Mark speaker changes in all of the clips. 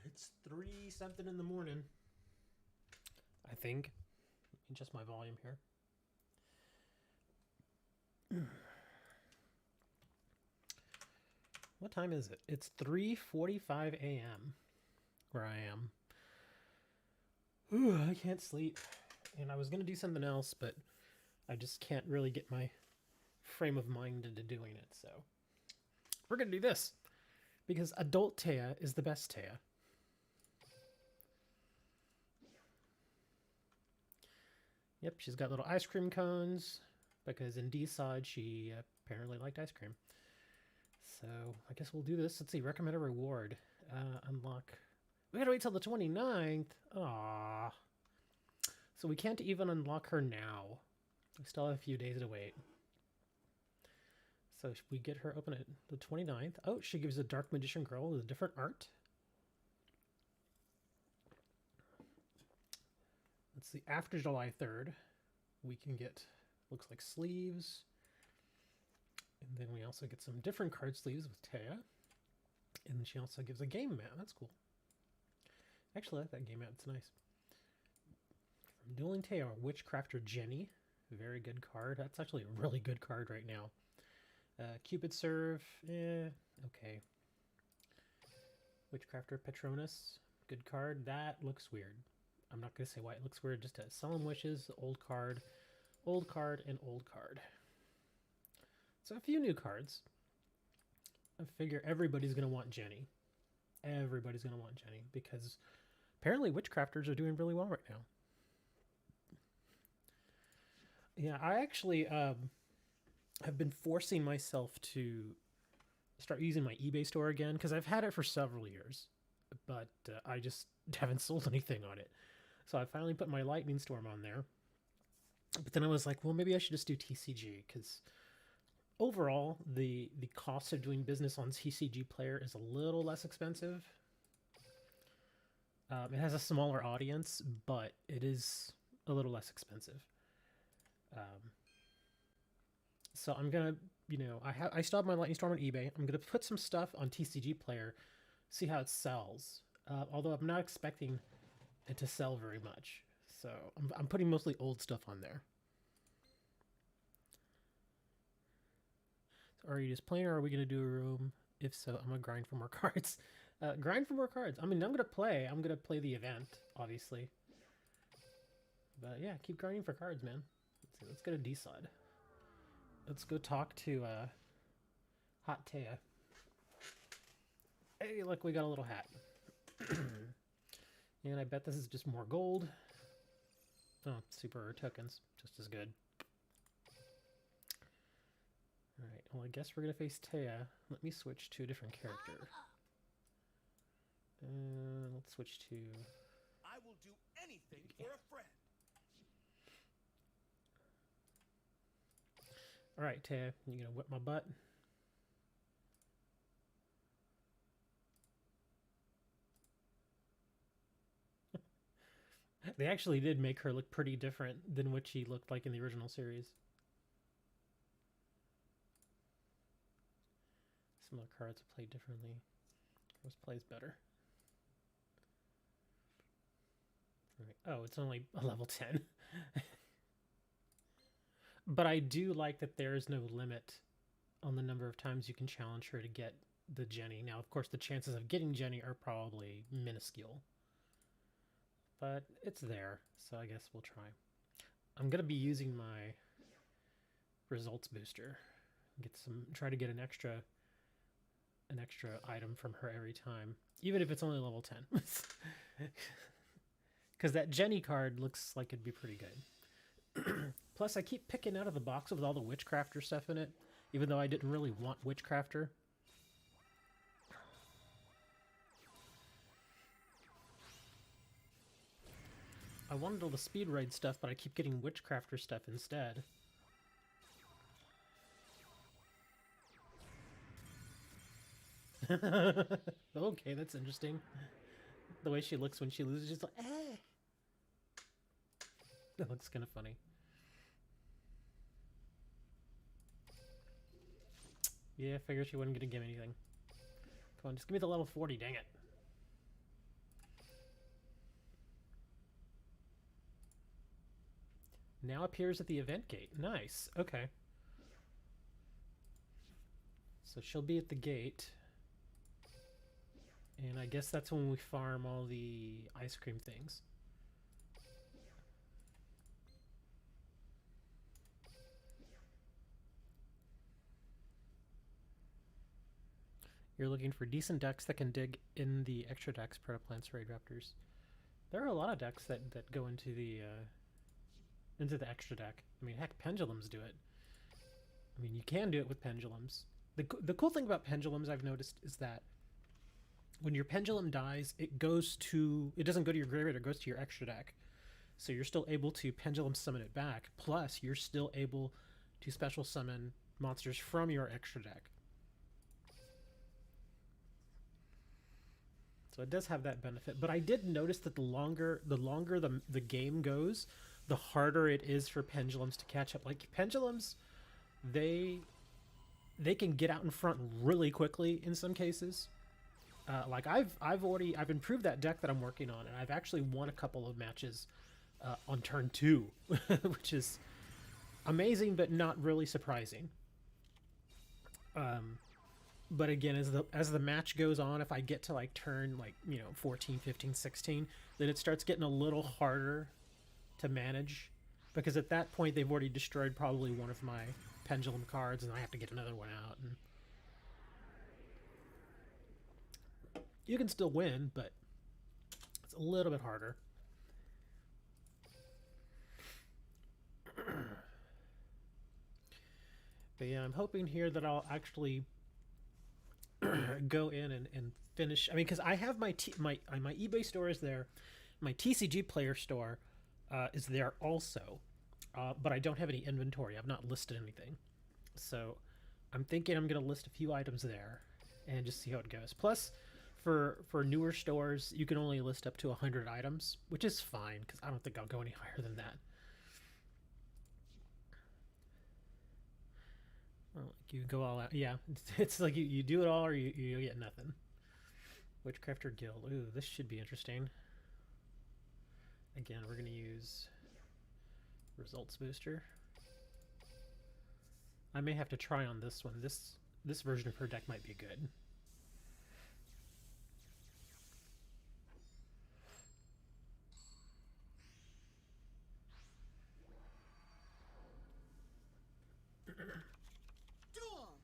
Speaker 1: It's 3 something in the morning. I think. Let me adjust my volume here. What time is it? It's 3:45 a.m. where I am. I can't sleep. And I was going to do something else, but I just can't really get my frame of mind into doing it. So we're going to do this because adult Taya is the best Taya. Yep, she's got little ice cream cones because in DSOD she apparently liked ice cream. So I guess we'll do this. Let's see, recommend a reward. Unlock. We gotta wait till the 29th. Aww. So we can't even unlock her now. We still have a few days to wait. So we get her open at the 29th. Oh, she gives a Dark Magician Girl with a different art. Let's see, after July 3rd, we can get, looks like sleeves. And then we also get some different card sleeves with Taya. And then she also gives a game mat. That's cool. Actually, I like that game mat. It's nice. From Dueling Taya, Witchcrafter Jenny. Very good card. That's actually a really good card right now. Cupid Serve. Okay. Witchcrafter Patronus. Good card. That looks weird. I'm not going to say why it looks weird. Just a Solemn Wishes, old card, and old card. So a few new cards. I figure everybody's going to want Jenny. Everybody's going to want Jenny because apparently Witchcrafters are doing really well right now. Yeah, I actually have been forcing myself to start using my eBay store again because I've had it for several years, but I just haven't sold anything on it. So I finally put my Lightning Storm on there. But then I was like, well, maybe I should just do TCG because overall, the cost of doing business on TCG Player is a little less expensive. It has a smaller audience, but it is a little less expensive. So I'm gonna, I still have my Lightning Storm on eBay. I'm gonna put some stuff on TCG Player, see how it sells. Although I'm not expecting it to sell very much, so I'm putting mostly old stuff on there. So are you just playing, or are we gonna do a room? If so, I'm gonna grind for more cards. Grind for more cards. I mean, I'm gonna play. I'm gonna play the event, obviously. But yeah, keep grinding for cards, man. Let's go to DSOD. Let's go talk to Hot Taya. Hey, look, we got a little hat. And I bet this is just more gold. Oh, super rare tokens. Just as good. Alright, well, I guess we're going to face Taya. Let me switch to a different character. Let's switch to...
Speaker 2: I will do anything for a friend.
Speaker 1: Alright, Taya, you gonna whip my butt? They actually did make her look pretty different than what she looked like in the original series. Some of the cards are played differently. Yours plays better. Right. Oh, it's only a level 10. But I do like that there is no limit on the number of times you can challenge her to get the Jenny. Now, of course, the chances of getting Jenny are probably minuscule. But it's there, so I guess we'll try. I'm going to be using my results booster. Try to get an extra item from her every time, even if it's only level 10. Because that Jenny card looks like it'd be pretty good. Plus, I keep picking out of the box with all the Witchcrafter stuff in it, even though I didn't really want Witchcrafter. I wanted all the speed raid stuff, but I keep getting Witchcrafter stuff instead. Okay, that's interesting. The way she looks when she loses, she's like, eh. That looks kind of funny. Yeah, I figured she wasn't going to give me anything. Come on, just give me the level 40, dang it. Now appears at the event gate. Nice. Okay. So she'll be at the gate. And I guess that's when we farm all the ice cream things. You're looking for decent decks that can dig in the extra decks, Protoplants, Raid Raptors. There are a lot of decks that go into the extra deck. I mean, heck, Pendulums do it. I mean, you can do it with Pendulums. The cool thing about Pendulums I've noticed is that when your Pendulum dies, it doesn't go to your graveyard, it goes to your extra deck. So you're still able to Pendulum summon it back, plus you're still able to special summon monsters from your extra deck. So it does have that benefit, but I did notice that the longer the game goes, the harder it is for Pendulums to catch up. Like Pendulums, they can get out in front really quickly in some cases. Like I've improved that deck that I'm working on, and I've actually won a couple of matches on turn 2, which is amazing but not really surprising. But again, as the match goes on, if I get to like turn 14, 15, 16, then it starts getting a little harder to manage, because at that point they've already destroyed probably one of my Pendulum cards, and I have to get another one out. And you can still win, but it's a little bit harder. But yeah, I'm hoping here that I'll actually go in and finish. I mean, because I have my eBay store is there, my TCG player store is there also, but I don't have any inventory. I've not listed anything, so I'm thinking I'm gonna list a few items there and just see how it goes. Plus, for newer stores, you can only list up to 100 items, which is fine because I don't think I'll go any higher than that. Well, you go all out. Yeah, it's like you do it all or you get nothing. Witchcrafter Guild. Ooh, this should be interesting. Again, we're going to use Results Booster. I may have to try on this one. This version of her deck might be good.
Speaker 2: Duel.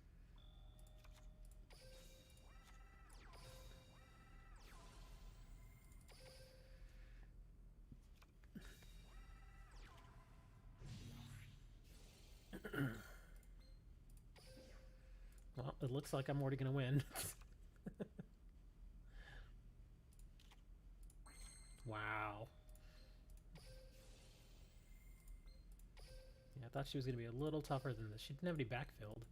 Speaker 1: Well, it looks like I'm already going to win. Wow. Yeah, I thought she was going to be a little tougher than this. She didn't have any backfilled.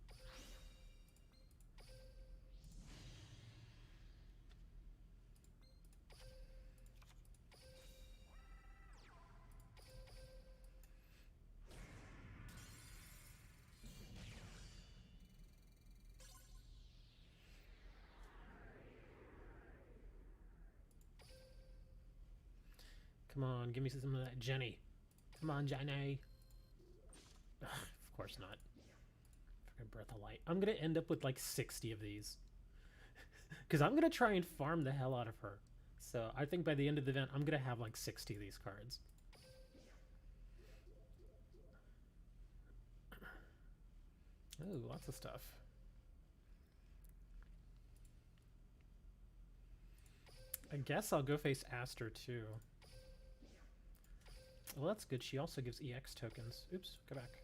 Speaker 1: Come on, give me some of that Jenny. Come on, Jenny. Ugh, of course not. Freaking Breath of Light. I'm going to end up with like 60 of these. Because I'm going to try and farm the hell out of her. So I think by the end of the event, I'm going to have like 60 of these cards. Ooh, lots of stuff. I guess I'll go face Aster too. Well, that's good. She also gives EX tokens. Oops, go back.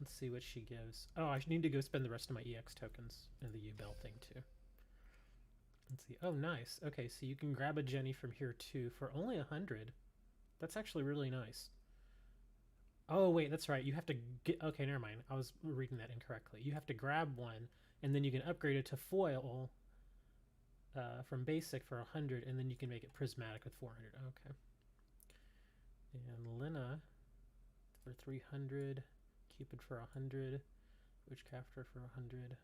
Speaker 1: Let's see what she gives. Oh, I need to go spend the rest of my EX tokens in the U-Bell thing too. Let's see. Oh, nice. Okay, so you can grab a Jenny from here too for only 100. That's actually really nice. Oh, wait, that's right. You have to get... Okay, never mind. I was reading that incorrectly. You have to grab one, and then you can upgrade it to foil from basic for 100, and then you can make it prismatic with 400. Okay. And Lina for 300, Cupid for 100, Witchcrafter for 100,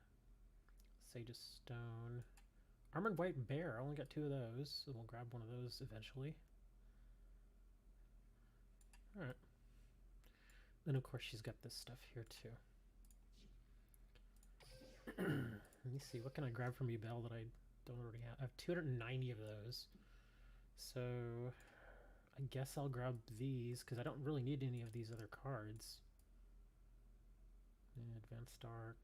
Speaker 1: Sage's Stone, Armored White Bear. I only got 2 of those, so we'll grab one of those eventually. Alright. And of course she's got this stuff here too. Let me see, what can I grab from eBell that I don't already have? I have 290 of those. So I guess I'll grab these because I don't really need any of these other cards. Advanced Dark.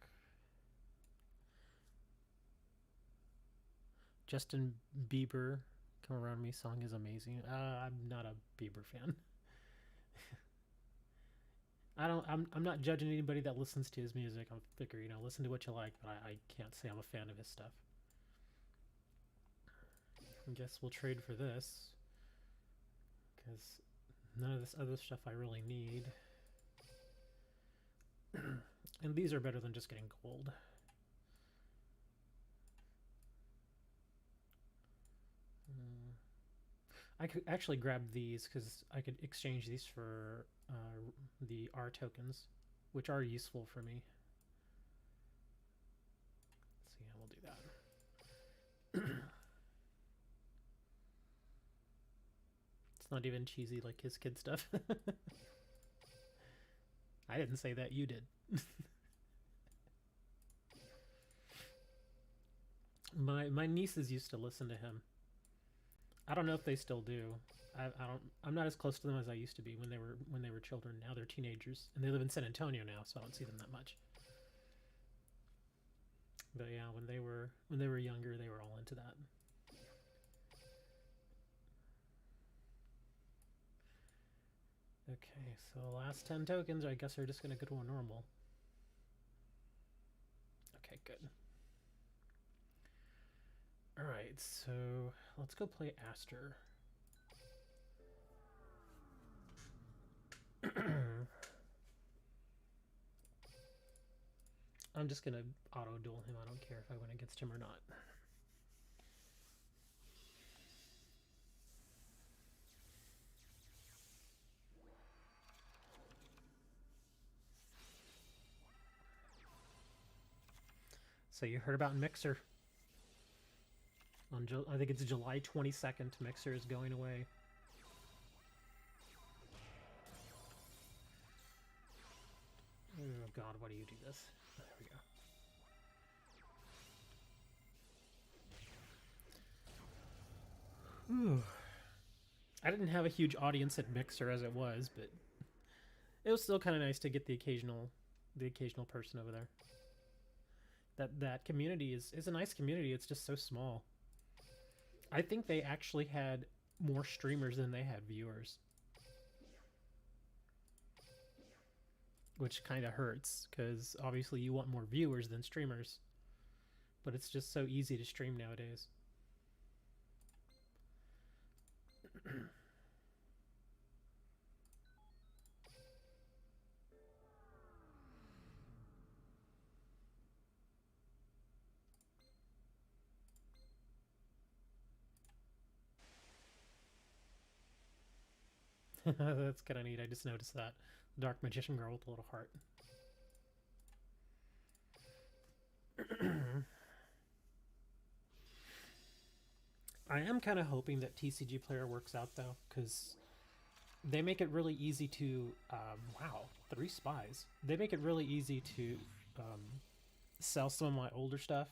Speaker 1: Justin Bieber, Come Around Me song is amazing. I'm not a Bieber fan. I'm not judging anybody that listens to his music. I figure, you know, listen to what you like, but I can't say I'm a fan of his stuff. I guess we'll trade for this, because none of this other stuff I really need. And these are better than just getting gold. I could actually grab these because I could exchange these for the R tokens, which are useful for me. Let's see how we'll do that. It's not even cheesy like his kid stuff. I didn't say that, you did. My nieces used to listen to him. I don't know if they still do. I'm not as close to them as I used to be when they were children. Now they're teenagers, and they live in San Antonio now, so I don't see them that much. But yeah, when they were younger, they were all into that. Okay, so the last 10 tokens, I guess, are just gonna go to a normal. Okay, good. Alright, so let's go play Aster. I'm just gonna auto-duel him. I don't care if I win against him or not. So you heard about Mixer. I think it's July 22nd, Mixer is going away. Oh god, why do you do this? There we go. Whew. I didn't have a huge audience at Mixer as it was, but it was still kind of nice to get the occasional person over there. That community is a nice community. It's just so small. I think they actually had more streamers than they had viewers. Which kind of hurts, because obviously you want more viewers than streamers. But it's just so easy to stream nowadays. That's kind of neat. I just noticed that. Dark Magician Girl with a little heart. I am kind of hoping that TCG Player works out, though, because they make it really easy to... wow, 3 spies. They make it really easy to sell some of my older stuff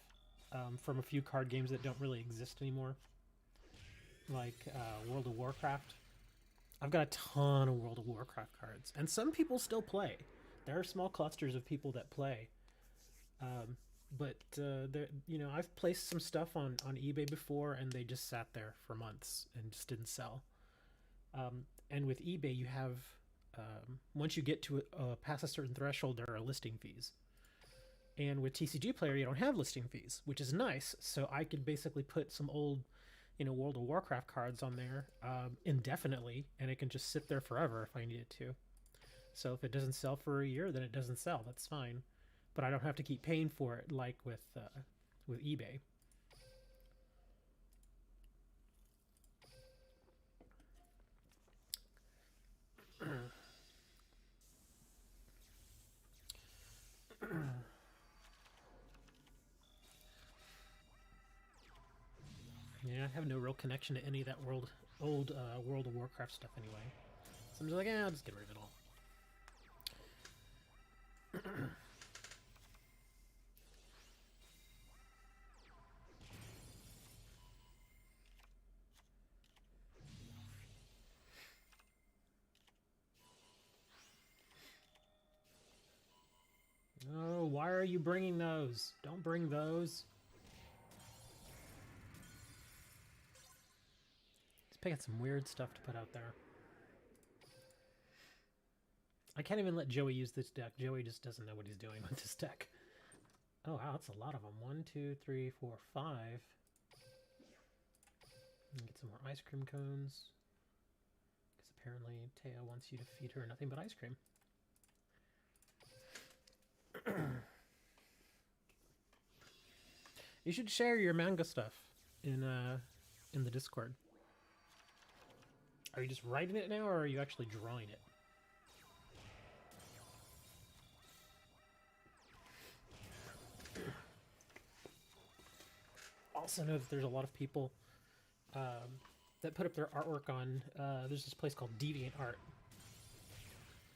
Speaker 1: from a few card games that don't really exist anymore. Like World of Warcraft. I've got a ton of World of Warcraft cards, and some people still play. There are small clusters of people that play, but you know, I've placed some stuff on eBay before, and they just sat there for months and just didn't sell. And with eBay, you have once you get to past a certain threshold, there are listing fees. And with TCG Player, you don't have listing fees, which is nice. So I could basically put some old, you know, World of Warcraft cards on there indefinitely, and it can just sit there forever if I need it to. So if it doesn't sell for a year, then it doesn't sell. That's fine, but I don't have to keep paying for it like with eBay. Yeah, I have no real connection to any of that old World of Warcraft stuff anyway. So I'm just like, I'll just get rid of it all. Oh, why are you bringing those? Don't bring those. He's picking some weird stuff to put out there. I can't even let Joey use this deck. Joey just doesn't know what he's doing with this deck. Oh, wow, that's a lot of them. 1, 2, 3, 4, 5. Get some more ice cream cones. Because apparently Taya wants you to feed her nothing but ice cream. You should share your manga stuff in the Discord. Are you just writing it now, or are you actually drawing it? Also know that there's a lot of people that put up their artwork on, there's this place called Deviant Art.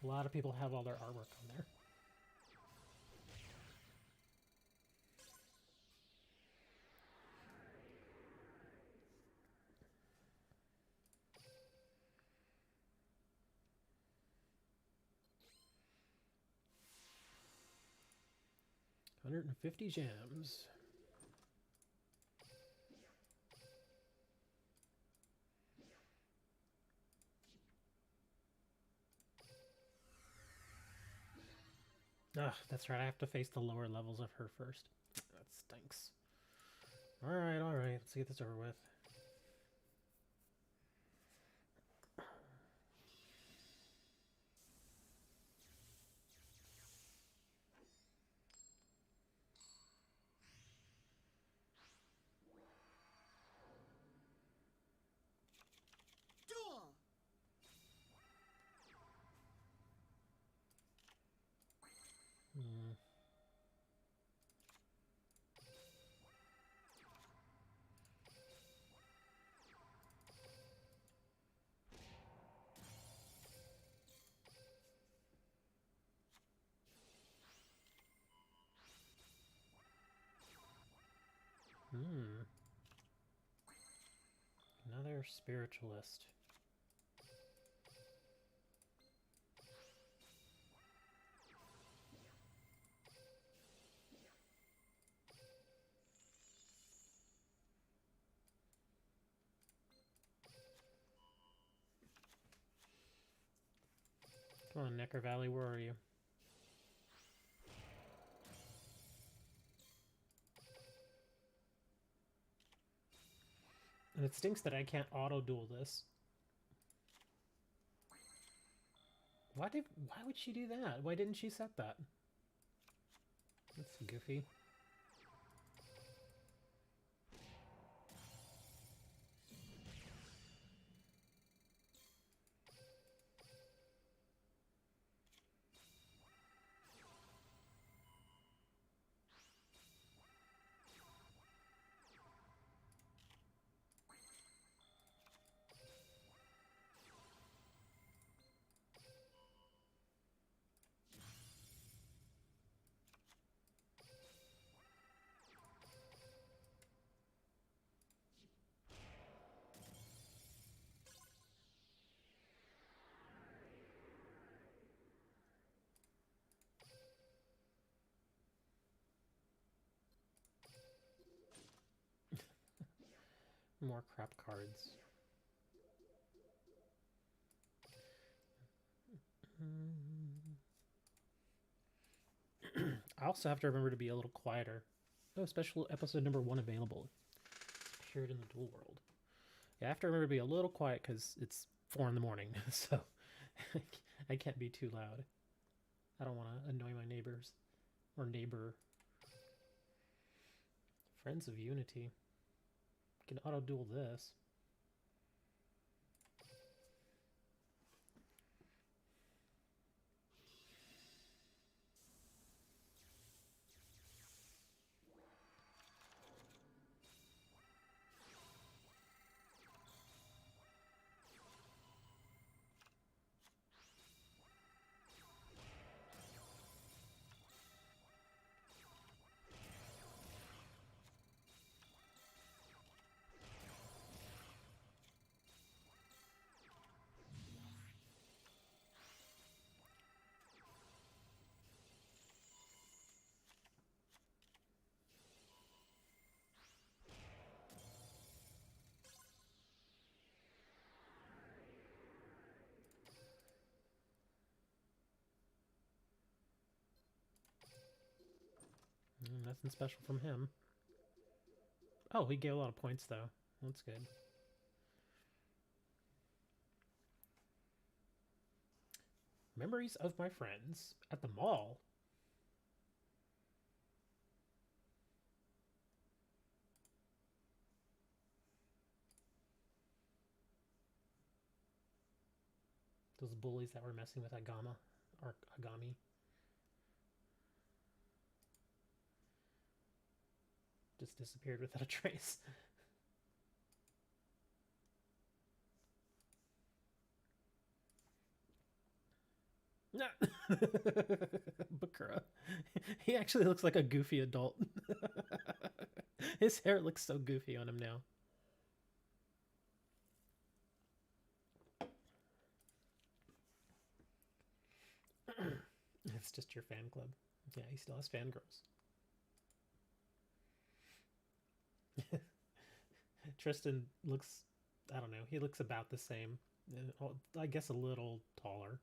Speaker 1: A lot of people have all their artwork on there. $150 gems. Ugh, that's right. I have to face the lower levels of her first. That stinks. Alright, alright. Let's get this over with.
Speaker 2: Duel.
Speaker 1: Hmm. Another spiritualist. Come on, Necker Valley, where are you? And it stinks that I can't auto-duel this. Why would she do that? Why didn't she set that? That's goofy. More crap cards. I also have to remember to be a little quieter. Oh, special episode number 1 available. Appeared in the Duel World. Yeah, I have to remember to be a little quiet because it's 4 in the morning, so I can't be too loud. I don't want to annoy my neighbors. Or neighbor. Friends of Unity. Can auto-duel this. Nothing special from him. Oh, he gave a lot of points, though. That's good. Memories of my friends at the mall. Those bullies that were messing with Agama, or Agami. Just disappeared without a trace. Bakura. He actually looks like a goofy adult. His hair looks so goofy on him now. It's just your fan club. Yeah, he still has fangirls. Tristan looks, I don't know, he looks about the same. I guess a little taller.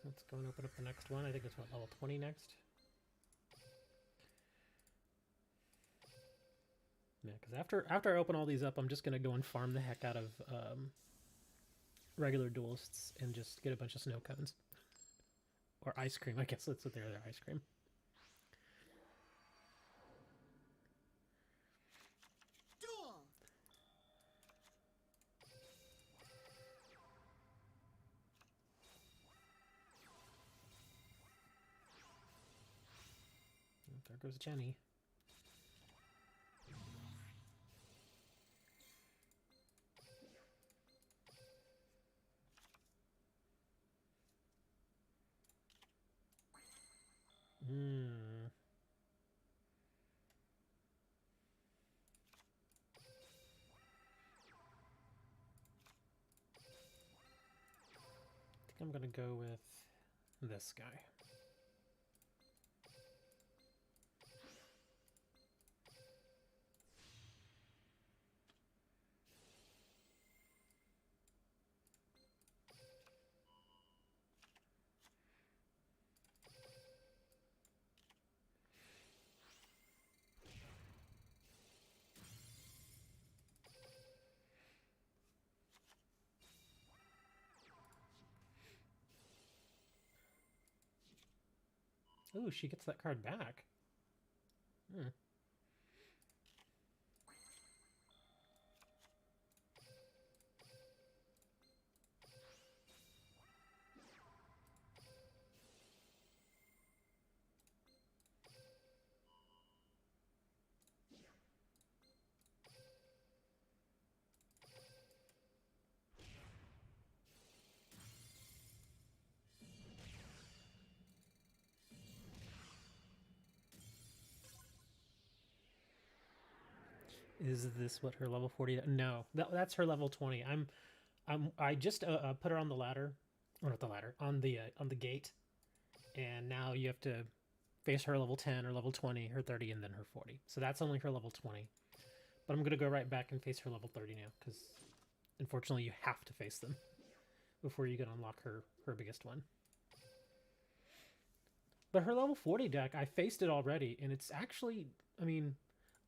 Speaker 1: Let's go and open up the next one. I think it's what, level 20 next? Yeah, because after I open all these up, I'm just gonna go and farm the heck out of regular duelists and just get a bunch of snow cones. Or ice cream, I guess that's what they're ice cream.
Speaker 2: Duel.
Speaker 1: There goes Jenny. I think I'm gonna go with this guy. Ooh, she gets that card back. Hmm. Is this what her level 40? No, that's her level 20. I just put her on the ladder, or not the ladder, on the gate, and now you have to face her level 10 or level 20, her 30, and then her 40. So that's only her level 20. But I'm gonna go right back and face her level 30 now, because unfortunately you have to face them before you can unlock her biggest one. But her level 40 deck, I faced it already, and it's actually, I mean,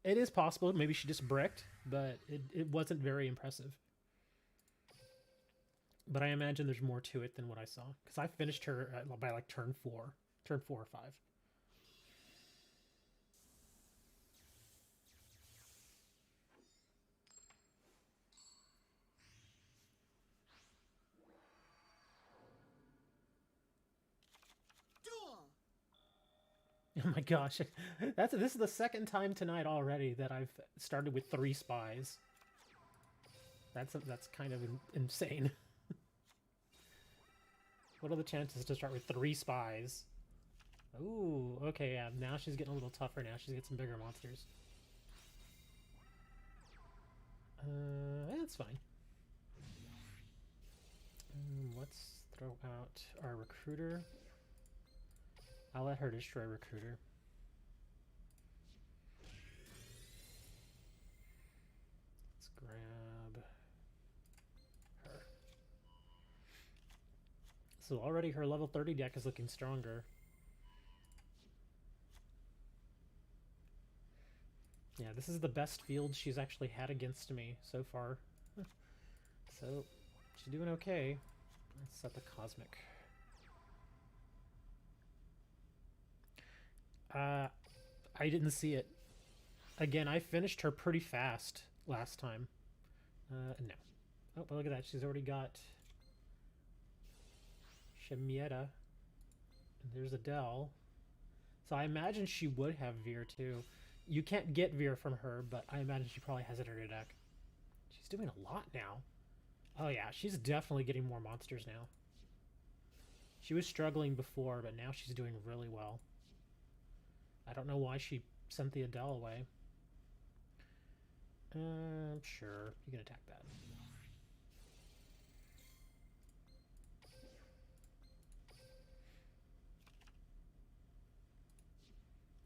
Speaker 1: it is possible. Maybe she just bricked, but it wasn't very impressive. But I imagine there's more to it than what I saw, because I finished her by like turn 4 or 5. Oh my gosh, this is the second time tonight already that I've started with 3 spies. That's kind of insane. What are the chances to start with 3 spies? Ooh, okay, yeah. Now she's getting a little tougher. Now she's getting some bigger monsters. That's fine. Let's throw out our recruiter. I'll let her destroy recruiter. So already her level 30 deck is looking stronger. Yeah, this is the best field she's actually had against me so far. So, she's doing okay. Let's set the Cosmic. I didn't see it. Again, I finished her pretty fast last time. No. Oh, but look at that. She's already got Shemieta. And there's Adele. So I imagine she would have Veer too. You can't get Veer from her, but I imagine she probably has it in her deck. She's doing a lot now. Oh yeah, she's definitely getting more monsters now. She was struggling before, but now she's doing really well. I don't know why she sent the Adele away. Sure, you can attack that.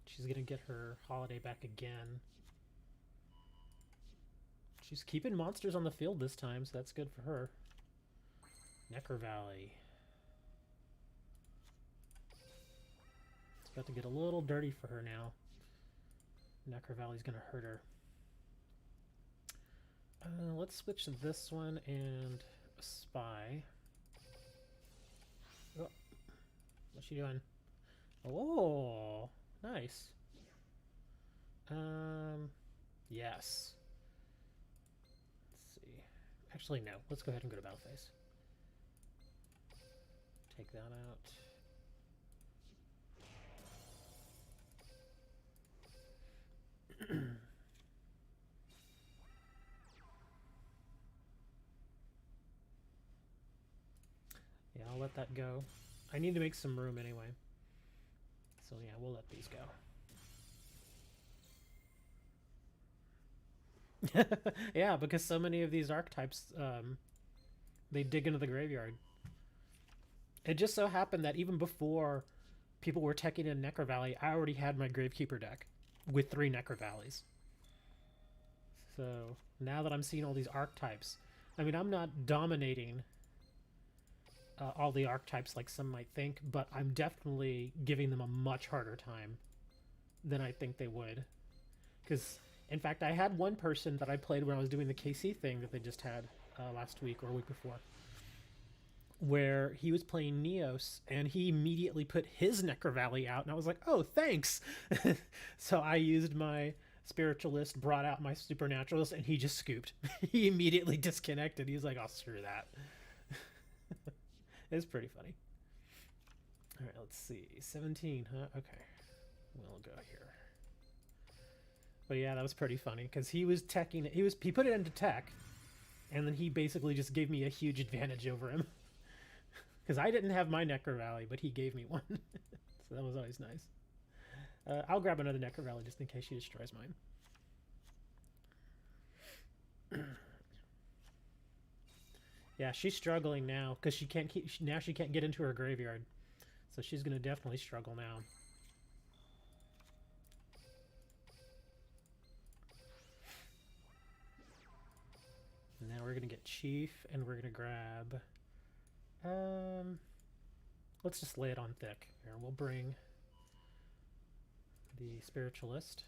Speaker 1: She's gonna get her Holiday back again. She's keeping monsters on the field this time, so that's good for her. Necker Valley. It's about to get a little dirty for her now. Necker Valley's gonna hurt her. Let's switch this one and a Spy. Oh, what's she doing? Oh, nice. Yes. Let's see. Actually, no. Let's go ahead and go to Battle Phase. Take that out. Yeah, I'll let that go. I need to make some room anyway. So yeah, we'll let these go. Yeah, because so many of these archetypes, they dig into the graveyard. It just so happened that even before people were teching in Necker Valley, I already had my Gravekeeper deck with 3 Necker Valleys. So now that I'm seeing all these archetypes, I mean, I'm not dominating all the archetypes like some might think, but I'm definitely giving them a much harder time than I think they would. Because, in fact, I had one person that I played when I was doing the KC thing that they just had last week or a week before, where he was playing Neos, and he immediately put his Necker Valley out, and I was like, oh, thanks! So I used my Spiritualist, brought out my Supernaturalist, and he just scooped. He immediately disconnected. He was like, oh, screw that. It's pretty funny. All right, let's see. 17, huh? Okay. We'll go here. But yeah, that was pretty funny because he was teching it. He put it into tech, and then he basically just gave me a huge advantage over him. Because I didn't have my Necker Valley, but he gave me one. So that was always nice. I'll grab another Necker Valley just in case she destroys mine. Yeah, she's struggling now because she can't she can't get into her graveyard, so she's gonna definitely struggle now. And now we're gonna get Chief, and we're gonna grab. Let's just lay it on thick. Here, we'll bring the Spiritualist.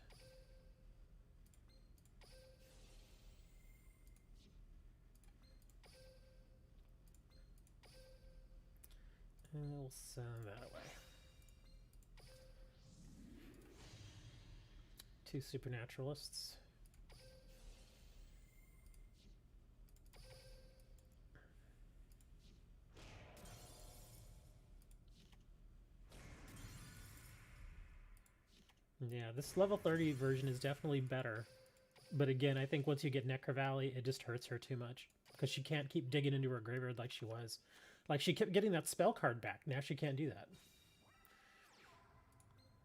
Speaker 1: And we'll send that away. 2 Supernaturalists. Yeah, this level 30 version is definitely better. But again, I think once you get Necker Valley, it just hurts her too much. Because she can't keep digging into her graveyard like she was. Like, she kept getting that spell card back. Now she can't do that.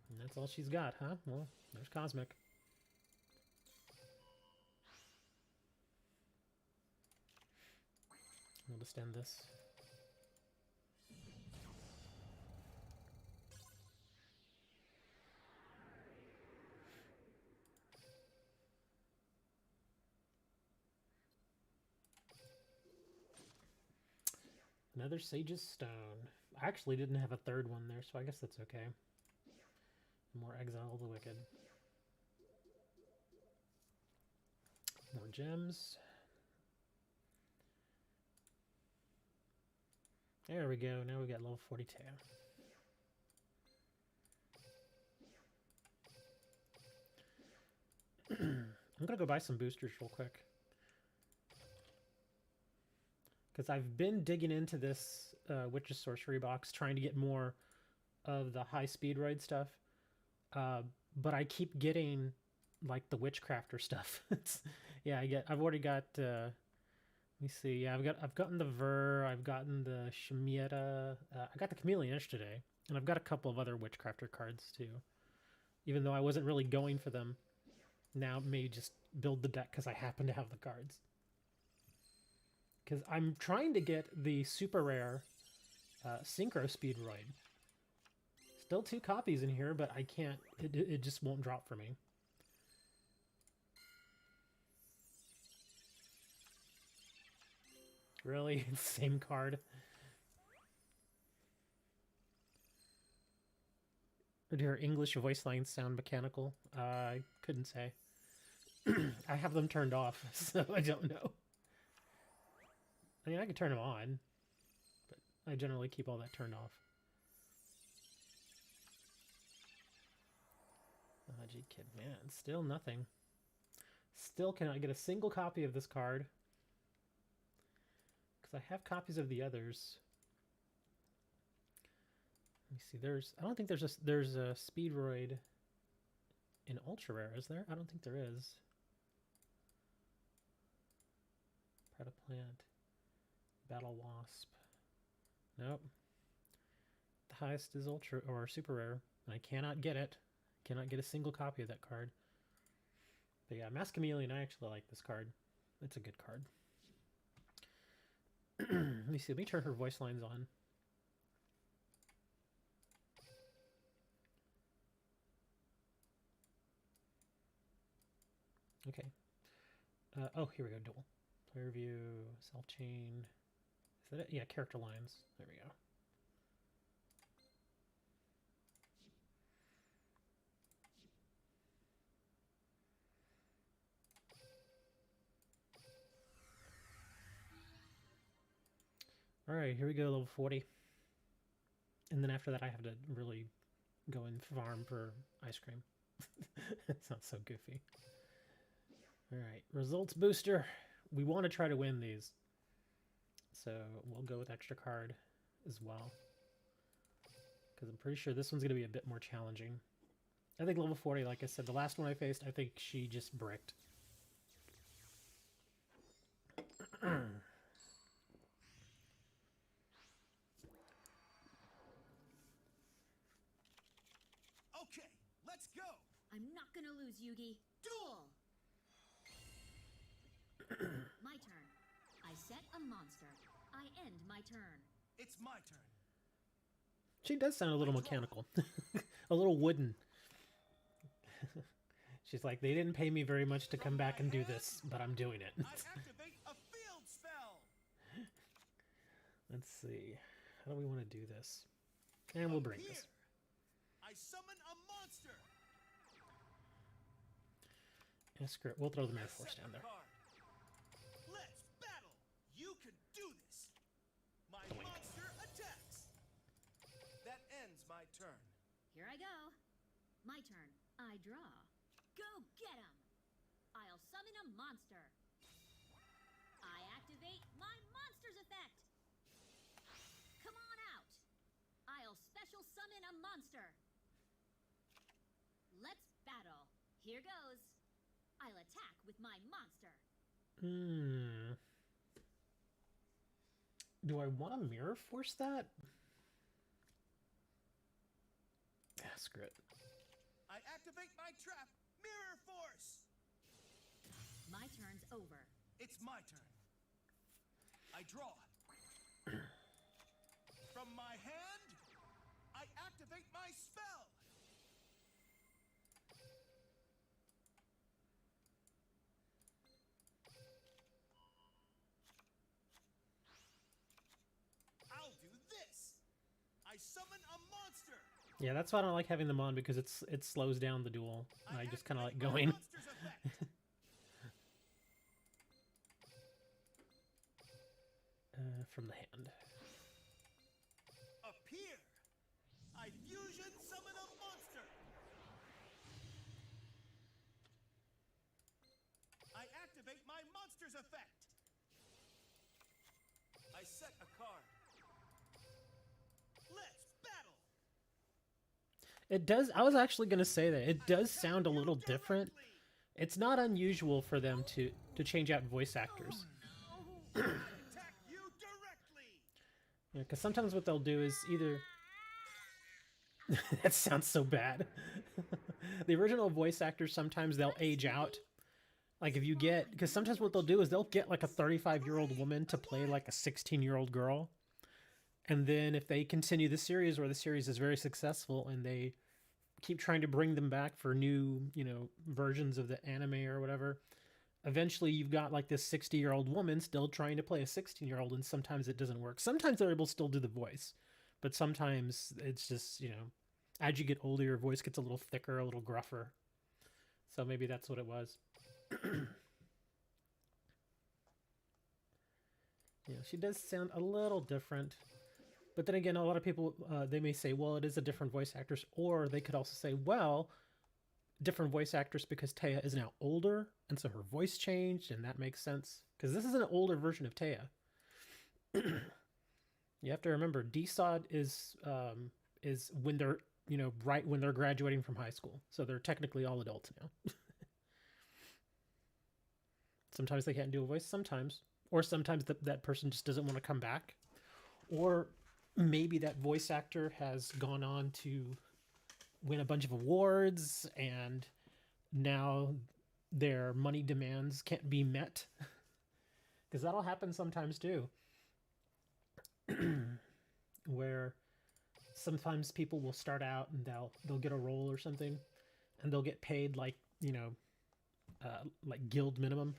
Speaker 1: And that's all she's got, huh? Well, there's Cosmic. We'll just end this. Another Sage's Stone. I actually didn't have a third one there, so I guess that's okay. More Exile of the Wicked. More gems. There we go. Now we got level 42. I'm gonna go buy some boosters real quick. Because I've been digging into this Witch's Sorcery box, trying to get more of the high speed raid stuff. But I keep getting like the Witchcrafter stuff. Yeah, I've already got let me see. Yeah, I've gotten the Ver, I've gotten the Shemieta, I got the Chameleon yesterday, and I've got a couple of other Witchcrafter cards too. Even though I wasn't really going for them. Now maybe just build the deck because I happen to have the cards. Because I'm trying to get the super rare Synchro Speedroid. Still 2 copies in here, but I can't. It just won't drop for me. Really? Same card? Or do her English voice lines sound mechanical? I couldn't say. I have them turned off, so I don't know. I mean, I could turn them on, but I generally keep all that turned off. Oh, gee, kid, man, still nothing. Still cannot get a single copy of this card. Because I have copies of the others. Let me see, I don't think there's a Speedroid in Ultra Rare, is there? I don't think there is. Predaplant. Battle Wasp. Nope. The highest is Ultra or Super Rare, and I cannot get it. Cannot get a single copy of that card. But yeah, Mask Chameleon, I actually like this card. It's a good card. Let me see, let me turn her voice lines on. Okay. Oh, here we go, Duel. Player view, self-chain. Is that it? Yeah, character lines. There we go. Alright, here we go, level 40. And then after that I have to really go and farm for ice cream. It's not so goofy. Alright, results booster. We want to try to win these. So we'll go with extra card as well. Because I'm pretty sure this one's going to be a bit more challenging. I think level 40, like I said, the last one I faced, I think she just bricked.
Speaker 2: Okay, let's go. I'm not gonna lose, Yugi. Duel. My turn. I set a monster. I end my turn. It's my turn.
Speaker 1: She does sound a little mechanical. A little wooden. She's like, they didn't pay me very much to come back and do this, but I'm doing it.
Speaker 2: I activate a field spell.
Speaker 1: Let's see. How do we want to do this? And we'll bring this.
Speaker 2: I summon a monster.
Speaker 1: Yeah, screw it. We'll throw the Mana Force down there.
Speaker 2: Let's battle. You can do this. My monster attacks. That ends my turn.
Speaker 3: Here I go. My turn. I draw. Go get him. I'll summon a monster. I activate my monster's effect. Come on out. I'll special summon a monster. Let's battle. Here goes. I'll attack with my monster.
Speaker 1: Do I want to Mirror Force that? Ah, screw it.
Speaker 2: I activate my trap, Mirror Force.
Speaker 3: My turn's over.
Speaker 2: It's my turn. I draw. From my hand, I activate my spell. I'll do this. summon a monster.
Speaker 1: Yeah, that's why I don't like having them on, because it slows down the duel. I just kind of like
Speaker 2: activate my
Speaker 1: going.
Speaker 2: monster's effect.
Speaker 1: From the hand.
Speaker 2: Appear. I fusion summon a monster. I activate my monster's effect. I set a card. Let's battle.
Speaker 1: It does. I was actually going to say that it does sound a little different. It's not unusual for them to change out voice actors.
Speaker 2: I attack you directly.
Speaker 1: Yeah, because sometimes what they'll do is either... That sounds so bad. The original voice actors, sometimes they'll age out. Like if you get... Because sometimes what they'll do is they'll get like a 35-year-old woman to play like a 16-year-old girl. And then if they continue the series, or the series is very successful and they keep trying to bring them back for new, versions of the anime or whatever, eventually you've got like this 60-year-old woman still trying to play a 16-year-old, and sometimes it doesn't work. Sometimes they're able to still do the voice, but sometimes it's just, as you get older, your voice gets a little thicker, a little gruffer. So maybe that's what it was. Yeah, she does sound a little different. But then again, a lot of people, they may say, well, it is a different voice actress. Or they could also say, well, different voice actress because Taya is now older, and so her voice changed, and that makes sense. Because this is an older version of Taya. You have to remember, DSOD is when they're, right when they're graduating from high school. So they're technically all adults now. Sometimes they can't do a voice, sometimes. Or sometimes that person just doesn't want to come back. Or maybe that voice actor has gone on to win a bunch of awards, and now their money demands can't be met. Because that'll happen sometimes too. Where sometimes people will start out and they'll get a role or something, and they'll get paid like, like guild minimum.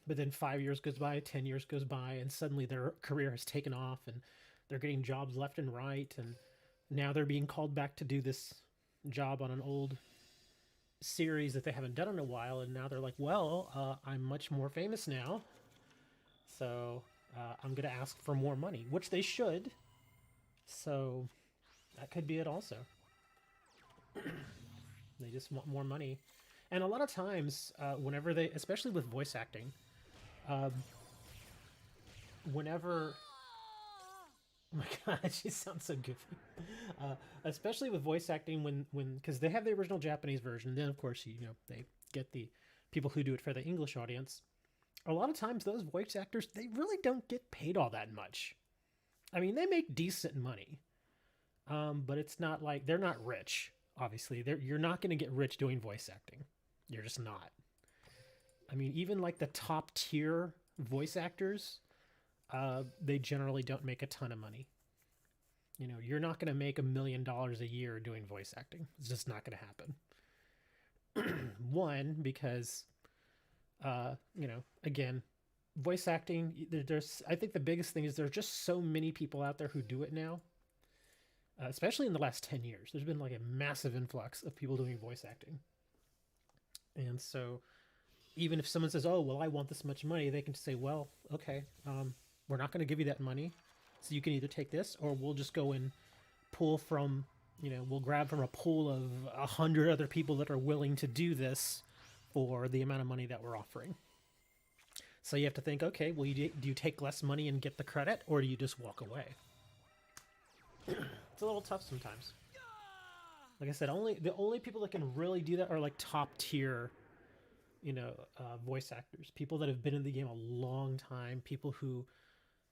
Speaker 1: But then 5 years goes by, 10 years goes by, and suddenly their career has taken off, and they're getting jobs left and right, and now they're being called back to do this job on an old series that they haven't done in a while, and now they're like, well, I'm much more famous now, so I'm going to ask for more money, which they should. So that could be it also. They just want more money. And a lot of times, whenever they, especially with voice acting, whenever... Oh my god, she sounds so goofy. Especially with voice acting, when because they have the original Japanese version, then of course they get the people who do it for the English audience. A lot of times, those voice actors, they really don't get paid all that much. I mean, they make decent money, but it's not like they're not rich. Obviously, you're not going to get rich doing voice acting. You're just not. I mean, even like the top tier voice actors, they generally don't make a ton of money. You're not going to make $1 million a year doing voice acting. It's just not going to happen. One, because, again, voice acting, I think the biggest thing is there's just so many people out there who do it now. Especially in the last 10 years, there's been like a massive influx of people doing voice acting. And so even if someone says, oh, well, I want this much money, they can say, well, okay, we're not going to give you that money. So you can either take this, or we'll just go and pull from, we'll grab from a pool of 100 other people that are willing to do this for the amount of money that we're offering. So you have to think, okay, well, do you take less money and get the credit, or do you just walk away? It's a little tough sometimes. Like I said, the only people that can really do that are like top tier, voice actors, people that have been in the game a long time, people who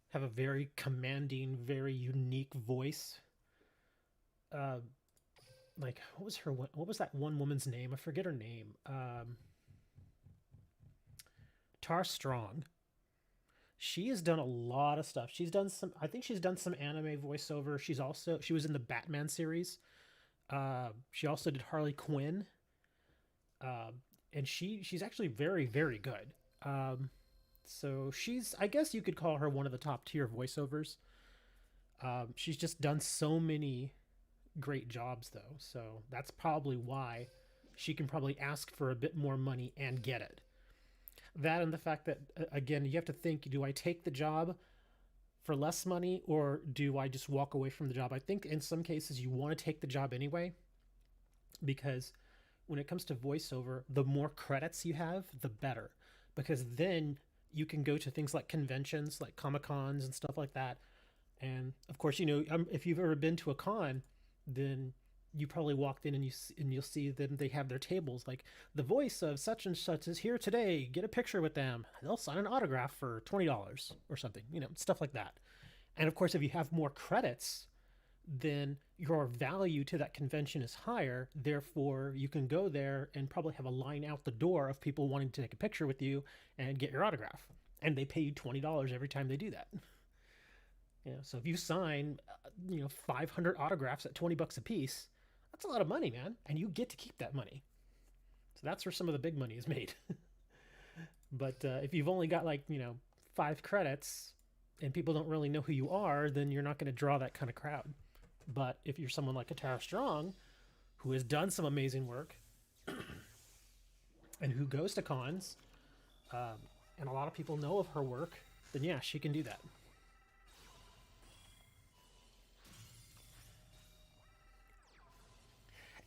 Speaker 1: have a very commanding, very unique voice. Like what was that one woman's name? I forget her name. Tar Strong. She has done a lot of stuff. I think she's done some anime voiceover. She was in the Batman series. She also did Harley Quinn. And she's actually very, very good. So I guess you could call her one of the top tier voiceovers. She's just done so many great jobs though, so that's probably why she can probably ask for a bit more money and get it. That and the fact that again, you have to think: do I take the job for less money, or do I just walk away from the job? I think in some cases you want to take the job anyway, because when it comes to voiceover, the more credits you have, the better, because then you can go to things like conventions, like Comic Cons and stuff like that. And of course, if you've ever been to a con, then you probably walked in and you'll see that they have their tables like the voice of such and such is here today. Get a picture with them. They'll sign an autograph for $20 or something. Stuff like that. And of course, if you have more credits, then your value to that convention is higher. Therefore, you can go there and probably have a line out the door of people wanting to take a picture with you and get your autograph. And they pay you $20 every time they do that. So if you sign, 500 autographs at $20 a piece, that's a lot of money, man. And you get to keep that money. So that's where some of the big money is made. But if you've only got 5 credits and people don't really know who you are, then you're not going to draw that kind of crowd. But if you're someone like Katara Strong, who has done some amazing work and who goes to cons, and a lot of people know of her work, then yeah, she can do that.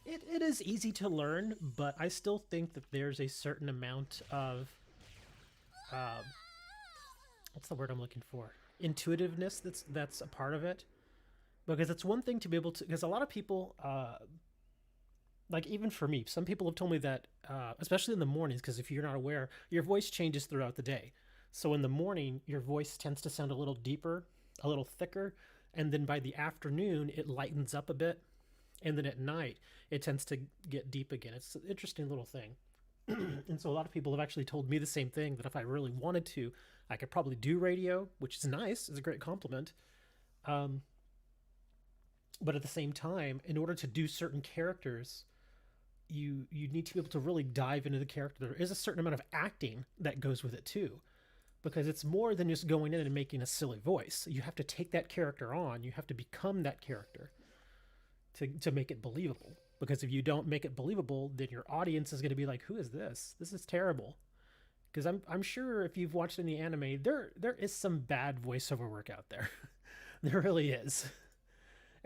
Speaker 1: It is easy to learn, but I still think that there's a certain amount of what's the word I'm looking for? Intuitiveness that's a part of it. Because it's one thing to be able to, because a lot of people, like even for me, some people have told me that, especially in the mornings, because if you're not aware, your voice changes throughout the day. So in the morning, your voice tends to sound a little deeper, a little thicker, and then by the afternoon, it lightens up a bit. And then at night, it tends to get deep again. It's an interesting little thing. And so a lot of people have actually told me the same thing, that if I really wanted to, I could probably do radio, which is nice. It's a great compliment. But at the same time, in order to do certain characters, you need to be able to really dive into the character. There is a certain amount of acting that goes with it too, because it's more than just going in and making a silly voice. You have to take that character on. You have to become that character to make it believable. Because if you don't make it believable, then your audience is going to be like, who is this? This is terrible. Because I'm sure if you've watched any anime, there is some bad voiceover work out there. There really is.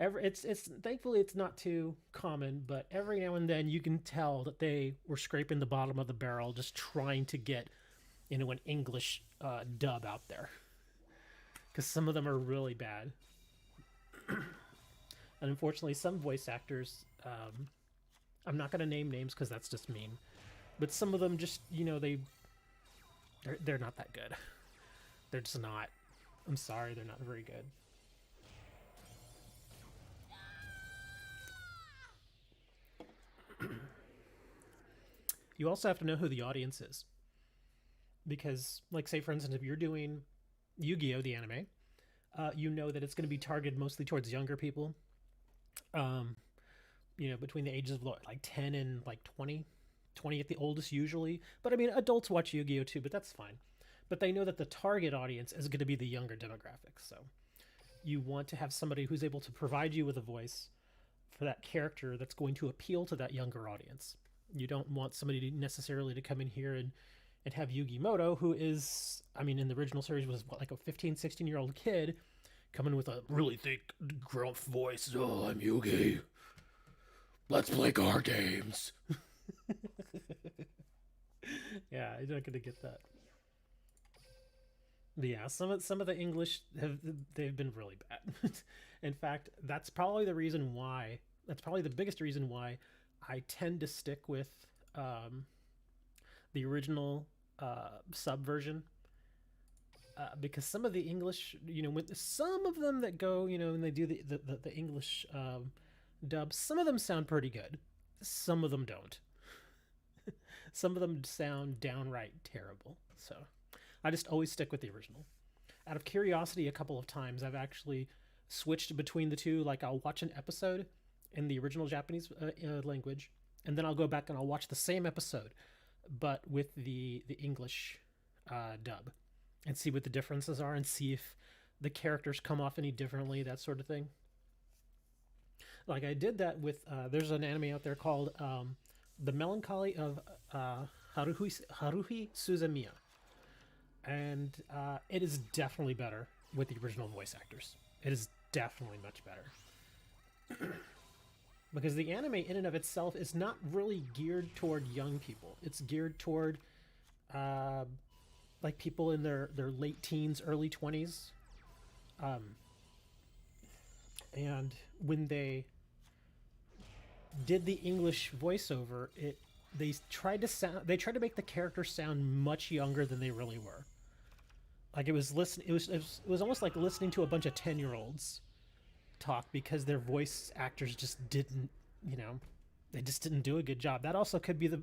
Speaker 1: It's thankfully it's not too common, but every now and then you can tell that they were scraping the bottom of the barrel, just trying to get an English dub out there, because some of them are really bad. And unfortunately, some voice actors, I'm not going to name names because that's just mean, but some of them just they're not that good. They're just not. I'm sorry, they're not very good. You also have to know who the audience is. Because, like, say, for instance, if you're doing Yu-Gi-Oh! The anime, you know that it's going to be targeted mostly towards younger people. Between the ages of, like, 10 and, like, 20. 20 at the oldest, usually. But, I mean, adults watch Yu-Gi-Oh! Too, but that's fine. But they know that the target audience is going to be the younger demographic. So you want to have somebody who's able to provide you with a voice for that character that's going to appeal to that younger audience. You don't want somebody necessarily to come in here and have Yugi Moto, who is, I mean, in the original series was like a 15, 16-year-old kid coming with a really thick, gruff voice. Oh, I'm Yugi. Let's play card games. Yeah, you're not going to get that. But yeah, some of the English they've been really bad. In fact, that's probably the reason why. That's probably the biggest reason why I tend to stick with the original sub version, because some of the English, with some of them that go, and they do the English dubs, some of them sound pretty good. Some of them don't. Some of them sound downright terrible. So I just always stick with the original. Out of curiosity, a couple of times I've actually switched between the two. Like, I'll watch an episode in the original Japanese language, and then I'll go back and I'll watch the same episode, but with the English dub, and see what the differences are, and see if the characters come off any differently, that sort of thing. Like I did that with there's an anime out there called The Melancholy of Haruhi Suzumiya, and it is definitely better with the original voice actors. It is definitely much better. Because the anime in and of itself is not really geared toward young people. It's geared toward like people in their late teens, early 20s. And when they did the English voiceover, they tried to make the characters sound much younger than they really were. Like it was almost like listening to a bunch of 10-year-olds talk, because their voice actors just didn't, they just didn't do a good job. That also could be the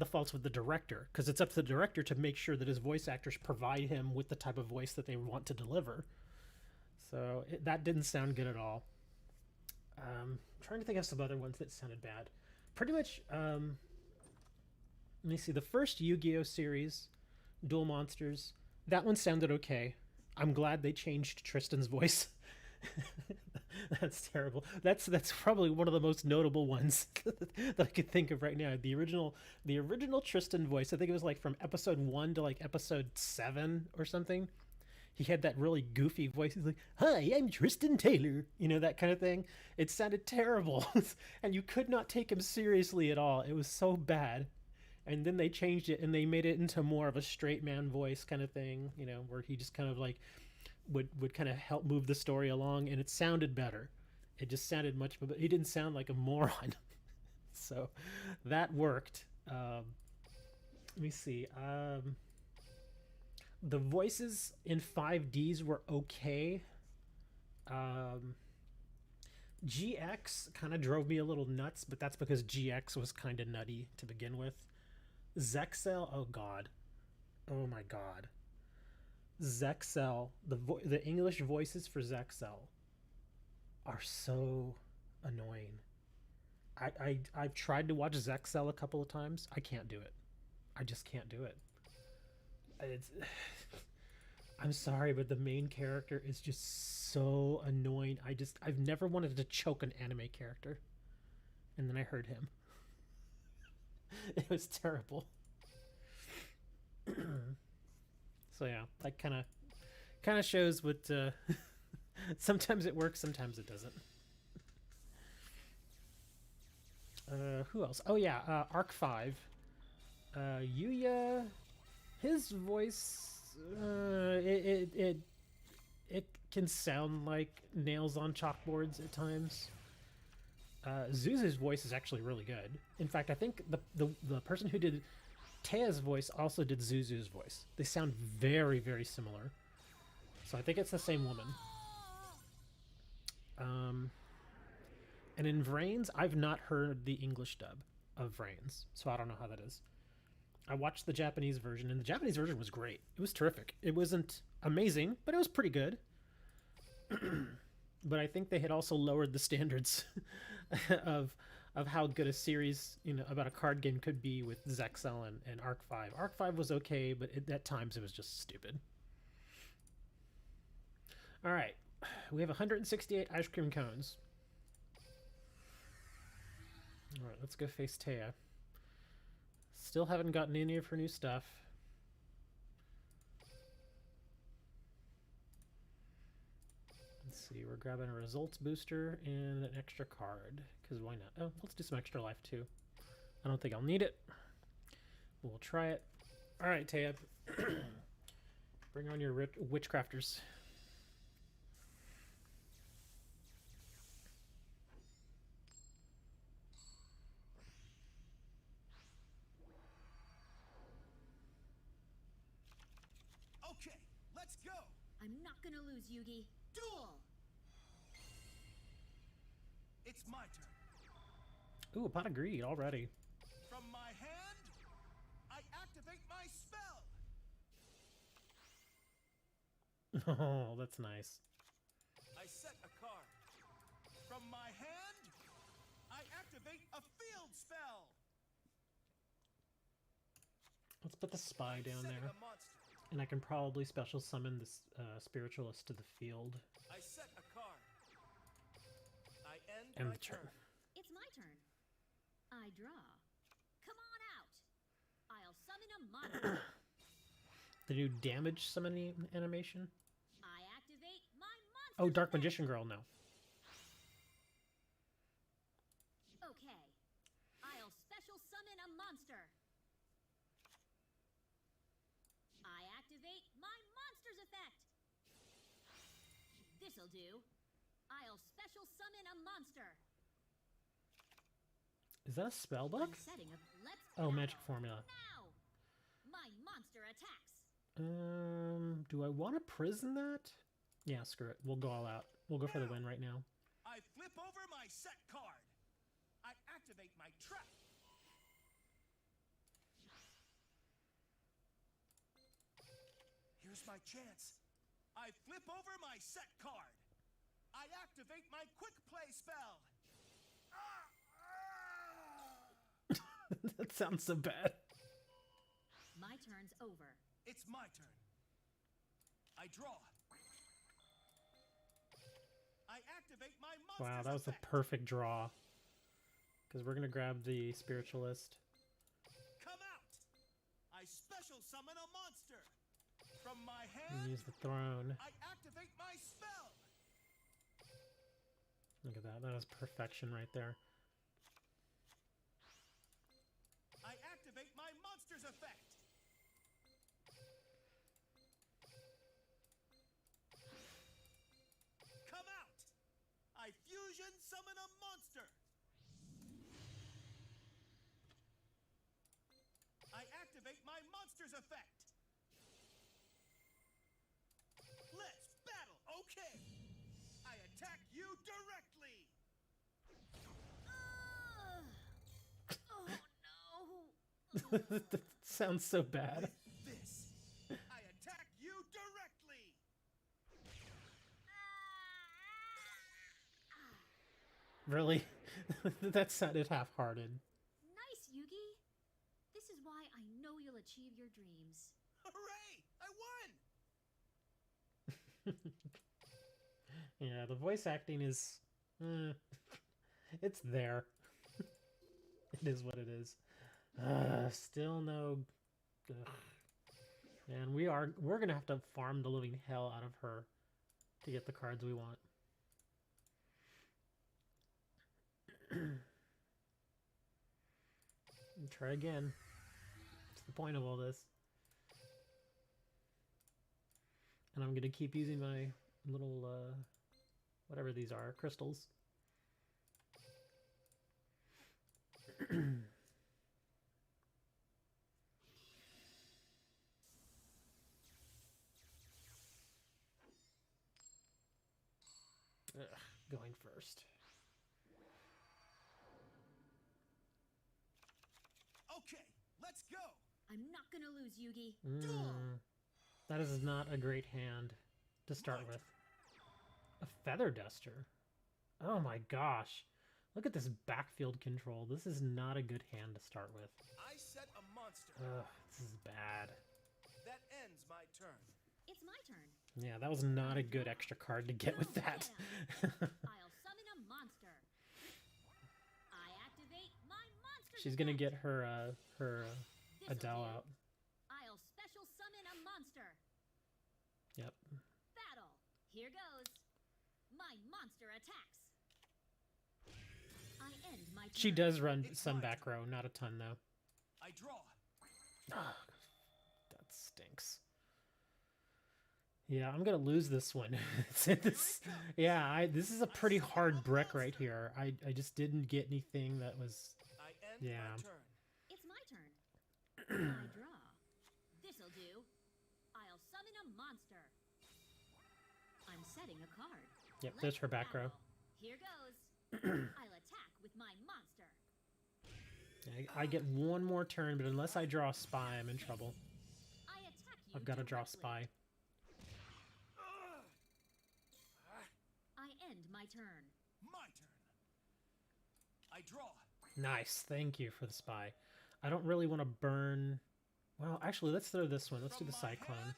Speaker 1: faults with the director, because it's up to the director to make sure that his voice actors provide him with the type of voice that they want to deliver. So that didn't sound good at all. Trying to think of some other ones that sounded bad. Pretty much, let me see. The first Yu-Gi-Oh series, Duel Monsters, that one sounded okay. I'm glad they changed Tristan's voice. That's terrible. That's probably one of the most notable ones that I could think of right now. The original Tristan voice, I think it was like from episode 1 to like episode 7 or something. He had that really goofy voice. He's like, "Hi, I'm Tristan Taylor." That kind of thing. It sounded terrible. And you could not take him seriously at all. It was so bad. And then they changed it and they made it into more of a straight man voice kind of thing, where he just kind of like would kind of help move the story along, and it sounded better. It just sounded much better. He didn't sound like a moron. So that worked. Let me see. The voices in 5Ds were okay. GX kind of drove me a little nuts, but that's because GX was kind of nutty to begin with. Zexel, oh god. Oh my god. Zexel, the English voices for Zexel are so annoying. I've tried to watch Zexel a couple of times. I can't do it. I just can't do it. I'm sorry, but the main character is just so annoying. I've never wanted to choke an anime character, and then I heard him. It was terrible. So yeah, that kind of shows what. Sometimes it works, sometimes it doesn't. Who else? Oh yeah, Arc 5. Yuya. His voice, it can sound like nails on chalkboards at times. Zuzu's voice is actually really good. In fact, I think the person who did Tea's voice also did Zuzu's voice. They sound very, very similar. So I think it's the same woman. And in Vrains, I've not heard the English dub of Vrains, so I don't know how that is. I watched the Japanese version, and the Japanese version was great. It was terrific. It wasn't amazing, but it was pretty good. But I think they had also lowered the standards of how good a series, about a card game could be with Zexel and Arc 5. Arc 5 was okay, but at times it was just stupid. All right. We have 168 ice cream cones. All right, let's go face Taya. Still haven't gotten any of her new stuff. Let's see, we're grabbing a results booster and an extra card, because why not? Oh, let's do some extra life too. I don't think I'll need it. We'll try it. All right, Taya. Bring on your witchcrafters.
Speaker 2: Okay, let's go.
Speaker 3: I'm not gonna lose, Yugi. Duel!
Speaker 2: It's my turn.
Speaker 1: Ooh, a pot of greed already.
Speaker 2: From my hand, I activate my spell.
Speaker 1: Oh, that's nice.
Speaker 2: I set a card. From my hand, I activate a field spell.
Speaker 1: Let's put the spy down
Speaker 2: Setting
Speaker 1: there.
Speaker 2: a monster.
Speaker 1: And I can probably special summon this spiritualist to the field.
Speaker 2: I set a card. I end
Speaker 1: And
Speaker 2: my
Speaker 1: the turn.
Speaker 3: It's my turn. I draw. Come on out. I'll summon a monster.
Speaker 1: The new damage summoning animation.
Speaker 3: I activate my monster.
Speaker 1: Oh, Dark Magician Girl, no.
Speaker 3: Okay. I'll special summon a monster. I activate my monster's effect. This'll do. I'll special summon a monster.
Speaker 1: Is that a spell book?
Speaker 3: I'm setting a let's
Speaker 1: Oh,
Speaker 3: battle.
Speaker 1: magic formula.
Speaker 3: Now. My monster attacks.
Speaker 1: Do I want to prison that? Yeah, screw it. We'll go all out. We'll go for the win right now.
Speaker 2: I flip over my set card. I activate my trap. Here's my chance. I flip over my set card. I activate my quick play spell.
Speaker 1: That sounds so bad.
Speaker 3: My turn's over.
Speaker 2: It's my turn. I draw. I activate my monster's
Speaker 1: Wow, that was a
Speaker 2: effect.
Speaker 1: perfect draw. Because we're going to grab the spiritualist.
Speaker 2: Come out! I special summon a monster. From my
Speaker 1: And
Speaker 2: hand,
Speaker 1: use the throne.
Speaker 2: I activate my spell.
Speaker 1: Look at that. That was perfection right there.
Speaker 2: I activate my monster's effect. Come out! I fusion summon a monster. I activate my monster's effect. Let's battle. Okay. I attack you directly.
Speaker 3: Oh no.
Speaker 1: That sounds so bad.
Speaker 2: With this, I attack you directly.
Speaker 1: Really? That sounded half-hearted.
Speaker 3: Nice, Yugi. This is why I know you'll achieve your dreams.
Speaker 2: Hooray! I won!
Speaker 1: Yeah, the voice acting is... it's there. It is what it is. Still no... Ugh. And we're gonna have to farm the living hell out of her to get the cards we want. Try again. What's the point of all this? And I'm gonna keep using my little whatever these are, crystals. Ugh, going first.
Speaker 2: Okay, let's go.
Speaker 3: I'm not gonna lose, Yugi.
Speaker 1: That is not a great hand to start with. A feather duster. Oh my gosh. Look at this backfield control. This is not a good hand to start with.
Speaker 2: I set a monster.
Speaker 1: Ugh, this is bad.
Speaker 2: That ends my turn.
Speaker 3: It's my turn.
Speaker 1: Yeah, that was not a good extra card to get with that.
Speaker 3: I'll summon a monster. I activate my monster.
Speaker 1: She's gonna get her Adele out.
Speaker 3: I'll special summon a monster.
Speaker 1: Yep.
Speaker 3: Battle. Here goes. My monster attacks. I end my turn.
Speaker 1: She does run
Speaker 2: It's
Speaker 1: some
Speaker 2: my
Speaker 1: back
Speaker 2: turn.
Speaker 1: row, not a ton though.
Speaker 2: I draw.
Speaker 1: Ah, that stinks. Yeah, I'm gonna lose this one. This is a pretty hard brick right here. I just didn't get anything that was.
Speaker 2: I end
Speaker 1: Yeah.
Speaker 2: my turn.
Speaker 3: It's my turn. I draw. This'll do. I'll summon a monster. I'm setting a card.
Speaker 1: Yep, there's her back row.
Speaker 3: battle. Here goes. I'll attack with my monster.
Speaker 1: I get one more turn, but unless I draw a spy, I'm in trouble.
Speaker 3: I attack you.
Speaker 1: I've got to draw a
Speaker 3: directly.
Speaker 1: spy.
Speaker 3: I end my turn.
Speaker 2: My turn. I draw.
Speaker 1: Nice, thank you for the spy. I don't really want to burn. Well, actually, let's throw this one. Let's do
Speaker 2: From
Speaker 1: the
Speaker 2: my
Speaker 1: Cyclone.
Speaker 2: hand,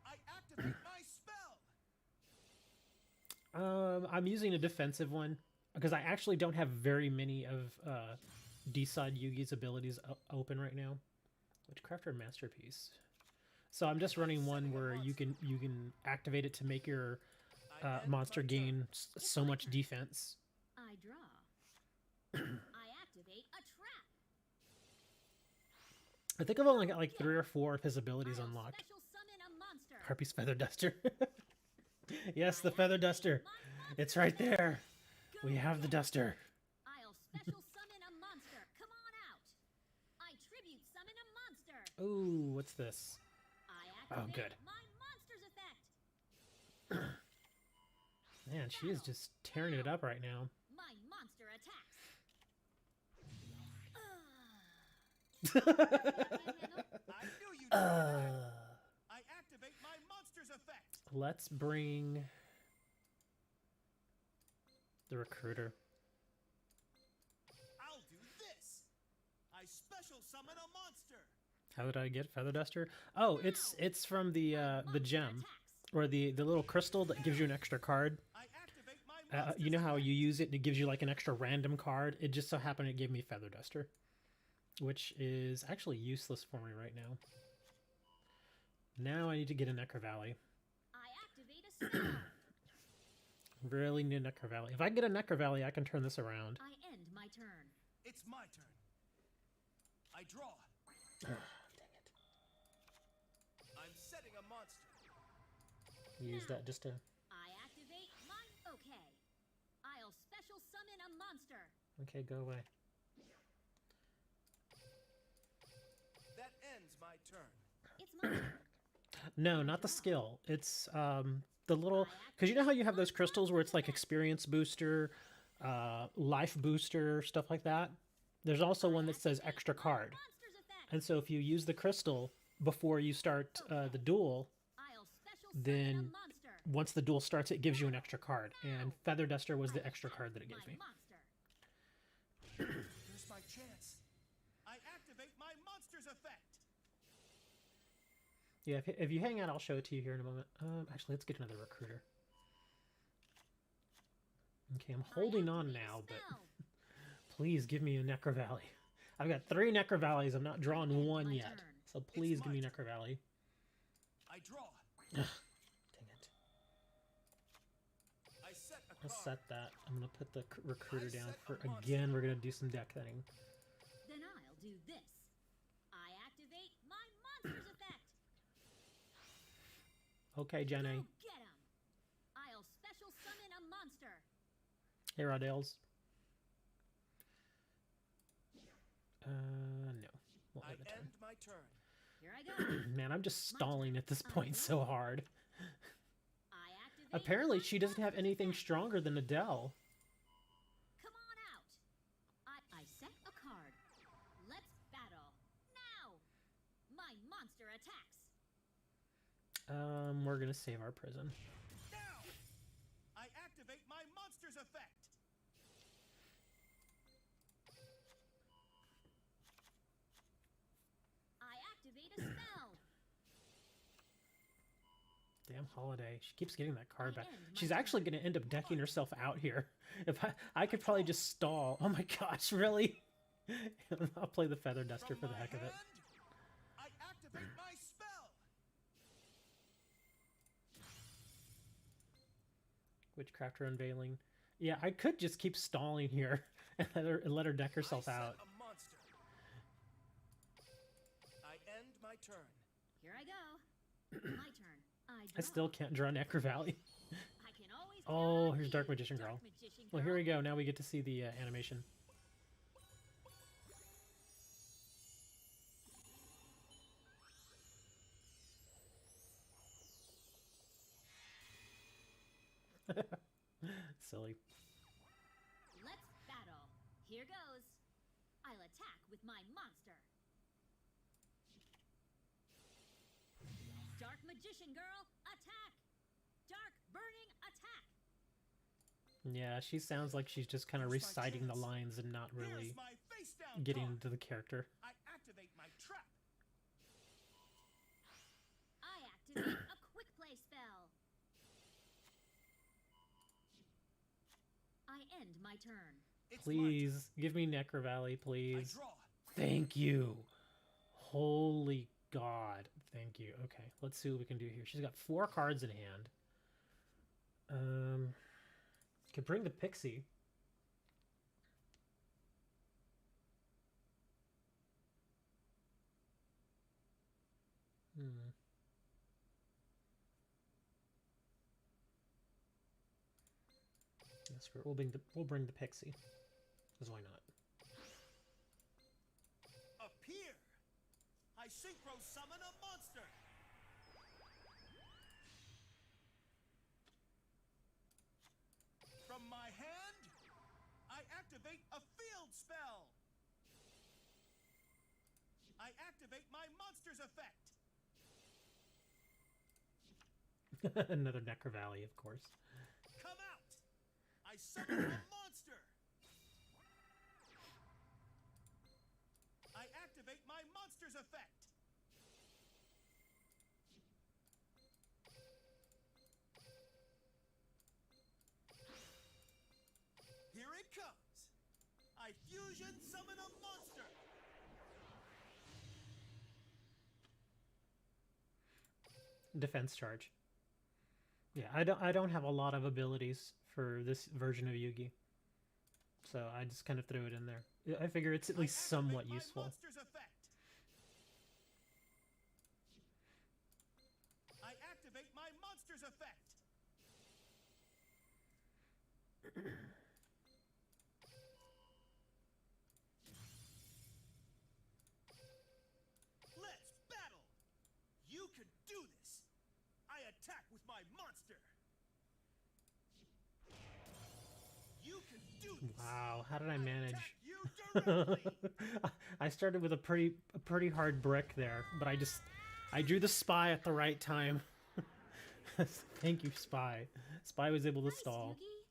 Speaker 2: I activate my spell.
Speaker 1: I'm using a defensive one because I actually don't have very many of DSOD Yugi's abilities open right now. Witchcrafter Masterpiece. So I'm just running one where you can activate it to make your monster gain so much defense.
Speaker 3: I draw. I activate a trap.
Speaker 1: I think I've only got like 3 or 4 of his abilities
Speaker 3: I'll
Speaker 1: unlocked.
Speaker 3: special summon a monster.
Speaker 1: Harpy's Feather Duster. Yes, the Feather Duster. It's right there. We have the duster.
Speaker 3: I'll special summon a monster. Come on out. I tribute summon a monster.
Speaker 1: Ooh, what's this?
Speaker 3: I
Speaker 1: Oh,
Speaker 3: activate
Speaker 1: good.
Speaker 3: my monster's effect.
Speaker 1: Man, she is just tearing it up right now.
Speaker 3: My monster attacks.
Speaker 2: I knew you'd do that. I activate my monster's effect.
Speaker 1: Let's bring the recruiter.
Speaker 2: I'll do this. I special summon a monster.
Speaker 1: How did I get Feather Duster? Oh, it's from the gem, or the little crystal that gives you an extra card.
Speaker 2: I activate my monster's
Speaker 1: You know how
Speaker 2: effect.
Speaker 1: you use it and it gives you like an extra random card? It just so happened it gave me Feather Duster, which is actually useless for me right now. Now I need to get a Necro Valley.
Speaker 3: I activate a spell.
Speaker 1: Really need a Necro Valley. If I get a Necro Valley, I can turn this around.
Speaker 3: I end my turn.
Speaker 2: It's my turn. I draw.
Speaker 1: Dang
Speaker 2: I'm setting a monster.
Speaker 1: it. Use that just to...
Speaker 3: I activate my... Okay. I'll special summon a monster.
Speaker 1: Okay, go away.
Speaker 2: That ends my turn.
Speaker 3: It's my turn.
Speaker 1: No, not the skill. It's the little... Because you know how you have those crystals where it's like experience booster, life booster, stuff like that? There's also one that says extra card.
Speaker 3: Monster's effect.
Speaker 1: And so if you use the crystal before you start the duel,
Speaker 3: I'll special summon
Speaker 1: then
Speaker 3: a monster.
Speaker 1: once the duel starts, it gives you an extra card. And Feather Duster was the extra card that it gave
Speaker 3: My
Speaker 1: me.
Speaker 3: monster.
Speaker 2: Here's my chance. I activate my monster's effect.
Speaker 1: Yeah, if you hang out, I'll show it to you here in a moment. Actually, let's get another recruiter. Okay, I'm holding
Speaker 3: I
Speaker 1: on
Speaker 3: activate a
Speaker 1: now, but
Speaker 3: spell.
Speaker 1: please give me a Necro Valley. I've got 3 Necro Valleys. I'm not drawing
Speaker 3: It's
Speaker 1: one
Speaker 3: my
Speaker 1: yet.
Speaker 3: turn.
Speaker 1: So please give
Speaker 2: my
Speaker 1: me
Speaker 2: turn.
Speaker 1: Necro Valley.
Speaker 2: I draw.
Speaker 1: Ugh, dang it.
Speaker 2: I set a
Speaker 1: I'll
Speaker 2: card.
Speaker 1: set that. I'm going to put the recruiter
Speaker 2: I
Speaker 1: down
Speaker 2: set
Speaker 1: for,
Speaker 2: a monster.
Speaker 1: again, we're going to do some deck thinning.
Speaker 3: Then I'll do this. I activate my monster's effect.
Speaker 1: Okay, Jenny.
Speaker 3: Go get him. I'll special summon a monster.
Speaker 1: Hey, Rodales. No. Won't
Speaker 2: I
Speaker 1: wait a turn.
Speaker 2: end my turn.
Speaker 3: Here I go.
Speaker 1: Man, I'm just stalling at this point so hard.
Speaker 3: I activate
Speaker 1: Apparently,
Speaker 3: my
Speaker 1: she doesn't have
Speaker 3: monster's
Speaker 1: anything
Speaker 3: effect.
Speaker 1: stronger than Adele.
Speaker 3: Come on out. I set a card. Let's battle. Now. My monster attacks.
Speaker 1: We're going to save our prison.
Speaker 2: Now. I activate my monster's effect.
Speaker 3: I activate a spell.
Speaker 1: Damn Holiday. She keeps getting that card
Speaker 3: I
Speaker 1: back.
Speaker 3: end my
Speaker 1: She's
Speaker 3: turn.
Speaker 1: actually going to end up decking herself out here. If I could probably just stall. Oh my gosh, really? I'll play the Feather Duster for
Speaker 2: From
Speaker 1: the
Speaker 2: my
Speaker 1: heck of it.
Speaker 2: hand, I activate my spell.
Speaker 1: Witchcrafter Unveiling. Yeah, I could just keep stalling here and let her deck herself
Speaker 2: I set
Speaker 1: out.
Speaker 2: a monster. I end my turn.
Speaker 3: Here I go. My turn. I
Speaker 1: I still
Speaker 3: draw.
Speaker 1: can't draw Necro Valley.
Speaker 3: I can always
Speaker 1: Oh,
Speaker 3: count on
Speaker 1: here's
Speaker 3: me,
Speaker 1: Dark Magician Girl.
Speaker 3: Magician
Speaker 1: Well, here we
Speaker 3: Girl.
Speaker 1: go. Now we get to see the animation. Silly.
Speaker 3: Let's battle. Here goes. I'll attack with my monster. Dark Magician Girl, attack! Dark Burning Attack!
Speaker 1: Yeah, she sounds like she's just kind of
Speaker 2: Here's my
Speaker 1: reciting the
Speaker 2: chance.
Speaker 1: lines and not really
Speaker 2: Here's my face down
Speaker 1: getting
Speaker 2: card.
Speaker 1: into the character.
Speaker 2: I activate my trap.
Speaker 3: end my turn.
Speaker 2: It's my
Speaker 1: Please, give me Necro Valley,
Speaker 2: turn. I
Speaker 1: please.
Speaker 2: draw.
Speaker 1: Thank you. Holy God. Thank you. Okay, let's see what we can do here. She's got 4 cards in hand. Could bring the Pixie. Yes, we'll bring the Pixie. Because why not?
Speaker 2: Appear. I synchro summon a monster. From my hand, I activate a field spell. I activate my monster's effect.
Speaker 1: Another Necro Valley, of course.
Speaker 2: Come out. I summon a monster. I activate my monster's effect. Here it comes. I fusion summon a monster.
Speaker 1: Defense charge. Yeah, I don't have a lot of abilities for this version of Yugi. So I just kind of threw it in there. I figure it's at least
Speaker 2: I
Speaker 1: somewhat
Speaker 2: activate my
Speaker 1: useful.
Speaker 2: monster's effect. I activate my monster's effect. Let's battle. You can do this. I attack with my monster. You can do this.
Speaker 1: Wow, how did I manage?
Speaker 2: Attack you directly.
Speaker 1: I started with a pretty hard brick there, but I drew the spy at the right time. Thank you, Spy. Spy was able to
Speaker 3: Nice,
Speaker 1: stall.
Speaker 3: Yugi.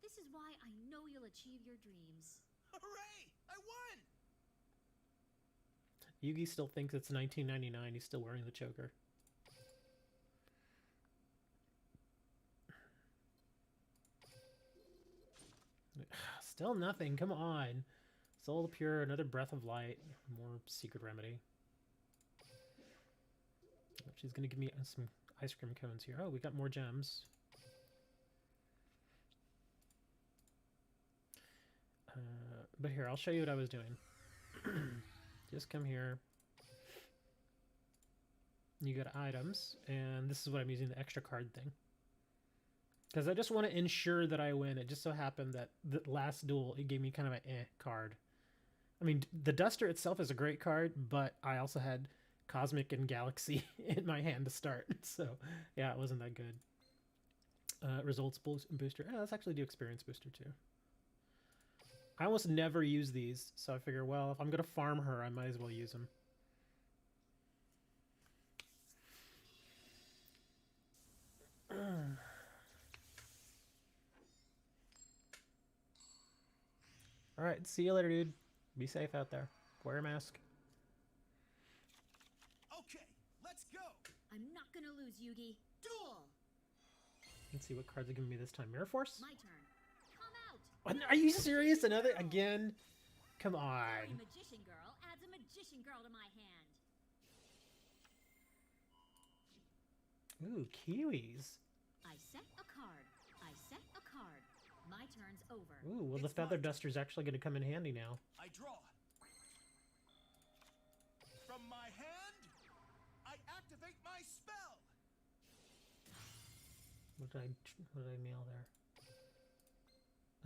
Speaker 3: This is why I know you'll achieve your dreams.
Speaker 2: Hooray! I won.
Speaker 1: Yugi still thinks it's 1999. He's still wearing the choker. Still nothing. Come on. Soul of Pure, another Breath of Light, more Secret Remedy. She's going to give me some ice cream cones here. Oh, we got more gems. But here, I'll show you what I was doing. Just come here. You go to items, and this is what I'm using, the extra card thing. Because I just want to ensure that I win. It just so happened that the last duel, it gave me kind of an card. I mean, the Duster itself is a great card, but I also had Cosmic and Galaxy in my hand to start. So, yeah, it wasn't that good. Results booster. Yeah, let's actually do experience booster too. I almost never use these, so I figure, well, if I'm going to farm her, I might as well use them. Alright, see you later, dude. Be safe out there. Wear a mask.
Speaker 2: Okay, let's go.
Speaker 3: I'm not gonna lose, Yugi. Duel!
Speaker 1: Let's see what cards are giving me this time. Mirror Force?
Speaker 3: My turn. Come out!
Speaker 1: What? Are you serious? Another? Again? Come on.
Speaker 3: Every magician girl adds a magician girl to my hand.
Speaker 1: Ooh, Kiwis.
Speaker 3: I set a card. I set a card. My turn's over.
Speaker 1: Ooh, well, the
Speaker 2: It's
Speaker 1: Feather
Speaker 2: my
Speaker 1: Duster's actually going to come in handy now.
Speaker 2: I draw. From my hand, I activate my spell.
Speaker 1: What did I mail there?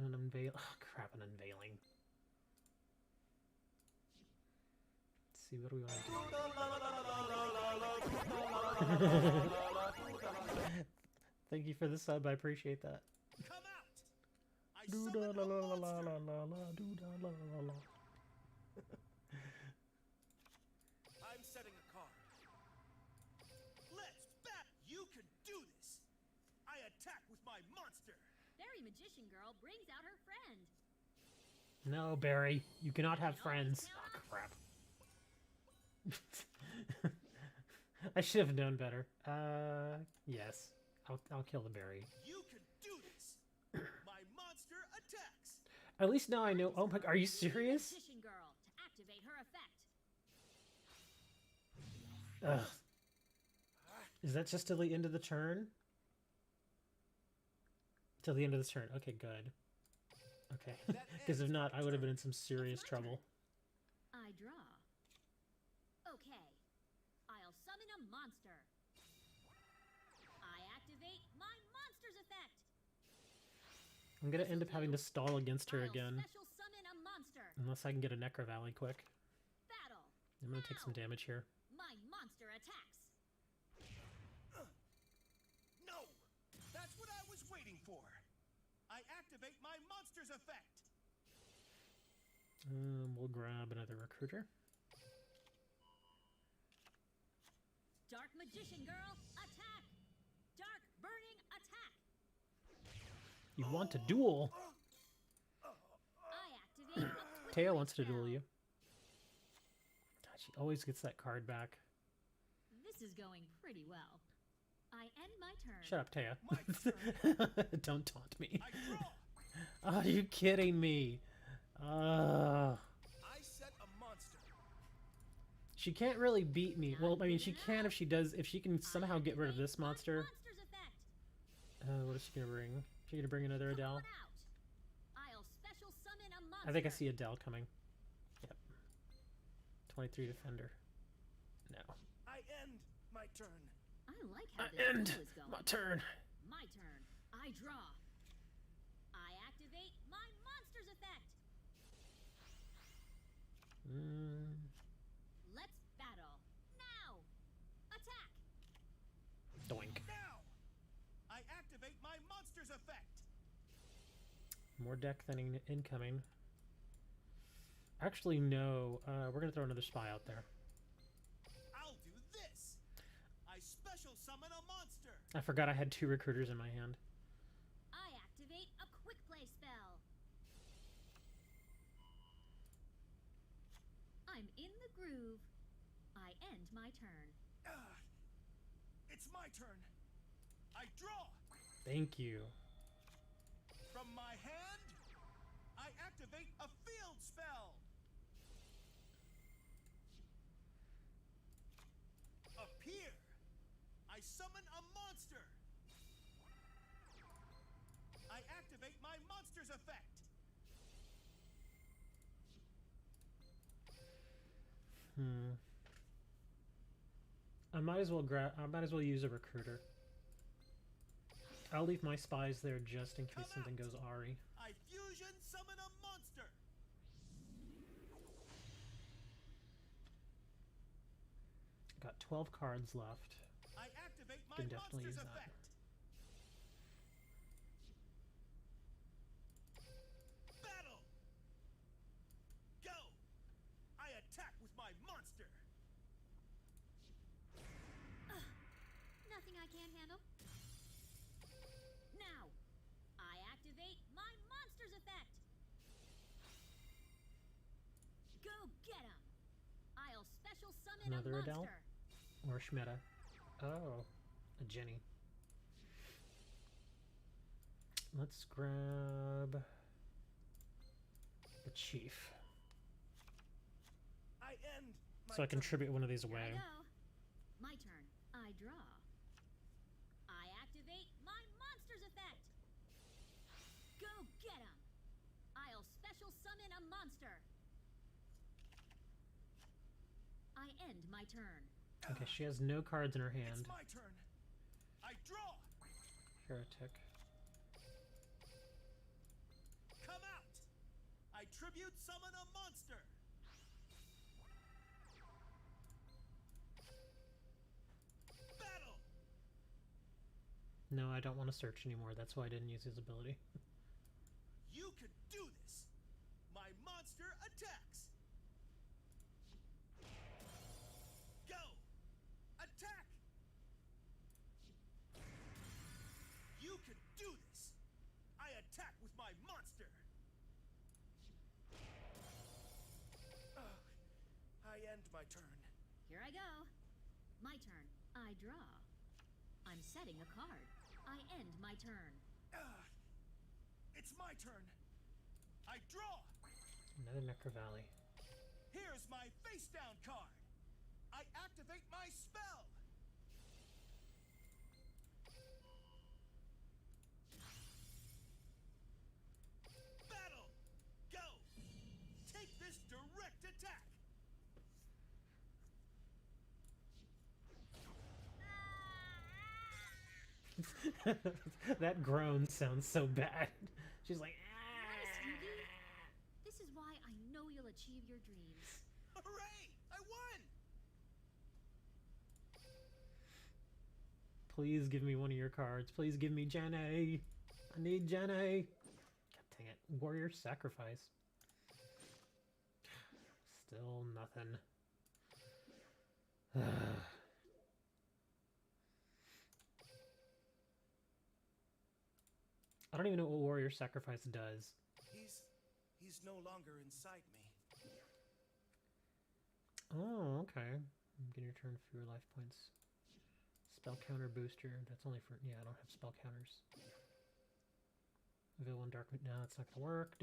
Speaker 1: An unveil. Oh, crap, an unveiling. Let's see, what do we want to do? Thank you for the sub, I appreciate that.
Speaker 2: Come out. I summon a monster. I'm setting a card. Let's bat. You can do this. I attack with my monster.
Speaker 3: Fairy magician girl brings out her friend.
Speaker 1: No, Barry, you cannot have friends. Oh, crap. I should have known better. Yes. I'll kill the berry.
Speaker 2: You can do this. My monster attacks.
Speaker 1: At least now I know. Oh my, are you serious?
Speaker 3: Magician girl to activate her effect.
Speaker 1: Ugh. Is that just till the end of the turn? Till the end of this turn. Okay, good. Okay. Because if not, I would have been in some serious trouble.
Speaker 3: I draw. Okay. I'll summon a monster. I activate my monster's effect.
Speaker 1: I'm gonna end up having to stall against her
Speaker 3: I'll
Speaker 1: again.
Speaker 3: special summon a monster.
Speaker 1: Unless I can get a Necro Valley quick.
Speaker 3: Battle.
Speaker 1: I'm gonna take some
Speaker 3: Now.
Speaker 1: damage here.
Speaker 3: My monster attacks.
Speaker 2: No! That's what I was waiting for. I activate my monster's effect.
Speaker 1: We'll grab another recruiter.
Speaker 3: Dark magician girl, attack! Dark burning attack!
Speaker 1: You want to duel?
Speaker 3: I activate a quick
Speaker 1: Teo
Speaker 3: play
Speaker 1: wants to duel
Speaker 3: spell.
Speaker 1: you. God, she always gets that card back.
Speaker 3: This is going pretty well. I end my turn.
Speaker 1: Shut up, Taya.
Speaker 2: My turn.
Speaker 1: Don't taunt me.
Speaker 2: I draw.
Speaker 1: Are you kidding me?
Speaker 2: I set a monster.
Speaker 1: She can't really beat me.
Speaker 3: Not
Speaker 1: Well, I mean,
Speaker 3: good
Speaker 1: she
Speaker 3: enough.
Speaker 1: can if she does. If she can somehow get rid of this
Speaker 3: My
Speaker 1: monster.
Speaker 3: monster's effect.
Speaker 1: What is she gonna bring? She gonna bring another
Speaker 3: Come
Speaker 1: Adele?
Speaker 3: on out. I'll special summon a monster.
Speaker 1: I think I see Adele coming. Yep. 23 defender. No.
Speaker 2: I end my turn.
Speaker 3: I like how
Speaker 1: I
Speaker 3: this
Speaker 1: end
Speaker 3: duel is going.
Speaker 1: my turn.
Speaker 3: My turn. I draw. I activate my monster's effect. Let's battle. Now. Attack.
Speaker 1: Doink.
Speaker 2: Now! I activate my monster's effect.
Speaker 1: More deck thinning incoming. Actually, no. We're gonna throw another spy out there.
Speaker 2: I'll do this. I special summon a monster.
Speaker 1: I forgot I had 2 recruiters in my hand.
Speaker 3: I activate a quick play spell. I'm in the groove. I end my turn.
Speaker 2: It's my turn. I draw.
Speaker 1: Thank you.
Speaker 2: From my hand, I activate a field spell. Appear. I summon a monster. I activate my monster's effect.
Speaker 1: I might as well use a recruiter. I'll leave my spies there just in case
Speaker 2: Come
Speaker 1: something
Speaker 2: out.
Speaker 1: goes awry.
Speaker 2: I fusion summon a monster.
Speaker 1: Got 12 cards left.
Speaker 2: I activate my
Speaker 1: Can definitely
Speaker 2: monster's
Speaker 1: use that.
Speaker 2: effect. Battle. Go. I attack with my monster.
Speaker 3: Nothing I can't handle. Now, I activate my monster's effect. Go get him. I'll special summon
Speaker 1: Another
Speaker 3: a
Speaker 1: Adele?
Speaker 3: monster.
Speaker 1: Or Schmetta. Oh, a Jenny. Let's grab the chief.
Speaker 2: I end my
Speaker 1: So I can
Speaker 2: turn.
Speaker 1: tribute one of these
Speaker 3: Here
Speaker 1: away.
Speaker 3: I go. My turn. I draw. I activate my monster's effect. Go get him. I'll special summon a monster. I end my turn.
Speaker 1: Okay, she has no cards in her hand.
Speaker 2: It's my turn. I draw.
Speaker 1: Heretic.
Speaker 2: Come out. I tribute summon a monster. Battle.
Speaker 1: No, I don't want to search anymore. That's why I didn't use his ability.
Speaker 2: You can do this. My monster attacks. Go. Attack. You can do this. I attack with my monster. Ugh. I end my turn.
Speaker 3: Here I go. My turn. I draw. I'm setting a card. I end my turn.
Speaker 2: Ugh. It's my turn. I draw.
Speaker 1: Another Necro Valley.
Speaker 2: Here's my face down card. I activate my spell. Battle. Go. Take this direct attack.
Speaker 1: That groan sounds so bad. She's like,
Speaker 3: Nice, Yugi. This is why I know you'll achieve your dreams.
Speaker 2: Hooray! I won.
Speaker 1: please give me one of your cards. Please give me Jenny. I need Jenny. God dang it. Warrior Sacrifice. Still nothing. I don't even know what Warrior Sacrifice does.
Speaker 2: He's no longer inside me.
Speaker 1: Oh, okay. Begin your turn for your life points. Spell counter booster. That's only for... Yeah, I don't have spell counters. Villain Dark... No, that's not going to work.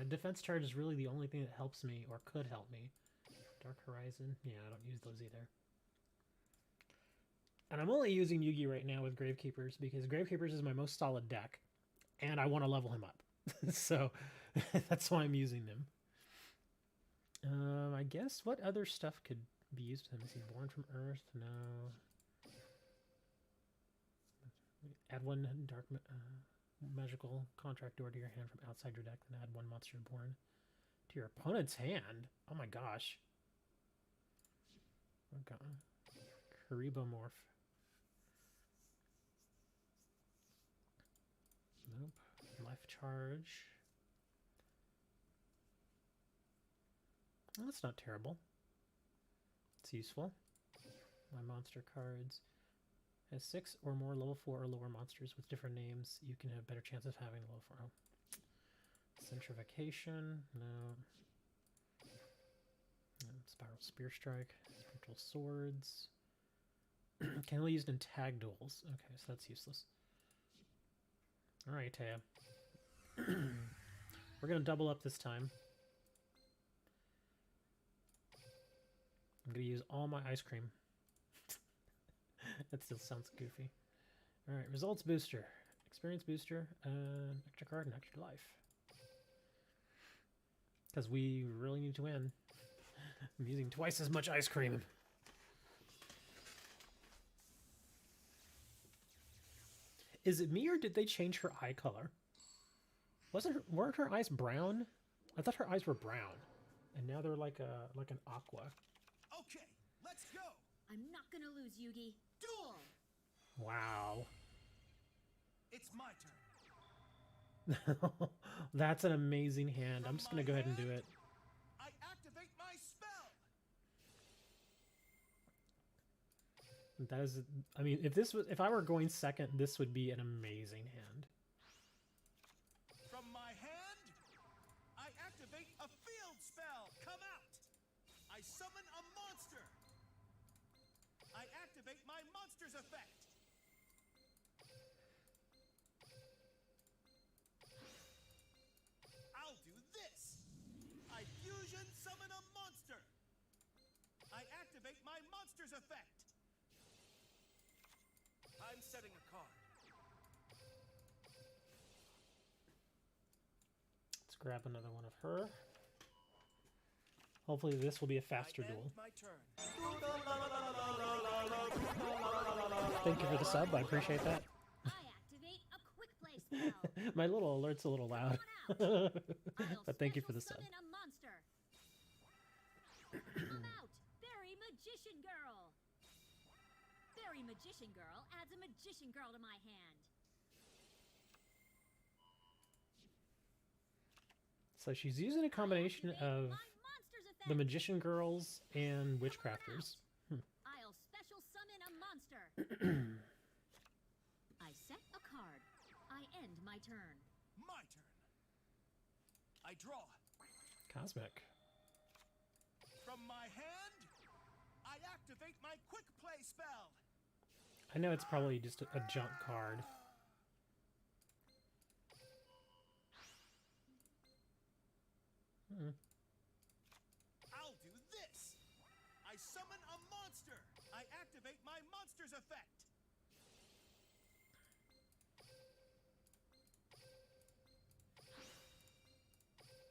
Speaker 1: Defense charge is really the only thing that helps me, or could help me. Dark Horizon. Yeah, I don't use those either. And I'm only using Yugi right now with Gravekeepers, because Gravekeepers is my most solid deck. And I want to level him up. So, that's why I'm using them. I guess what other stuff could be used with him? Is he Born from Earth? No. Add one dark magical contract door to your hand from outside your deck, then add one monster born to your opponent's hand. Oh my gosh. Okay. Karibomorph. Nope. Life charge. Well, that's not terrible. It's useful. My monster cards. Has 6 or more level 4 or lower monsters with different names. You can have better chance of having a level 4. Oh. Centrification. No. Spiral Spear Strike. Spiritual Swords. Can only be used in tag duels. Okay, so that's useless. Alright, Taya. We're going to double up this time. I'm going to use all my ice cream. That still sounds goofy. Alright, results booster. Experience booster. Extra card and extra life. Because we really need to win. I'm using twice as much ice cream. Is it me or did they change her eye color? Weren't her eyes brown? I thought her eyes were brown. And now they're like an aqua.
Speaker 2: Okay, let's go.
Speaker 3: I'm not gonna lose, Yugi. Duel!
Speaker 1: Wow.
Speaker 2: It's my turn.
Speaker 1: That's an amazing hand. I'm just going to go ahead and do it.
Speaker 2: I activate my spell.
Speaker 1: That is, I mean, if I were going second, this would be an amazing hand.
Speaker 2: From my hand, I activate a field spell. Come out. I summon a monster. I activate my monster's effect. I'll do this. I fusion summon a monster. I activate my monster's effect. I'm setting a card.
Speaker 1: Let's grab another one of her. Hopefully this will be a faster
Speaker 2: I end
Speaker 1: duel.
Speaker 2: my turn.
Speaker 1: Thank you for the sub. I appreciate that.
Speaker 3: I activate a quick play spell.
Speaker 1: My little alert's a little loud. But thank you for the sub.
Speaker 3: Summon a monster. Come out, Berry Magician Girl. Berry Magician Girl adds a Magician Girl to my hand.
Speaker 1: So she's using a combination of
Speaker 3: My monster's effect.
Speaker 1: the Magician Girls and Witchcrafters.
Speaker 3: I'll special summon a monster. I set a card. I end my turn.
Speaker 2: My turn. I draw.
Speaker 1: Cosmic.
Speaker 2: From my hand, I activate my quick play spell.
Speaker 1: I know it's probably just a junk card. Hmm.
Speaker 2: I'll do this. I summon a monster. I activate my monster's effect.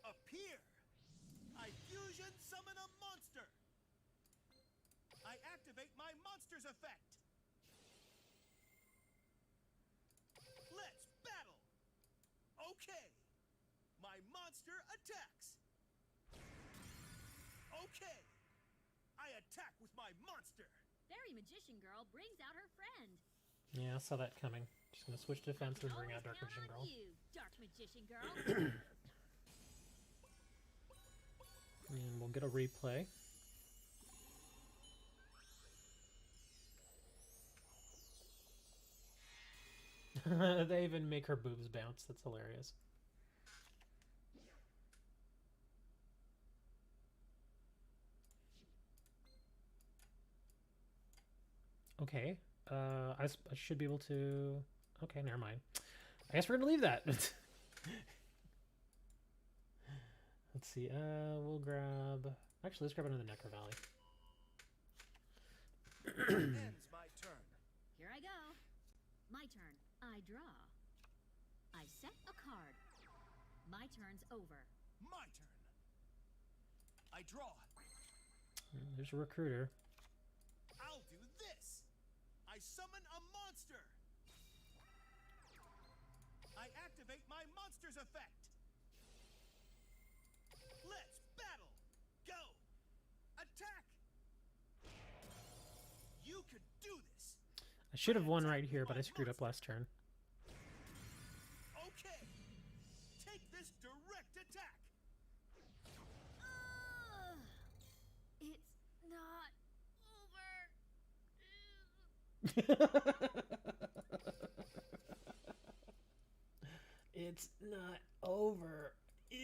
Speaker 2: Appear. I fusion summon a monster. I activate my monster's effect. Let's battle. Okay. My monster attacks. Okay. I attack with my monster.
Speaker 3: Fairy Magician Girl brings out her friend.
Speaker 1: Yeah, I saw that coming. Just gonna switch to defense and bring out
Speaker 3: Always
Speaker 1: Dark
Speaker 3: count
Speaker 1: Magician
Speaker 3: on
Speaker 1: Girl.
Speaker 3: you, Dark Magician Girl.
Speaker 1: And we'll get a replay. They even make her boobs bounce. That's hilarious. Okay. I should be able to... Okay, never mind. I guess we're gonna leave that. Let's see. We'll grab... Actually, let's grab another Necro Valley.
Speaker 2: Ends my turn.
Speaker 3: Here I go. My turn. I draw. I set a card. My turn's over.
Speaker 2: My turn. I draw.
Speaker 1: There's a recruiter.
Speaker 2: I'll do this. I summon a monster. I activate my monster's effect. Let's battle. Go. Attack. You can do this.
Speaker 1: I should have won right here, but I screwed up last turn.
Speaker 2: Okay. Take this direct attack.
Speaker 3: It's not over.
Speaker 1: It's not over. Ew.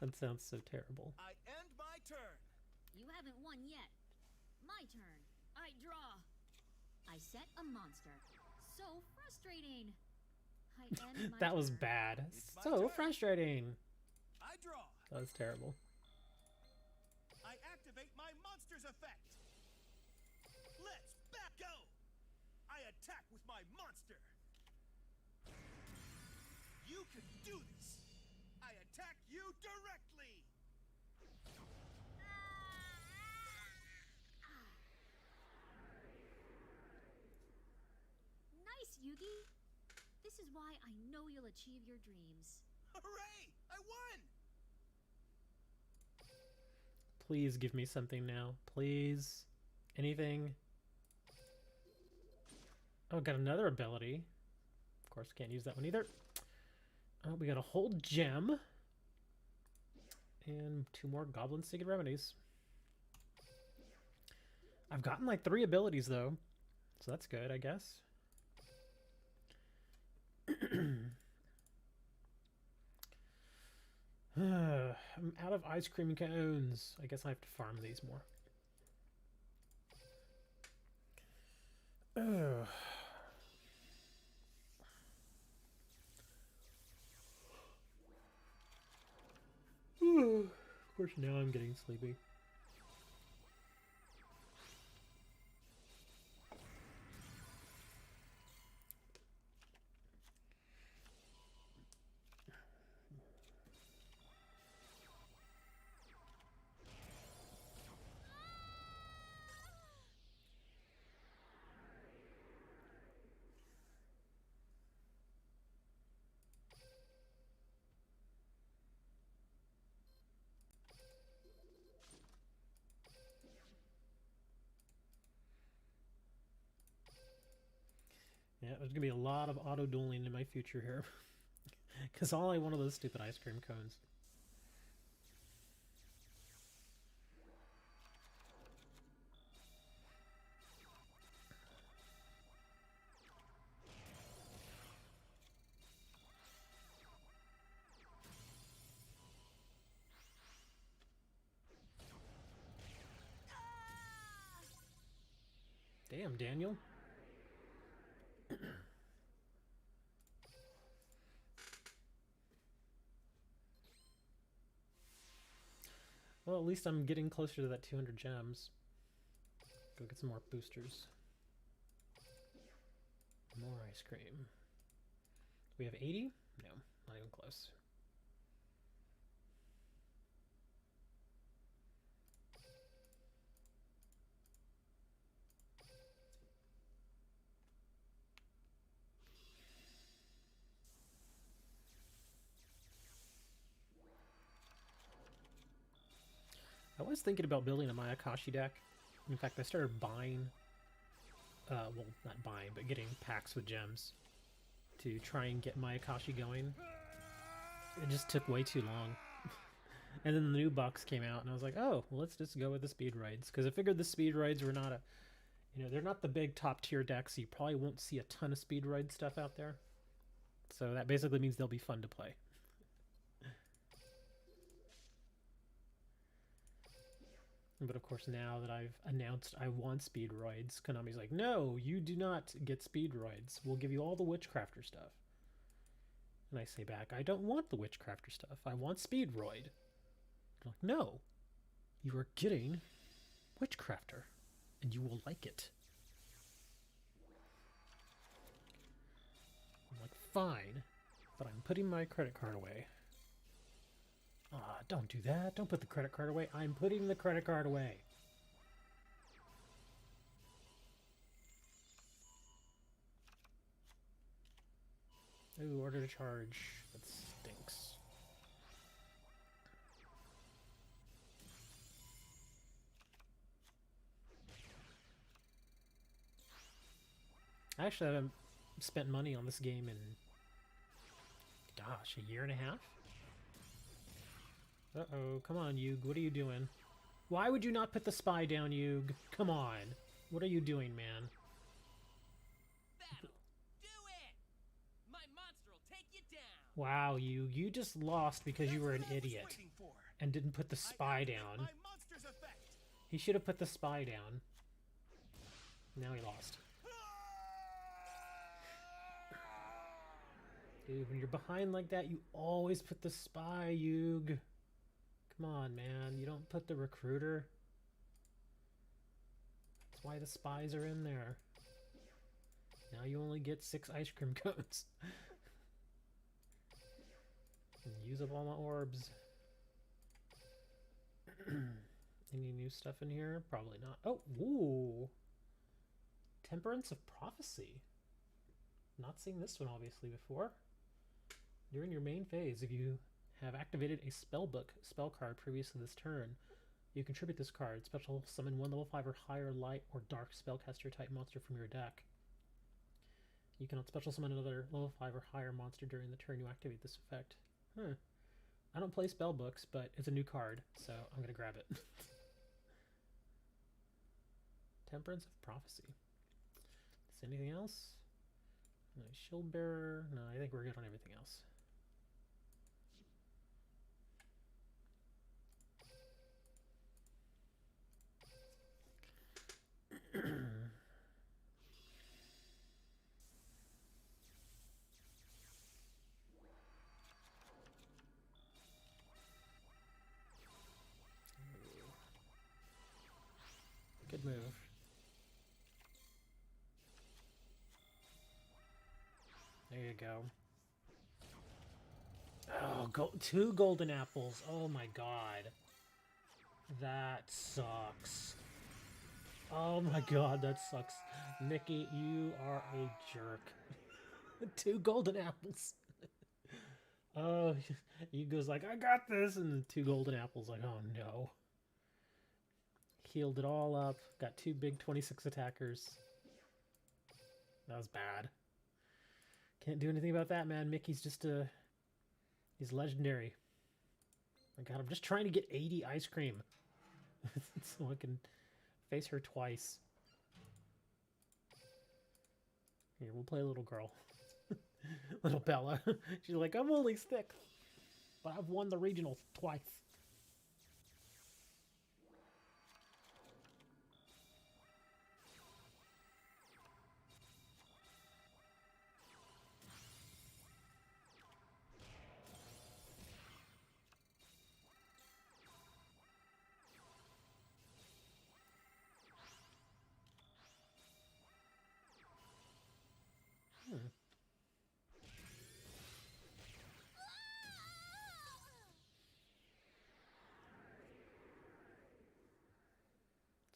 Speaker 1: That sounds so terrible.
Speaker 2: I end my turn.
Speaker 3: You haven't won yet. My turn. I draw. I set a monster. So frustrating. I end my
Speaker 1: That was
Speaker 3: turn.
Speaker 1: bad.
Speaker 2: It's my
Speaker 1: So
Speaker 2: turn.
Speaker 1: frustrating.
Speaker 2: I draw.
Speaker 1: That was terrible.
Speaker 2: I activate my monster's effect. Let's back go. I attack with my monster. You can do this. I attack you directly.
Speaker 3: Nice, Yugi. This is why I know you'll achieve your dreams.
Speaker 2: Hooray! I won.
Speaker 1: Please give me something now. Please. Anything. Oh, got another ability. Of course, can't use that one either. We got a whole gem. And 2 more Goblin Secret Remedies. I've gotten like 3 abilities though. So that's good, I guess. I'm out of ice cream cones. I guess I have to farm these more. Ugh. Of course, now I'm getting sleepy. Yeah, there's gonna be a lot of auto dueling in my future here. Because all I want are those stupid ice cream cones. Damn, Daniel. at least I'm getting closer to that 200 gems. Go get some more boosters. More ice cream. We have 80? No, not even close. I was thinking about building a Mayakashi deck. In fact, I started buying, well, not buying, but getting packs with gems to try and get Mayakashi going. It just took way too long. And then the new box came out, and I was like, oh, well, let's just go with the speed raids. Because I figured the speed raids were not a, you know, they're not the big top tier decks, so you probably won't see a ton of speed raid stuff out there. So that basically means they'll be fun to play. But of course, now that I've announced I want speedroids, Konami's like, no, you do not get speedroids. We'll give you all the Witchcrafter stuff. And I say back, I don't want the Witchcrafter stuff. I want speedroid. They're like, no, you are getting Witchcrafter, and you will like it. I'm like, fine, but I'm putting my credit card away. Ah, don't do that. Don't put the credit card away. I'm putting the credit card away. Ooh, order to charge. That stinks. I actually haven't spent money on this game in, gosh, a year and a half? Uh-oh, come on, Yug. What are you doing? Why would you not put the spy down, Yug? Come on. What are you doing, man?
Speaker 4: Battle. Do it! My monster will take you down.
Speaker 1: Wow, Yug. You just lost because you were an idiot and didn't put the spy down.
Speaker 2: My monster's effect.
Speaker 1: He should have put the spy down. Now he lost. Dude, when you're behind like that, you always put the spy, Yug. Come on, man. You don't put the recruiter. That's why the spies are in there. Now you only get 6 ice cream cones. And use up all my orbs. Any new stuff in here? Probably not. Oh, ooh. Temperance of Prophecy. Not seen this one, obviously, before. During your main phase, if you have activated a spellbook spell card previous to this turn, you contribute this card. Special summon 1 level 5 or higher light or dark spellcaster type monster from your deck. You cannot special summon another level 5 or higher monster during the turn you activate this effect. Huh. I don't play spellbooks, but it's a new card, so I'm gonna grab it. Temperance of Prophecy. Is anything else? No, Shield Bearer. No, I think we're good on everything else. Good move. There you go. Oh, 2 golden apples. Oh my god. That sucks. Oh my god, that sucks. Mickey, you are a jerk. 2 golden apples. Oh, he goes like, I got this, and the 2 golden apples like, oh no. Healed it all up. Got 2 big 26 attackers. That was bad. Can't do anything about that, man. Mickey's just a... He's legendary. My god, I'm just trying to get 80 ice cream. So I can face her twice. Here, we'll play little girl. Little Bella. She's like, I'm only 6, but I've won the regional twice.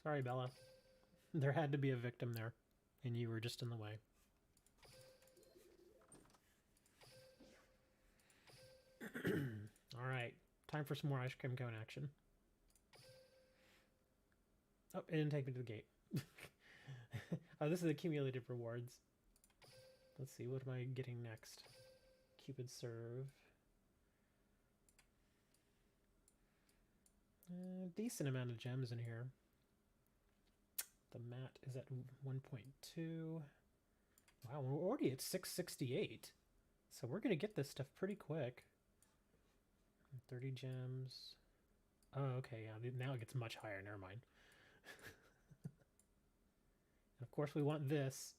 Speaker 1: Sorry, Bella. There had to be a victim there, and you were just in the way. Alright, time for some more ice cream cone action. Oh, it didn't take me to the gate. Oh, this is accumulated rewards. Let's see, what am I getting next? Cupid serve. Decent amount of gems in here. The mat is at 1.2. Wow, we're already at 668. So we're going to get this stuff pretty quick. 30 gems. Oh, okay, yeah, now it gets much higher. Never mind. Of course, we want this.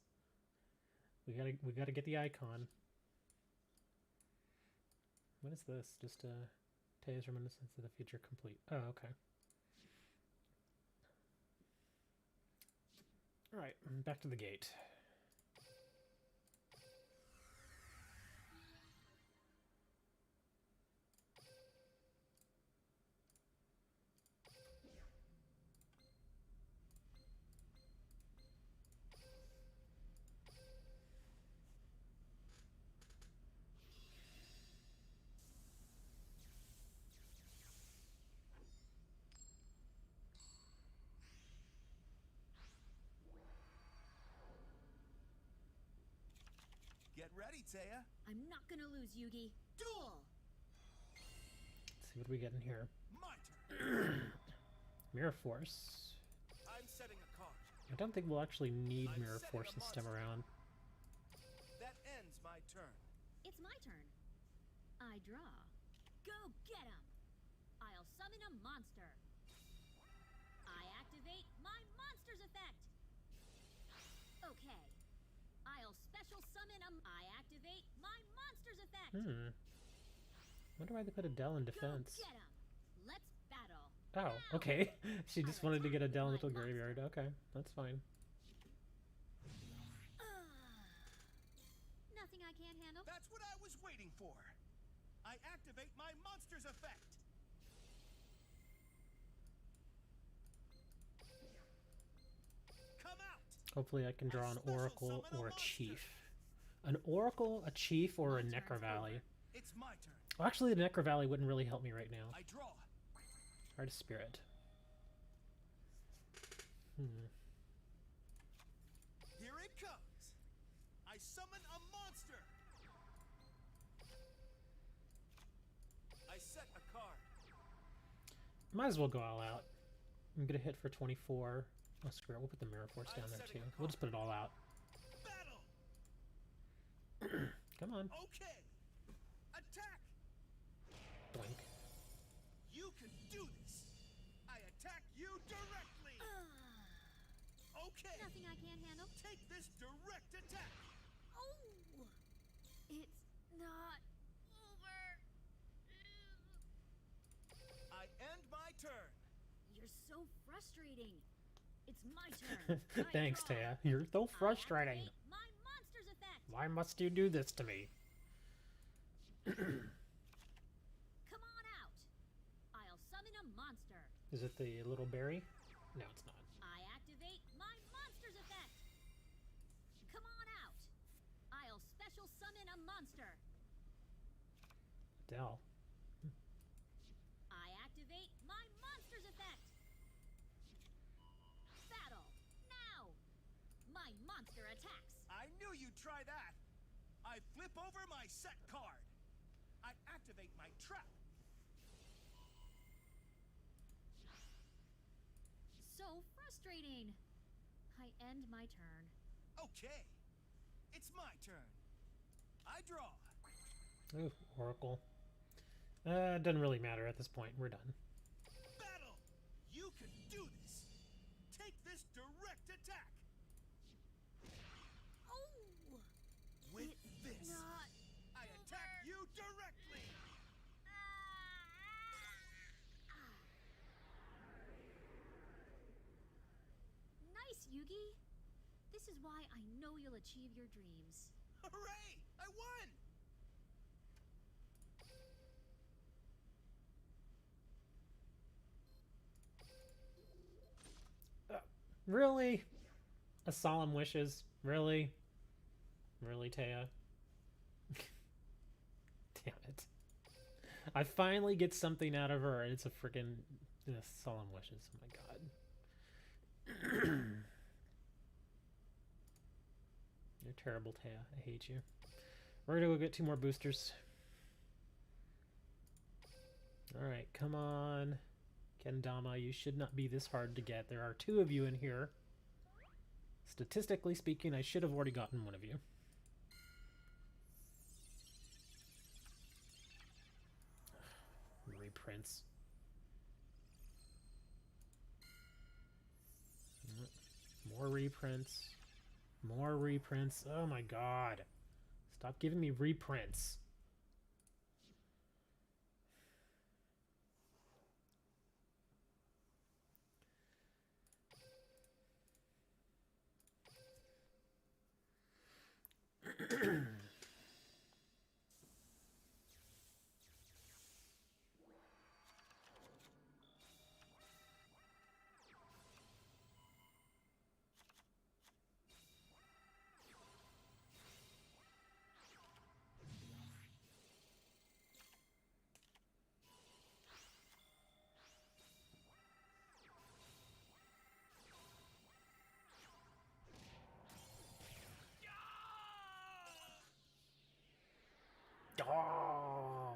Speaker 1: We gotta get the icon. What is this? Just Taya's reminiscence of the future complete. Oh, okay. All right, back to the gate.
Speaker 2: Get ready, Taya.
Speaker 3: I'm not gonna lose, Yugi. Duel!
Speaker 1: Let's see what we get in here.
Speaker 2: My turn.
Speaker 1: Mirror Force.
Speaker 2: I'm setting a card.
Speaker 1: I don't think we'll actually need
Speaker 2: I'm
Speaker 1: Mirror
Speaker 2: setting
Speaker 1: Force
Speaker 2: a
Speaker 1: this time
Speaker 2: monster.
Speaker 1: around.
Speaker 2: That ends my turn.
Speaker 3: It's my turn. I draw. Go get him! I'll summon a monster. I activate my monster's effect. Okay. I'll special summon a... I activate my monster's effect.
Speaker 1: Wonder why they put Adele in defense.
Speaker 3: Go get him! Let's battle.
Speaker 1: Oh,
Speaker 3: Now.
Speaker 1: okay. She just wanted to get Adele into the
Speaker 3: My
Speaker 1: graveyard. Okay, that's fine.
Speaker 3: Nothing I can't handle.
Speaker 2: That's what I was waiting for. I activate my monster's effect. Come out.
Speaker 1: Hopefully I can draw an
Speaker 2: Special
Speaker 1: Oracle
Speaker 2: summon a
Speaker 1: or a
Speaker 2: monster.
Speaker 1: Chief. An Oracle, a Chief, or a
Speaker 3: My turn's
Speaker 1: Necro Valley.
Speaker 3: over.
Speaker 2: It's my turn.
Speaker 1: Well, actually, the Necro Valley wouldn't really help me right now.
Speaker 2: I draw.
Speaker 1: Heart of Spirit.
Speaker 2: Here it comes. I summon a monster. I set a card.
Speaker 1: Might as well go all out. I'm gonna hit for 24. Oh, screw it. We'll put the Mirror Force down there too. We'll just put it all out.
Speaker 2: Battle.
Speaker 1: Come on.
Speaker 2: Okay. Attack.
Speaker 1: Blink.
Speaker 2: You can do this. I attack you directly. Okay.
Speaker 3: Nothing I can't handle.
Speaker 2: Take this direct attack.
Speaker 3: Oh! It's not over.
Speaker 2: I end my turn.
Speaker 3: You're so frustrating. It's my turn. I
Speaker 1: Thanks,
Speaker 3: draw.
Speaker 1: Taya. You're so
Speaker 3: I
Speaker 1: frustrating.
Speaker 3: activate my monster's effect.
Speaker 1: Why must you do this to me?
Speaker 3: Come on out. I'll summon a monster.
Speaker 1: Is it the little berry? No, it's not.
Speaker 3: I activate my monster's effect. Come on out. I'll special summon a monster.
Speaker 1: Adele.
Speaker 3: I activate my monster's effect. Battle now. My monster attacks.
Speaker 2: I knew you'd try that. I flip over my set card. I activate my trap.
Speaker 3: So frustrating. I end my turn.
Speaker 2: Okay. It's my turn. I draw.
Speaker 1: Ooh, Oracle. Doesn't really matter at this point. We're done.
Speaker 2: Battle. You can do this. Take this direct attack.
Speaker 3: Oh!
Speaker 2: With
Speaker 3: It's
Speaker 2: this,
Speaker 3: not
Speaker 2: I attack
Speaker 3: over.
Speaker 2: you directly.
Speaker 3: Nice, Yugi. This is why I know you'll achieve your dreams.
Speaker 2: Hooray! I won!
Speaker 1: Really? A Solemn Wishes? Really? Really, Taya? Damn it. I finally get something out of her, and it's a freaking Solemn Wishes. Oh my god. You're terrible, Taya. I hate you. We're gonna go get 2 more boosters. Alright, come on. Kendama, you should not be this hard to get. There are 2 of you in here. Statistically speaking, I should have already gotten one of you. Reprints. More reprints. More reprints. Oh my god. Stop giving me reprints. Oh.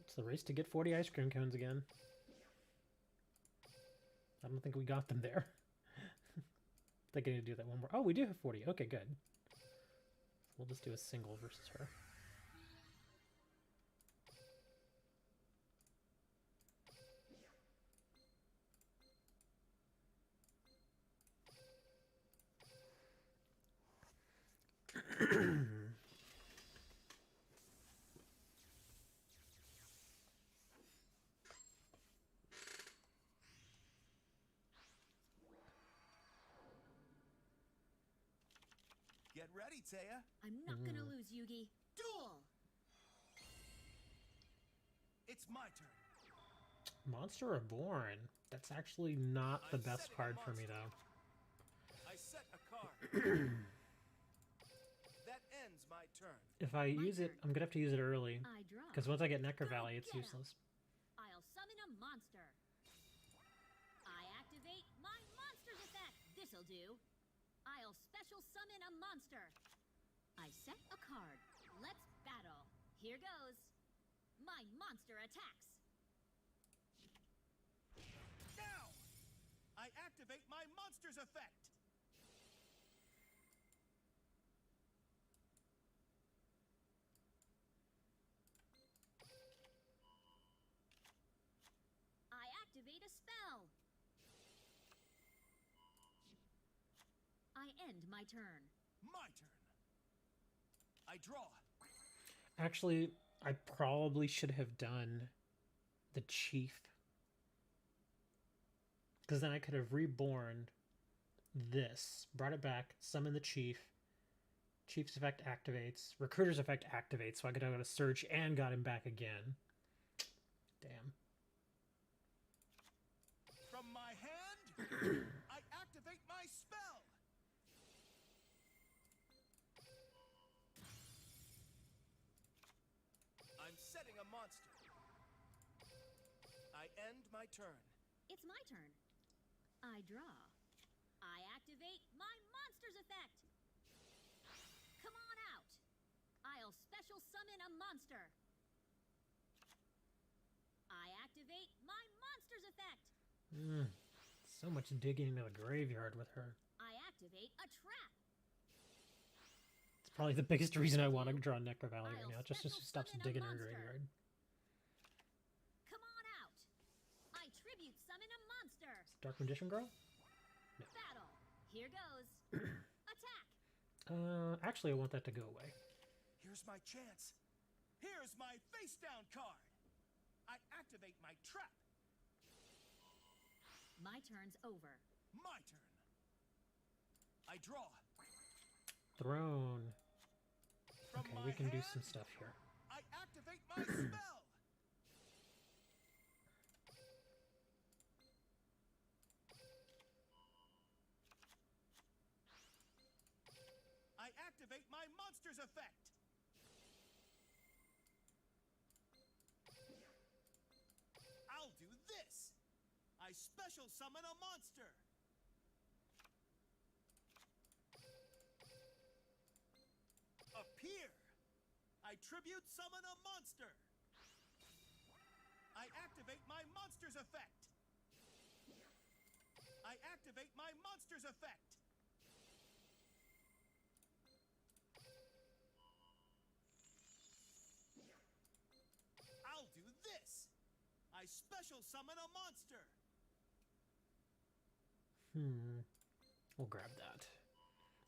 Speaker 1: It's the race to get 40 ice cream cones again. I don't think we got them there. I think I need to do that one more. Oh, we do have 40. Okay, good. We'll just do a single versus her.
Speaker 2: Get ready, Taya.
Speaker 3: I'm not gonna lose, Yugi. Duel!
Speaker 2: It's my turn.
Speaker 1: Monster Reborn. That's actually not the
Speaker 2: I'm
Speaker 1: best
Speaker 2: setting a
Speaker 1: card for me,
Speaker 2: monster.
Speaker 1: though.
Speaker 2: I set a card. That ends my turn.
Speaker 1: If I
Speaker 3: My
Speaker 1: use it,
Speaker 3: turn.
Speaker 1: I'm gonna have to use it early.
Speaker 3: I draw.
Speaker 1: Because once I get Necro
Speaker 3: Go
Speaker 1: Valley, it's
Speaker 3: get 'em.
Speaker 1: useless.
Speaker 3: I'll summon a monster. I activate my monster's effect. This'll do. I'll special summon a monster. I set a card. Let's battle. Here goes. My monster attacks.
Speaker 2: Now! I activate my monster's effect.
Speaker 3: I activate a spell. I end my turn.
Speaker 2: My turn. I draw.
Speaker 1: Actually, I probably should have done the Chief. Because then I could have reborn this, brought it back, summoned the Chief. Chief's effect activates. Recruiter's effect activates, so I could have got a search and got him back again. Damn.
Speaker 2: From my hand, I activate my spell. I'm setting a monster. I end my turn.
Speaker 3: It's my turn. I draw. I activate my monster's effect. Come on out. I'll special summon a monster. I activate my monster's effect.
Speaker 1: So much digging into the graveyard with her.
Speaker 3: I activate a trap.
Speaker 1: It's probably the biggest reason I want to draw Necro Valley right
Speaker 3: I'll
Speaker 1: now, just so she
Speaker 3: special
Speaker 1: stops
Speaker 3: summon a
Speaker 1: digging in her
Speaker 3: monster.
Speaker 1: graveyard.
Speaker 3: Come on out. I tribute summon a monster.
Speaker 1: Dark Magician Girl?
Speaker 3: Battle. Here goes. Attack.
Speaker 1: Actually, I want that to go away.
Speaker 2: Here's my chance. Here's my face down card. I activate my trap.
Speaker 3: My turn's over.
Speaker 2: My turn. I draw.
Speaker 1: Throne.
Speaker 2: From
Speaker 1: Okay,
Speaker 2: my
Speaker 1: we can do
Speaker 2: hand,
Speaker 1: some stuff here.
Speaker 2: I activate my spell. monster's effect. I'll do this. I special summon a monster. Appear. I tribute summon a monster. I activate my monster's effect. I activate my monster's effect. I'll do this. I special summon a monster.
Speaker 1: We'll grab that.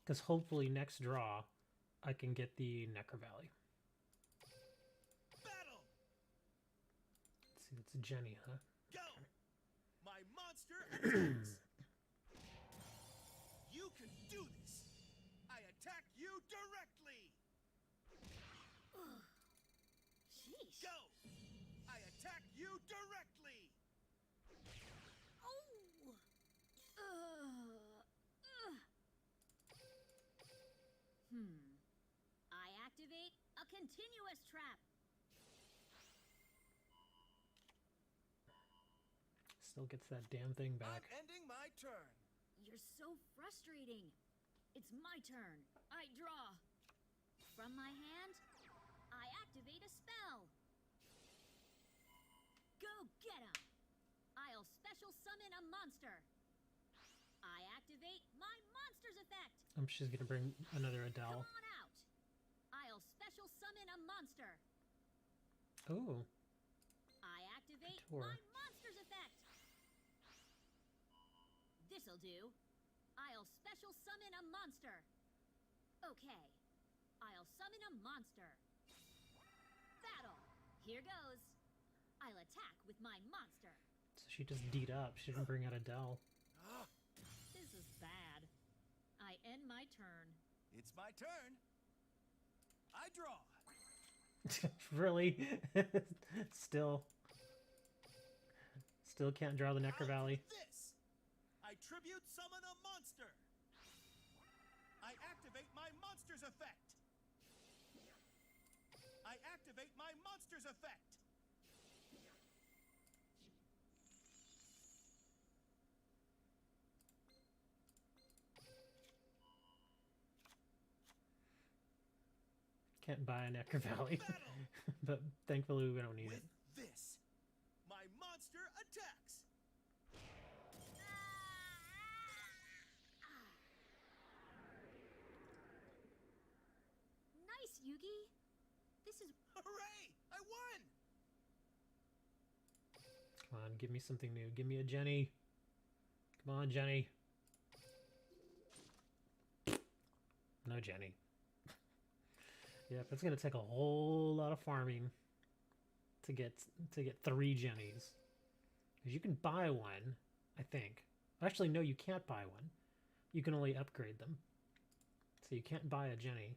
Speaker 1: Because hopefully next draw, I can get the Necro Valley.
Speaker 2: Battle.
Speaker 1: Let's see, that's Jenny, huh?
Speaker 2: Go. My monster attacks. You can do this. I attack you directly.
Speaker 3: Sheesh.
Speaker 2: Go. I attack you directly.
Speaker 3: Oh. I activate a continuous trap.
Speaker 1: Still gets that damn thing back.
Speaker 2: I'm ending my turn.
Speaker 3: You're so frustrating. It's my turn. I draw. From my hand, I activate a spell. Go get him. I'll special summon a monster. I activate my monster's effect.
Speaker 1: She's gonna bring another Adele.
Speaker 3: Come on out. I'll special summon a monster.
Speaker 1: Oh,
Speaker 3: I activate
Speaker 1: Couture.
Speaker 3: my monster's effect. This'll do. I'll special summon a monster. Okay. I'll summon a monster. Battle. Here goes. I'll attack with my monster.
Speaker 1: so she just D'd up. She didn't bring out Adele.
Speaker 3: This is bad. I end my turn.
Speaker 2: It's my turn. I draw.
Speaker 1: Really? Still can't draw the Necro Valley.
Speaker 2: I'll do this. I tribute summon a monster. I activate my monster's effect. I activate my monster's effect.
Speaker 1: Can't buy a Necro Valley. But thankfully we don't need
Speaker 2: With
Speaker 1: it.
Speaker 2: this, my monster attacks.
Speaker 3: Nice, Yugi. This is
Speaker 2: Hooray! I won!
Speaker 1: Come on, give me something new. Give me a Jenny. Come on, Jenny. No Jenny. Yep, it's gonna take a whole lot of farming to get 3 Jennies. Because you can buy one, I think. Actually, no, you can't buy one. You can only upgrade them. So you can't buy a Jenny.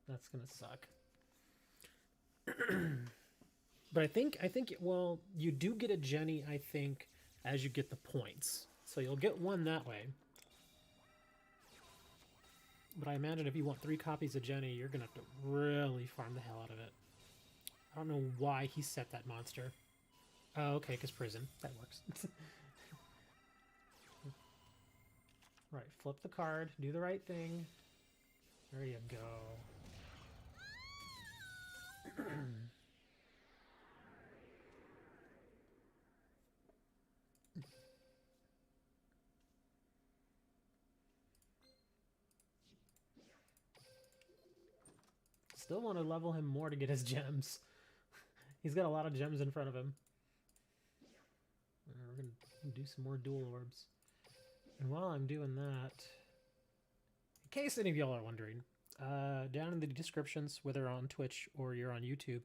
Speaker 1: That's gonna suck. But I think well, you do get a Jenny, I think, as you get the points. So you'll get one that way. But I imagine if you want 3 copies of Jenny, you're gonna have to really farm the hell out of it. I don't know why he set that monster. Oh, okay, because prison. That works. Right, flip the card, do the right thing. There you go. Still want to level him more to get his gems. He's got a lot of gems in front of him. We're going to do some more dual orbs. And while I'm doing that, in case any of y'all are wondering, down in the descriptions, whether on Twitch or you're on YouTube,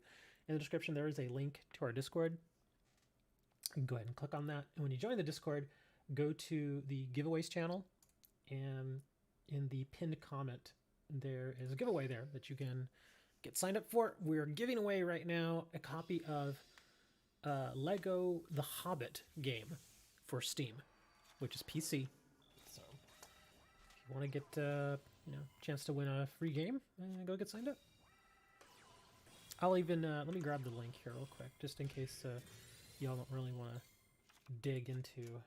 Speaker 1: in the description there is a link to our Discord. You can go ahead and click on that. And when you join the Discord, go to the giveaways channel. And in the pinned comment, there is a giveaway there that you can get signed up for. We're giving away right now a copy of Lego The Hobbit game for Steam, which is PC. So you want to get chance to win a free game, go get signed up. I'll even let me grab the link here real quick, just in case y'all don't really want to dig into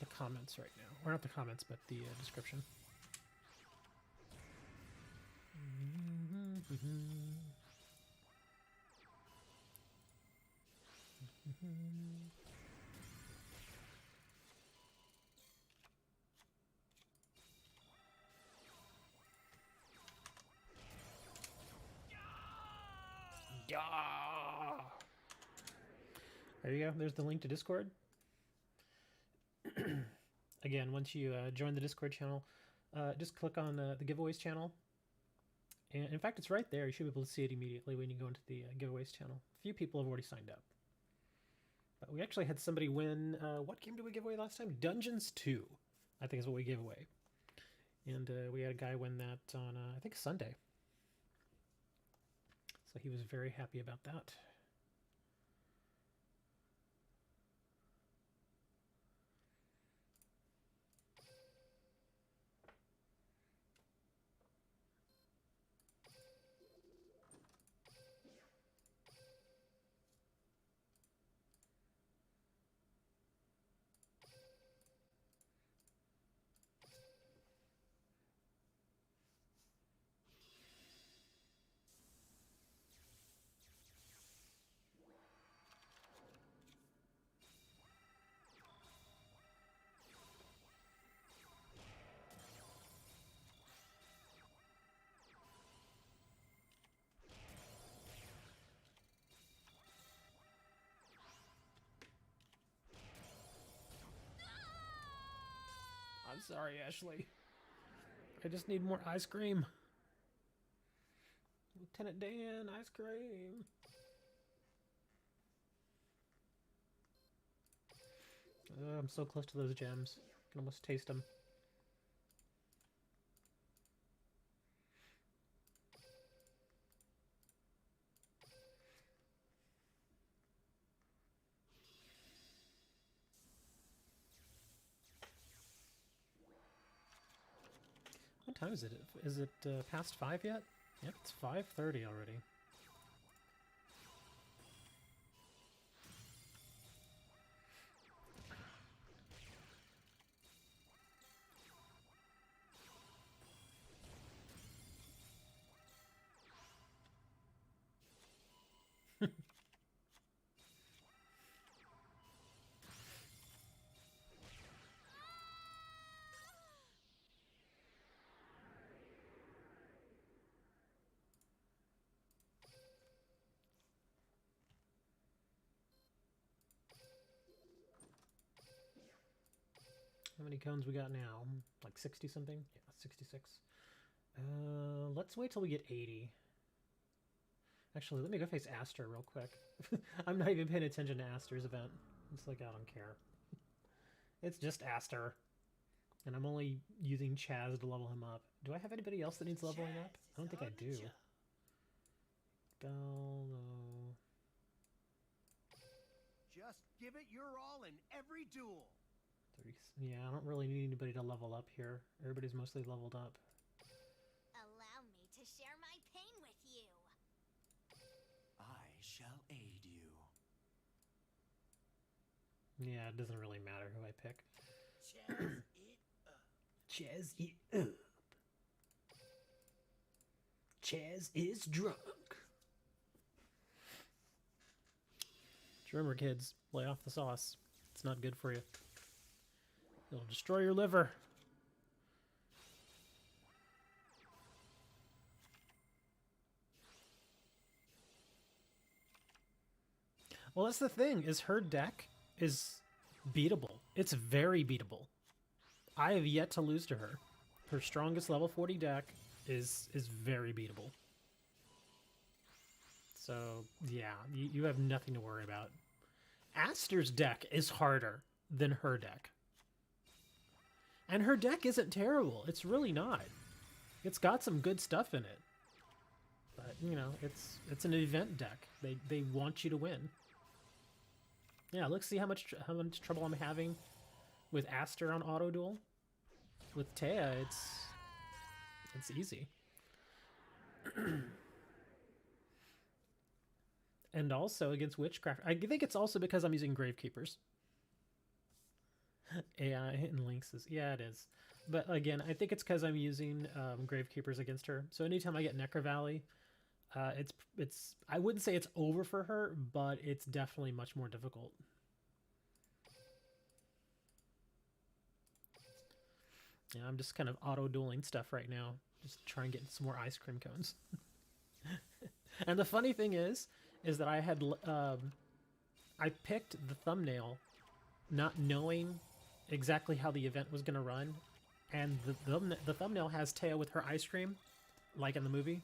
Speaker 1: the comments right now, or not the comments, but the description. Yeah. There you go. There's the link to Discord. Again, once you join the Discord channel, just click on the giveaways channel. And in fact, it's right there. You should be able to see it immediately when you go into the giveaways channel. A few people have already signed up. But we actually had somebody win, what game did we give away last time? Dungeons 2, I think is what we gave away. And we had a guy win that on, I think, Sunday. So he was very happy about that. I'm sorry, Ashley. I just need more ice cream. Lieutenant Dan, ice cream. I'm so close to those gems. I can almost taste them. What time is it? Is it past 5 yet? Yep, it's 5:30 already. How many cones we got now? Like 60 something? Yeah, 66. Let's wait till we get 80. Actually, let me go face Aster real quick. I'm not even paying attention to Aster's event. It's like, I don't care. It's just Aster. And I'm only using Chaz to level him up. Do I have anybody else that needs leveling up? I don't think I do. Bello.
Speaker 2: Just give it your all in every duel.
Speaker 1: 30. Yeah, I don't really need anybody to level up here. Everybody's mostly leveled up.
Speaker 3: Allow me to share my pain with you.
Speaker 2: I shall aid you.
Speaker 1: Yeah, it doesn't really matter who I pick.
Speaker 2: Chaz it up.
Speaker 1: Chaz it up. Chaz is drunk. Just remember, kids, lay off the sauce. It's not good for you. It'll destroy your liver. Well, that's the thing, is her deck is beatable. It's very beatable. I have yet to lose to her. Her strongest level 40 deck is very beatable. So, yeah, you have nothing to worry about. Aster's deck is harder than her deck. And her deck isn't terrible. It's really not. It's got some good stuff in it. But, you know, it's an event deck. They want you to win. Yeah, let's see how much trouble I'm having with Aster on auto duel. with Taya, it's easy. And also against Witchcraft, I think it's also because I'm using Gravekeepers. AI and Lynx is, yeah, it is. But again, I think it's because I'm using Gravekeepers against her. So anytime I get Necro Valley, it's I wouldn't say it's over for her, but it's definitely much more difficult. Yeah, I'm just kind of auto-dueling stuff right now. Just try and get some more ice cream cones. And the funny thing is that I had I picked the thumbnail not knowing exactly how the event was going to run, and the thumbnail has Taya with her ice cream, like in the movie,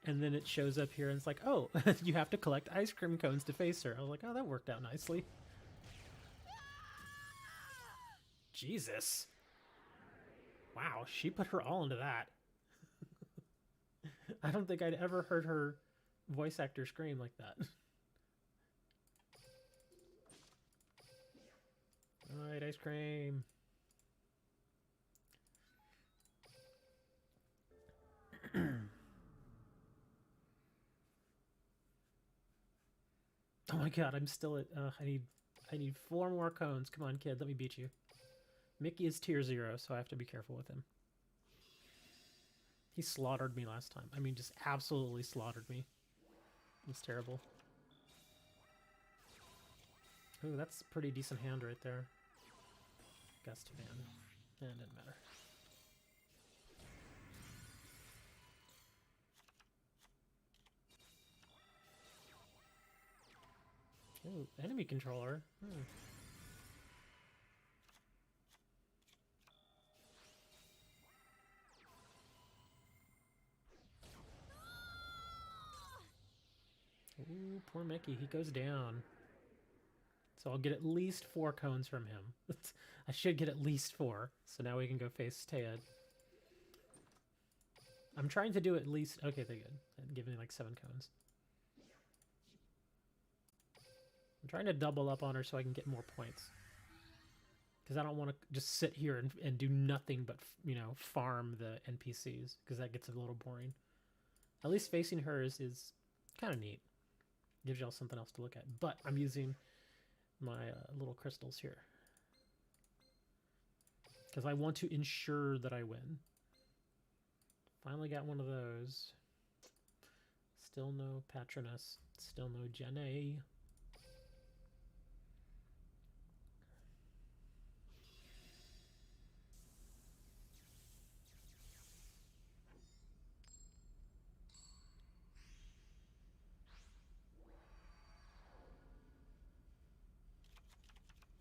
Speaker 1: and then it shows up here and it's like, oh, you have to collect ice cream cones to face her. I was like, oh, that worked out nicely. Jesus. Wow, she put her all into that. I don't think I'd ever heard her voice actor scream like that. Alright, ice cream. Oh my god, I'm still at I need 4 more cones. Come on, kid, let me beat you. Mickey is tier 0, so I have to be careful with him. He slaughtered me last time. I mean, just absolutely slaughtered me. It's terrible. Ooh, that's a pretty decent hand right there. Gust Van. It didn't matter. Ooh, enemy controller. Ooh, poor Mickey. He goes down. So I'll get at least 4 cones from him. I should get at least 4. So now we can go face Taya. I'm trying to do at least... Okay, they're good. Give me like 7 cones. I'm trying to double up on her so I can get more points. Because I don't want to just sit here and do nothing but, you know, farm the NPCs. Because that gets a little boring. At least facing her is kind of neat. Gives y'all something else to look at. But I'm using my little crystals here. Because I want to ensure that I win. Finally got one of those. Still no Patronus. Still no Jenny.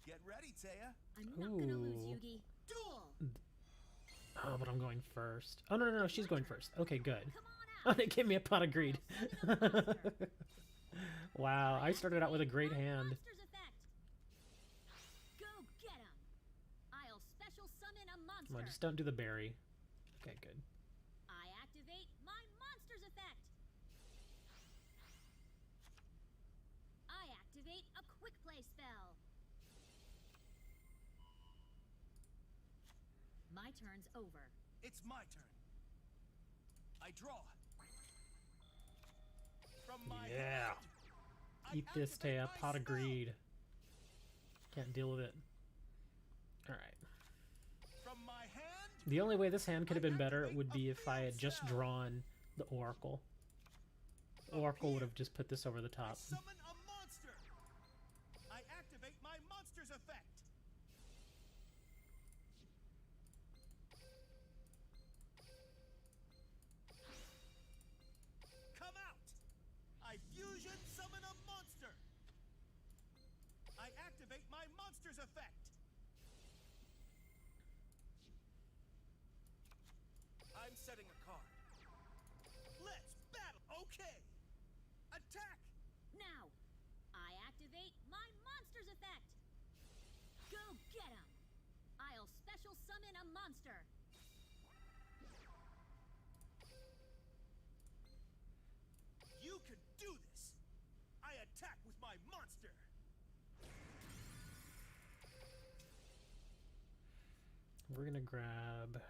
Speaker 2: Get ready, Taya.
Speaker 3: I'm not gonna lose,
Speaker 1: Ooh.
Speaker 3: Yugi. Duel!
Speaker 1: Oh, but I'm going first. Oh, no, she's going first. Okay, good.
Speaker 3: Come
Speaker 1: Oh,
Speaker 3: on out!
Speaker 1: they gave me a pot of greed.
Speaker 3: I'll summon a monster.
Speaker 1: Wow, I started out with a great hand.
Speaker 3: Monster's effect. Go get him! I'll special summon a monster.
Speaker 1: Come on, just don't do the berry. Okay, good.
Speaker 3: I activate my monster's effect. I activate a quick play spell. My turn's over.
Speaker 2: It's my turn. I draw. From my
Speaker 1: Yeah.
Speaker 2: hand, I
Speaker 1: Eat this,
Speaker 2: activate
Speaker 1: Taya.
Speaker 2: my
Speaker 1: Pot of
Speaker 2: spell.
Speaker 1: greed. Can't deal with it. Alright.
Speaker 2: From my hand,
Speaker 1: The only way this hand could have been better would be if I had just drawn the Oracle. Oracle would have just put this over the
Speaker 2: I
Speaker 1: top.
Speaker 2: summon a monster. I activate my monster's effect. Come out. I fusion summon a monster. I activate my monster's effect. I'm setting a card. Let's battle. Okay. Attack.
Speaker 3: Now, I activate my monster's effect. Go get him! I'll special summon a monster.
Speaker 2: You can do this. I attack with my monster.
Speaker 1: we're gonna grab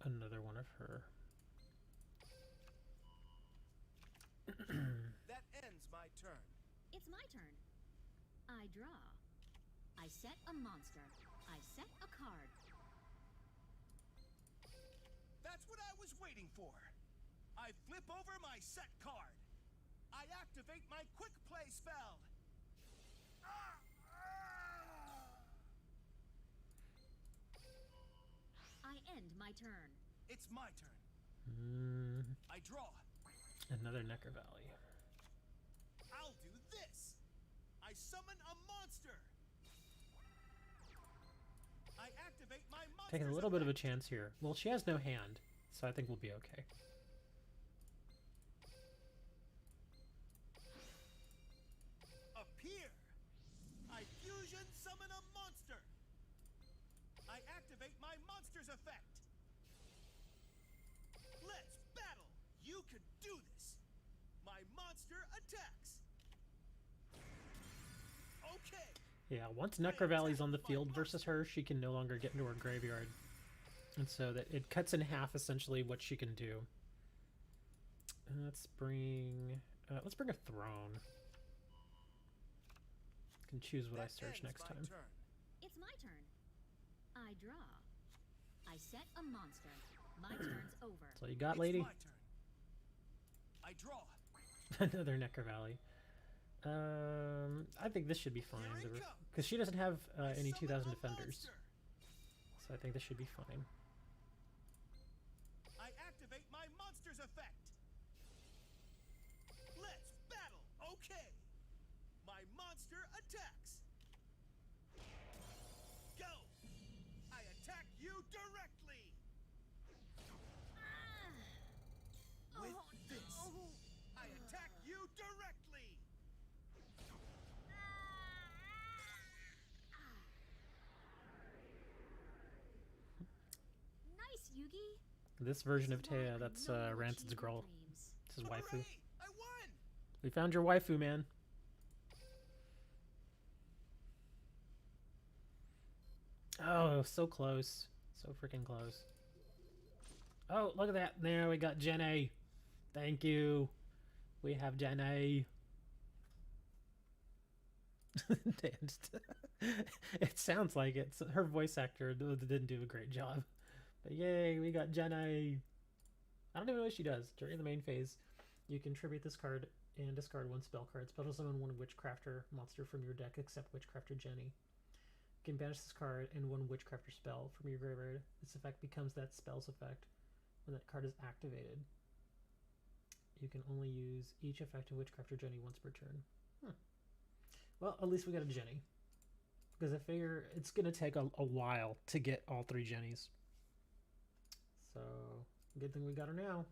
Speaker 1: another one of her.
Speaker 2: That ends my turn.
Speaker 3: It's my turn. I draw. I set a monster. I set a card.
Speaker 2: That's what I was waiting for. I flip over my set card. I activate my quick play spell.
Speaker 3: I end my turn.
Speaker 2: It's my turn. I draw.
Speaker 1: Another Necker Valley.
Speaker 2: I'll do this. I summon a monster. I activate my monster.
Speaker 1: Taking a little bit of a chance here. Well, she has no hand, so I think we'll be okay.
Speaker 2: Appear. I fusion summon a monster. I activate my monster's effect. Let's battle. You can do this. My monster attacks. Okay.
Speaker 1: Yeah, once Necker Valley's on the field versus her, she can no longer get into her graveyard. And so that it cuts in half essentially what she can do. Let's bring a throne. Can choose what I search next time.
Speaker 3: It's my turn. I draw. I set a monster. My turn's over.
Speaker 1: So you got, lady?
Speaker 2: It's my turn. I draw.
Speaker 1: Another Necker Valley. I think this should be fine because she doesn't have any 2000 defenders. So I think this should be fine.
Speaker 2: I activate my monster's effect. Let's battle. Okay. My monster attacks. Go. I attack you directly. With this, I attack you directly.
Speaker 3: Nice, Yugi.
Speaker 1: This version of
Speaker 3: This is why
Speaker 1: Taya,
Speaker 3: I
Speaker 1: that's
Speaker 3: know you'll
Speaker 1: Rancid's
Speaker 3: achieve your
Speaker 1: girl.
Speaker 3: dreams.
Speaker 1: This is waifu.
Speaker 2: Hooray! I won.
Speaker 1: We found your waifu, man. Oh, so close. So freaking close. Oh, look at that. There, we got Gen A. Thank you. We have Gen A. It sounds like it. Her voice actor didn't do a great job. But yay, we got Gen A. I don't even know what she does. During the main phase, you can tribute this card and discard one spell card. Special summon one Witchcrafter monster from your deck except Witchcrafter Jenny. You can banish this card and one Witchcrafter spell from your graveyard. This effect becomes that spell's effect when that card is activated. You can only use each effect of Witchcrafter Jenny once per turn. Well, at least we got a Jenny. Because I figure it's going to take a while to get all three Jennies. So, good thing we got her now.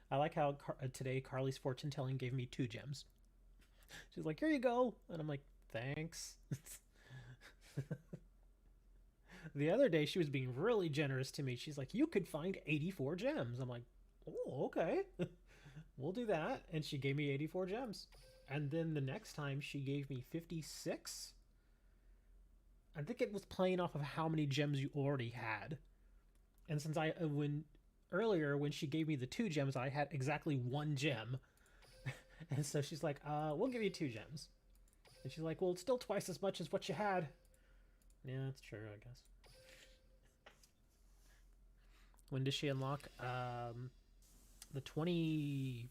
Speaker 1: I like how today Carly's fortune telling gave me 2 gems. She's like, here you go. And I'm like, thanks. The other day she was being really generous to me. She's like, you could find 84 gems. I'm like, oh, okay. We'll do that. And she gave me 84 gems. And then the next time she gave me 56. I think it was playing off of how many gems you already had. And since earlier when she gave me the 2 gems, I had exactly 1 gem. And so she's like, we'll give you 2 gems. And she's like, well, it's still twice as much as what you had. Yeah, that's true, I guess. When does she unlock? The 29th,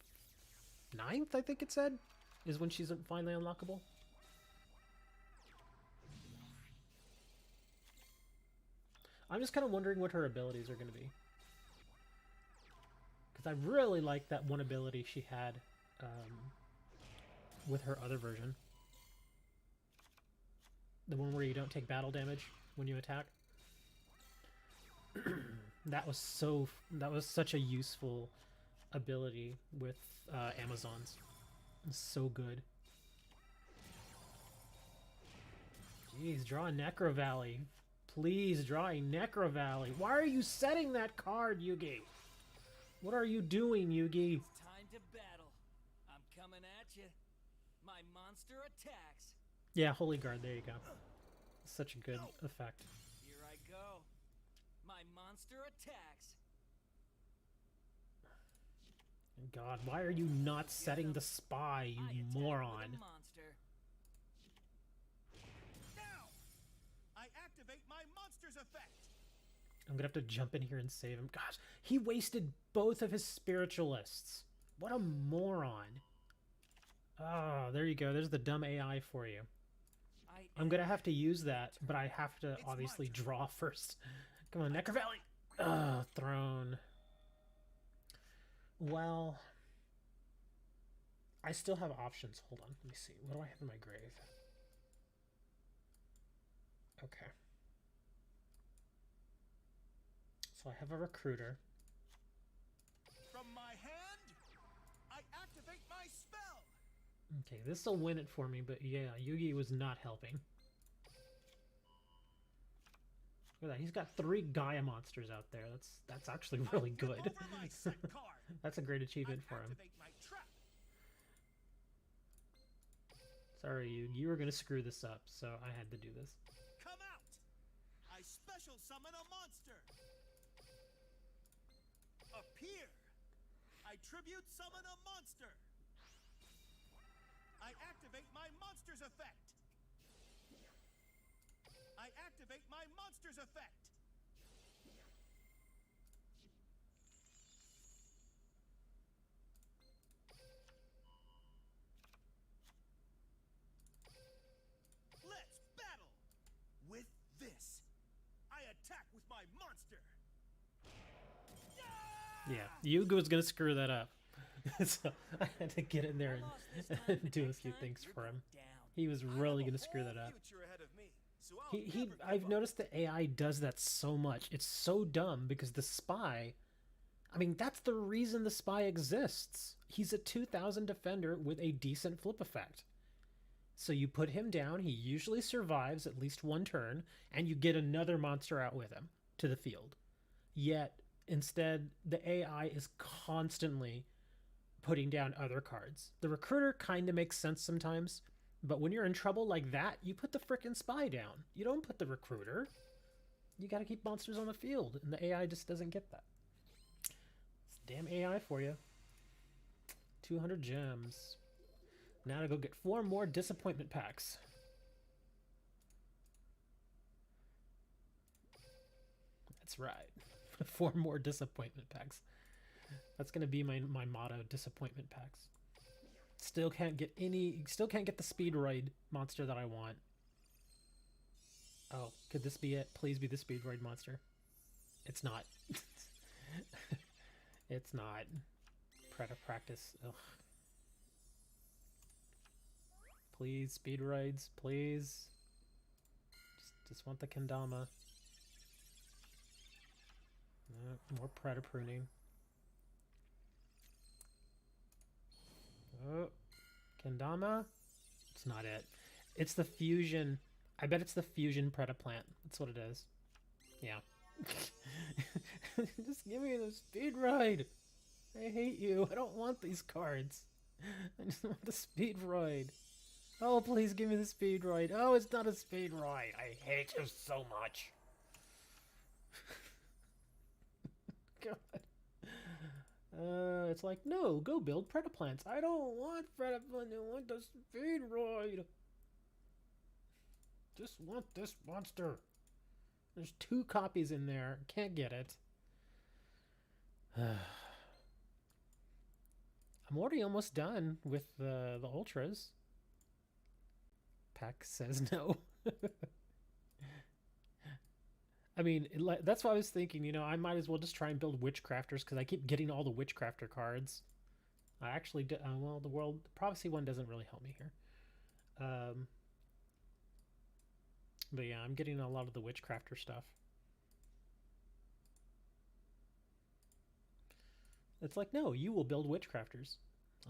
Speaker 1: I think it said, is when she's finally unlockable. I'm just kind of wondering what her abilities are going to be. Because I really like that one ability she had with her other version. The one where you don't take battle damage when you attack. That was such a useful ability with Amazons. It was so good. Jeez, draw a Necro Valley. please draw a Necro Valley. Why are you setting that card, Yugi? What are you doing, Yugi?
Speaker 4: It's time to battle. I'm coming at you. My monster attacks.
Speaker 1: Yeah, Holy Guard, there you go. Such a good effect.
Speaker 4: Here I go. My monster attacks.
Speaker 1: God, why are you not setting the spy,
Speaker 4: I
Speaker 1: you
Speaker 4: attack with a
Speaker 1: moron?
Speaker 4: monster.
Speaker 2: Now, I activate my monster's effect.
Speaker 1: I'm gonna have to jump in here and save him. Gosh, he wasted both of his spiritualists. What a moron. Oh, there you go. There's the dumb AI for you. I'm gonna have to use that, but I have to obviously draw first. Come on, Necro Valley. Ugh, throne. Well, I still have options. Hold on, let me see. What do I have in my grave? Okay. So I have a recruiter.
Speaker 2: From my hand, I activate my spell.
Speaker 1: Okay, this will win it for me, but yeah, Yugi was not helping. Look at that, he's got 3 Gaia monsters out there. That's actually really
Speaker 2: I flip
Speaker 1: good.
Speaker 2: over my set card.
Speaker 1: That's a great achievement
Speaker 2: I
Speaker 1: for him.
Speaker 2: activate my trap.
Speaker 1: Sorry, you were gonna screw this up, so I had to do this.
Speaker 2: Come out. I special summon a monster. Appear. I tribute summon a monster. I activate my monster's effect. I activate my monster's effect. Let's battle. With this, I attack with my monster.
Speaker 1: Yeah, Yugi was gonna screw that up. So I had to get in there and do a few things for him. He was really gonna screw that up.
Speaker 2: Future ahead of me, so I'll never give
Speaker 1: I've
Speaker 2: up.
Speaker 1: noticed the AI does that so much. It's so dumb because the spy, I mean, that's the reason the spy exists. He's a 2000 defender with a decent flip effect. So you put him down, he usually survives at least 1 turn, and you get another monster out with him to the field. Yet, instead, the AI is constantly putting down other cards. The recruiter kind of makes sense sometimes, but when you're in trouble like that, you put the frickin' spy down. You don't put the recruiter. You gotta keep monsters on the field, and the AI just doesn't get that. It's damn AI for you. 200 gems. Now to go get 4 more disappointment packs. That's right. 4 more disappointment packs. That's gonna be my motto, disappointment packs. Still can't get the speedroid monster that I want. Oh, could this be it? Please be the speedroid monster. It's not. It's not. Practice. Ugh. Please, speedroids, please. Just want the kendama. More Preda pruning. Oh, kendama. It's not it. It's the fusion. I bet it's the fusion Preda plant. That's what it is. Yeah. Just give me the speed ride. I hate you. I don't want these cards. I just want the speed ride. Oh, please give me the speed ride. Oh, it's not a speed ride. I hate you so much. God. It's like, no, go build Preda plants. I don't want Preda plants. I want the speed ride. Just want this monster. There's 2 copies in there. Can't get it. I'm already almost done with the ultras. Pack says no. I mean, that's what I was thinking. You know, I might as well just try and build Witchcrafters because I keep getting all the Witchcrafter cards. I actually did. Well, the Prophecy one doesn't really help me here. But yeah, I'm getting a lot of the Witchcrafter stuff. It's like, no, you will build Witchcrafters.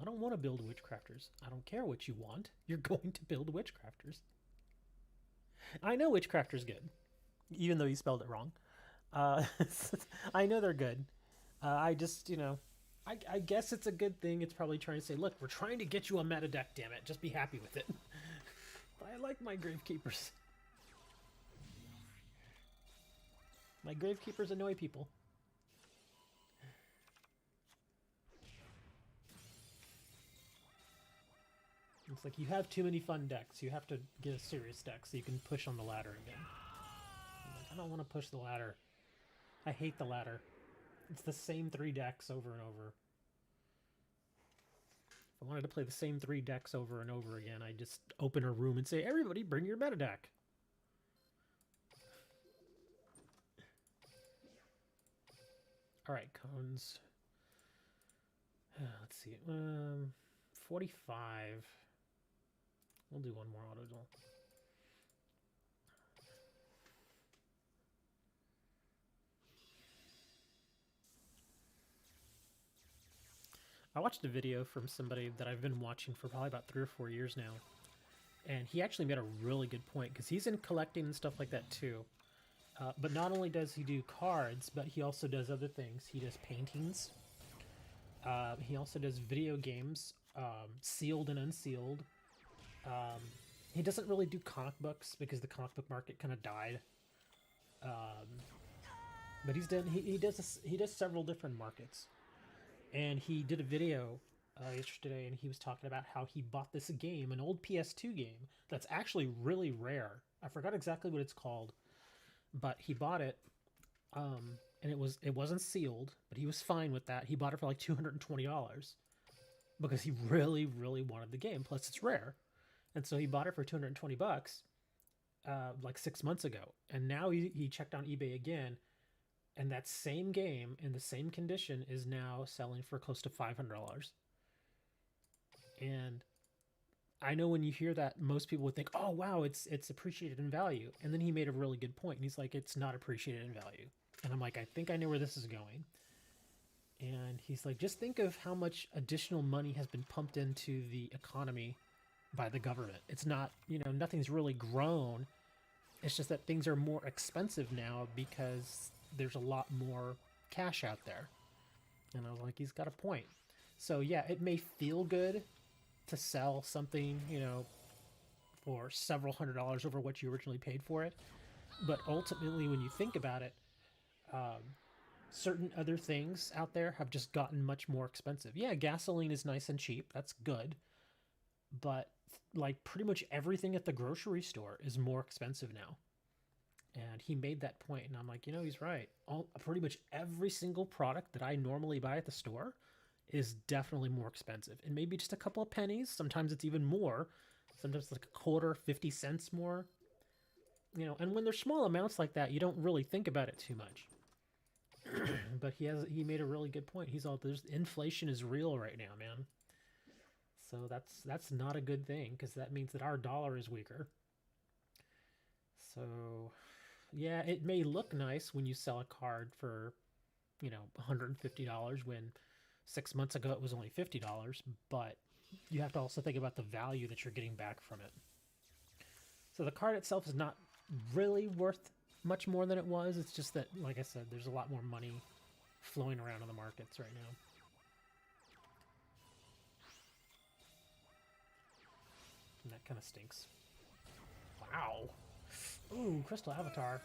Speaker 1: I don't want to build Witchcrafters. I don't care what you want. You're going to build Witchcrafters. I know Witchcrafter's good. even though you spelled it wrong. Uh, I know they're good. I just, I guess it's a good thing. It's probably trying to say, look, we're trying to get you a meta deck, damn it. Just be happy with it. But I like my Gravekeepers. My Gravekeepers annoy people. It's like you have too many fun decks. You have to get a serious deck so you can push on the ladder again. I'm like, I don't want to push the ladder. I hate the ladder. It's the same 3 decks over and over. If I wanted to play the same 3 decks over and over again, I'd just open a room and say, everybody bring your meta deck. Alright, cones. Let's see. 45. We'll do one more auto duel. I watched a video from somebody that I've been watching for probably about 3 or 4 years now. And he actually made a really good point, because he's in collecting and stuff like that too. But not only does he do cards, but he also does other things. He does paintings. He also does video games, sealed and unsealed. He doesn't really do comic books because the comic book market kind of died. But he does several different markets. And he did a video yesterday, and he was talking about how he bought this game, an old PS2 game that's actually really rare. I forgot exactly what it's called, but he bought it, and it wasn't sealed, but he was fine with that. He bought it for like $220 because he really, really wanted the game. Plus, it's rare, and so he bought it for $220 like 6 months ago. And now he checked on eBay again. And that same game in the same condition is now selling for close to $500. And I know when you hear that, most people would think, oh, wow, it's appreciated in value. And then he made a really good point. And he's like, it's not appreciated in value. And I'm like, I think I know where this is going. And he's like, just think of how much additional money has been pumped into the economy by the government. It's not, nothing's really grown. It's just that things are more expensive now because there's a lot more cash out there. And I was like, he's got a point. So yeah, it may feel good to sell something, for several $100s over what you originally paid for it. But ultimately, when you think about it, certain other things out there have just gotten much more expensive. Yeah, gasoline is nice and cheap. That's good. But like pretty much everything at the grocery store is more expensive now. And he made that point, and I'm like, he's right. Pretty much every single product that I normally buy at the store is definitely more expensive. And maybe just a couple of pennies. Sometimes it's even more. Sometimes like a quarter, 50 cents more. And when there's small amounts like that, you don't really think about it too much. But he made a really good point. He's all, inflation is real right now, man. So that's not a good thing, because that means that our dollar is weaker. So yeah, it may look nice when you sell a card for, $150 when 6 months ago it was only $50, but you have to also think about the value that you're getting back from it. So the card itself is not really worth much more than it was. It's just that, like I said, there's a lot more money flowing around in the markets right now. And that kind of stinks. Wow. Ooh, Crystal Avatar.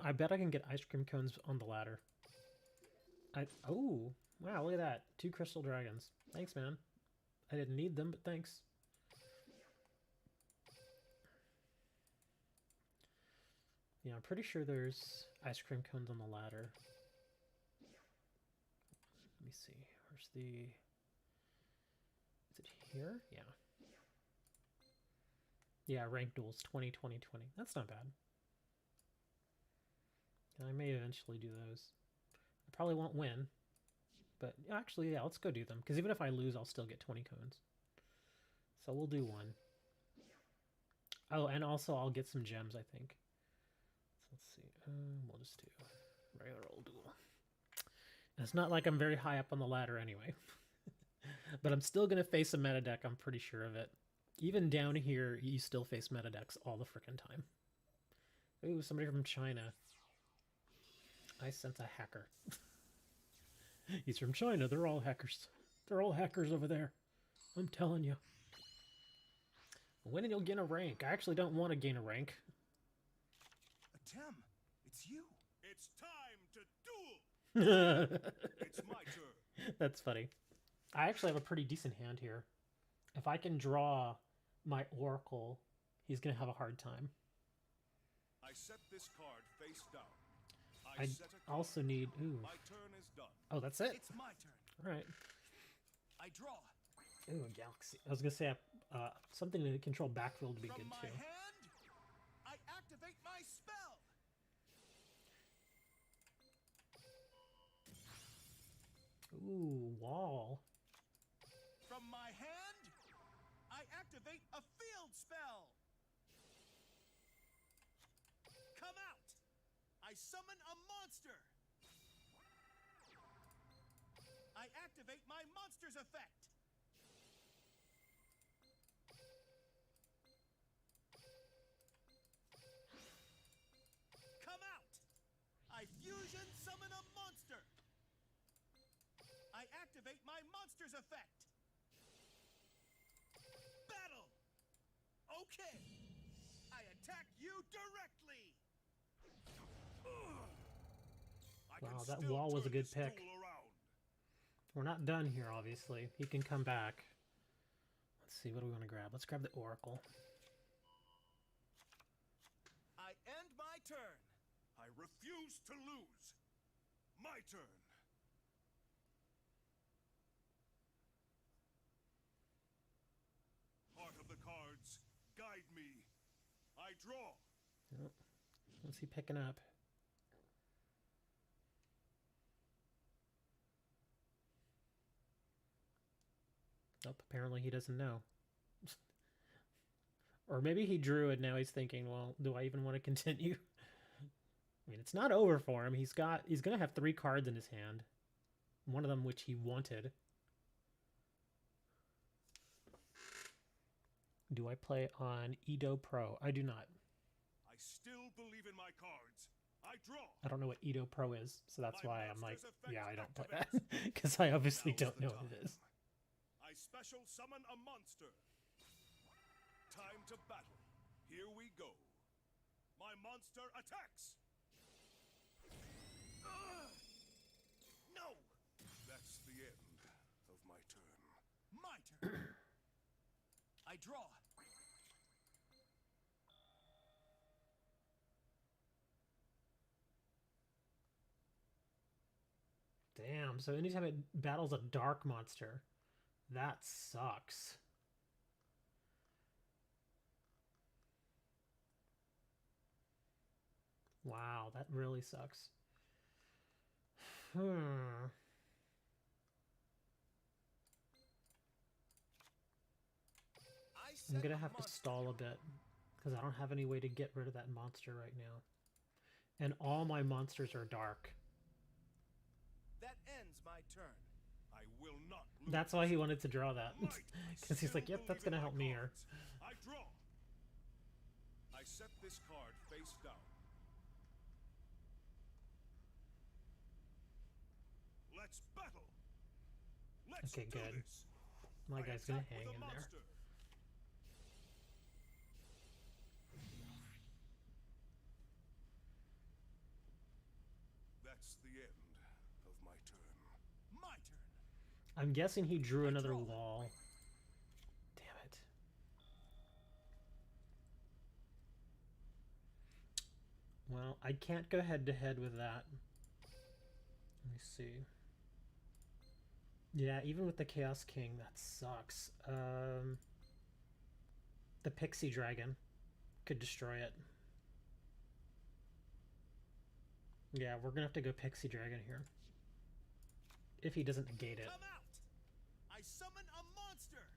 Speaker 1: I bet I can get ice cream cones on the ladder. Oh, wow, look at that. 2 crystal dragons. Thanks, man. I didn't need them, but thanks. Yeah, I'm pretty sure there's ice cream cones on the ladder. Let me see. Where's the... Is it here? Yeah. Yeah, ranked duels 20, 20, 20. That's not bad. And I may eventually do those. I probably won't win. But actually, yeah, let's go do them. Because even if I lose, I'll still get 20 cones. So we'll do one. Oh, and also I'll get some gems, I think. So let's see. We'll just do regular old duel. It's not like I'm very high up on the ladder anyway. But I'm still going to face a meta deck, I'm pretty sure of it. Even down here, you still face meta decks all the frickin' time. Ooh, somebody from China. I sense a hacker. He's from China. They're all hackers. They're all hackers over there. I'm telling you. When you'll gain a rank. I actually don't want to gain a rank.
Speaker 2: Atem, it's you. It's time to duel. It's my turn.
Speaker 1: That's funny. I actually have a pretty decent hand here. If I can draw my Oracle, he's going to have a hard time.
Speaker 2: I set this card face down.
Speaker 1: I
Speaker 2: set a card.
Speaker 1: also need... Ooh.
Speaker 2: My turn is done.
Speaker 1: Oh, that's it?
Speaker 2: It's my turn.
Speaker 1: All right.
Speaker 2: I draw.
Speaker 1: Ooh, a Galaxy. I was going to say something to control backfield would be
Speaker 2: From
Speaker 1: good,
Speaker 2: my
Speaker 1: too.
Speaker 2: hand, I activate my spell.
Speaker 1: Ooh, wall.
Speaker 2: From my hand, I activate a field spell. Come out. I summon a monster. I activate my monster's effect. Come out. I fusion summon a monster. I activate my monster's effect. Battle. Okay. I attack you directly.
Speaker 1: Wow, that wall was a good pick. We're not done here, obviously. He can come back. Let's see, what do we want to grab? Let's grab the Oracle.
Speaker 2: I end my turn. I refuse to lose. My turn. Heart of the cards, guide me. I draw.
Speaker 1: Oh, what's he picking up? Nope, apparently he doesn't know. Or maybe he drew and now he's thinking, well, do I even want to continue? I mean, it's not over for him. He's going to have 3 cards in his hand. One of them which he wanted. Do I play on Yugioh Pro? I do not.
Speaker 2: I still believe in my cards. I draw.
Speaker 1: I don't know what Yugioh Pro is, so that's why I'm like,
Speaker 2: monster's effect
Speaker 1: yeah, I don't play
Speaker 2: activates.
Speaker 1: that. Because I obviously
Speaker 2: Now's
Speaker 1: don't
Speaker 2: the
Speaker 1: know what it
Speaker 2: time.
Speaker 1: is.
Speaker 2: I special summon a monster. Time to battle. Here we go. My monster attacks. No. That's the end of my turn. My turn. I draw.
Speaker 1: Damn, so anytime it battles a dark monster, that sucks. Wow, that really sucks. I'm gonna have to stall a bit, because I don't have any way to get rid of that monster right now. And all my monsters are dark.
Speaker 2: That ends my turn. I will not lose.
Speaker 1: That's why he wanted to draw that. Because he's like, yep, that's gonna help me here.
Speaker 2: I draw. I set this card face down. Let's battle. Let's
Speaker 1: Okay,
Speaker 2: do
Speaker 1: good.
Speaker 2: this.
Speaker 1: My
Speaker 2: I
Speaker 1: guy's gonna
Speaker 2: attack
Speaker 1: hang
Speaker 2: with a
Speaker 1: in there.
Speaker 2: monster. That's the end of my turn. My turn.
Speaker 1: I'm guessing he drew another
Speaker 2: draw.
Speaker 1: wall. Damn it. Well, I can't go head to head with that. Let me see. Yeah, even with the Chaos King, that sucks. The Pixie Dragon could destroy it. Yeah, we're gonna have to go Pixie Dragon here. If he doesn't negate it.
Speaker 2: Come out. I summon a monster.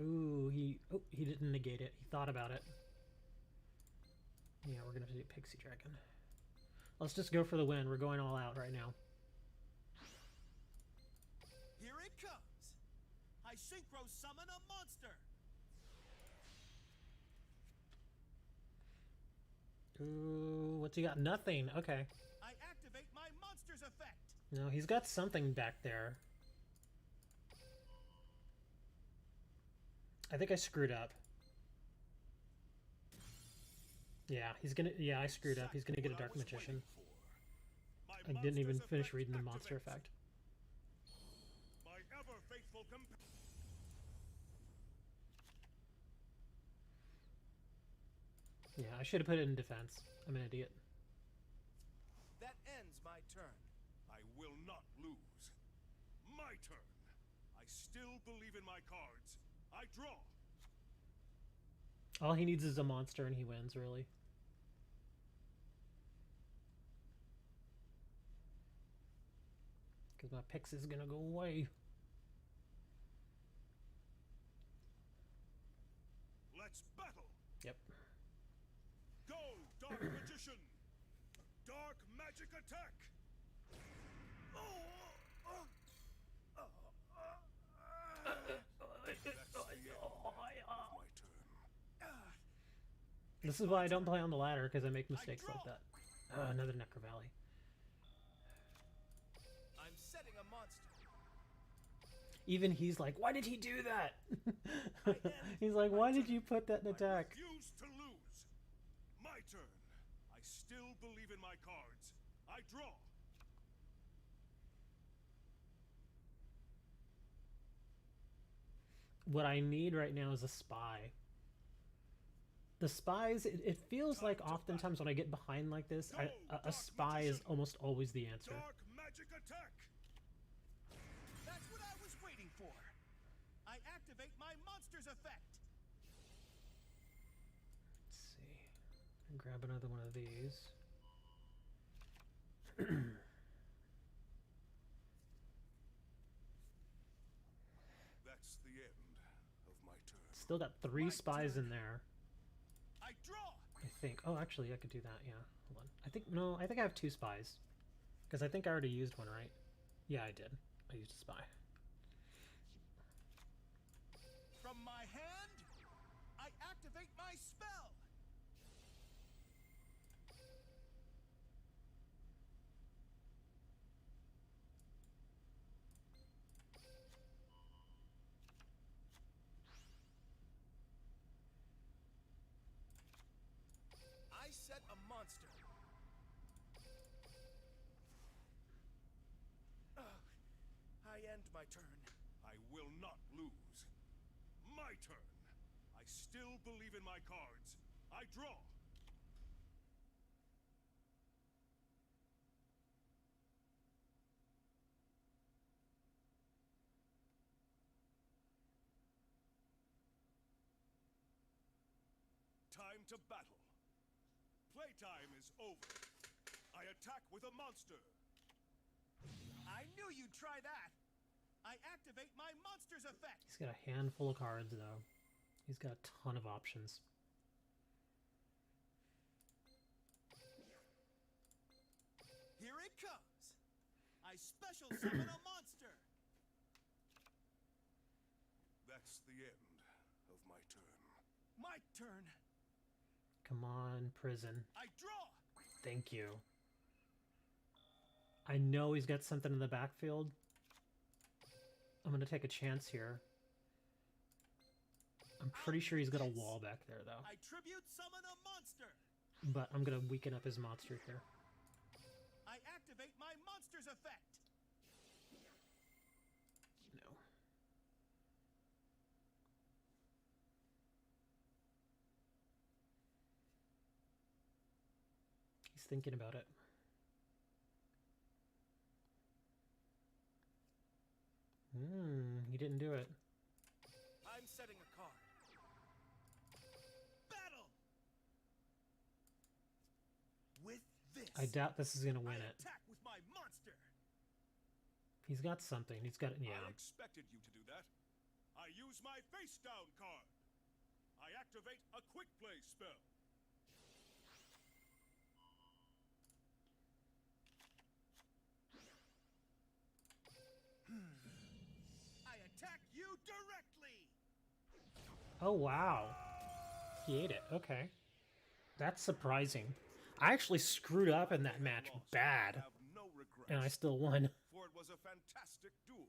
Speaker 1: Ooh, he didn't negate it. He thought about it. Yeah, we're gonna have to do Pixie Dragon. Let's just go for the win. We're going all out right now.
Speaker 2: Here it comes. I synchro summon a monster.
Speaker 1: Ooh, what's he got? Nothing. Okay.
Speaker 2: I activate my monster's effect.
Speaker 1: No, he's got something back there. I think I screwed up. Yeah, he's gonna. Yeah, I screwed up. He's gonna get a Dark Magician. I didn't even finish reading the monster effect.
Speaker 2: My ever faithful
Speaker 1: Yeah, I should have put it in defense. I'm an idiot.
Speaker 2: That ends my turn.
Speaker 5: I will not lose. My turn. I still believe in my cards. I draw.
Speaker 1: All he needs is a monster and he wins, really. Because my picks is gonna go away.
Speaker 5: Let's battle.
Speaker 1: Yep.
Speaker 5: Go, Dark Magician. Dark Magic Attack.
Speaker 1: This is why I don't play on the ladder, because I make mistakes like that. Another Necro Valley.
Speaker 2: I'm setting a monster.
Speaker 1: Even he's like, why did he do that? He's like, why did you put that in attack?
Speaker 5: I refuse to lose. My turn. I still believe in my cards. I draw.
Speaker 1: What I need right now is a spy. The spies, it feels like oftentimes when I get behind like this, a spy is almost always the answer.
Speaker 5: Dark Magic Attack.
Speaker 2: That's what I was waiting for. I activate my monster's effect.
Speaker 1: Let's see. Grab another one of these.
Speaker 5: That's the end of my turn.
Speaker 1: Still got 3 spies in there.
Speaker 2: I draw.
Speaker 1: I think. Oh, actually, I could do that. Yeah. Hold on. I think no. I think I have 2 spies, because I think I already used one, right? Yeah, I did. I used a spy.
Speaker 2: From my hand, I activate my spell. I set a monster. I end my turn.
Speaker 5: I will not lose. My turn. I still believe in my cards. I draw. Time to battle. Playtime is over. I attack with a monster.
Speaker 2: I knew you'd try that. I activate my monster's effect.
Speaker 1: He's got a handful of cards, though. He's got a ton of options.
Speaker 2: Here it comes. I special summon a monster.
Speaker 5: That's the end of my turn.
Speaker 2: My turn.
Speaker 1: Come on, prison.
Speaker 2: I draw.
Speaker 1: Thank you. I know he's got something in the backfield. I'm going to take a chance here. I'm pretty sure he's got a wall back there, though.
Speaker 2: I tribute summon a monster.
Speaker 1: But I'm going to weaken up his monster here.
Speaker 2: I activate my monster's effect.
Speaker 1: No. He's thinking about it. He didn't do it.
Speaker 2: I'm setting a card. Battle. With this,
Speaker 1: I doubt this is going to win
Speaker 2: I
Speaker 1: it.
Speaker 2: attack with my monster.
Speaker 1: He's got something. He's got, yeah.
Speaker 5: I expected you to do that. I use my face down card. I activate a quick play spell.
Speaker 2: attack you directly.
Speaker 1: Oh, wow. He ate it. Okay. That's surprising. I actually screwed up in that match bad,
Speaker 5: I have no regrets,
Speaker 1: and I still won.
Speaker 5: for it was a fantastic duel.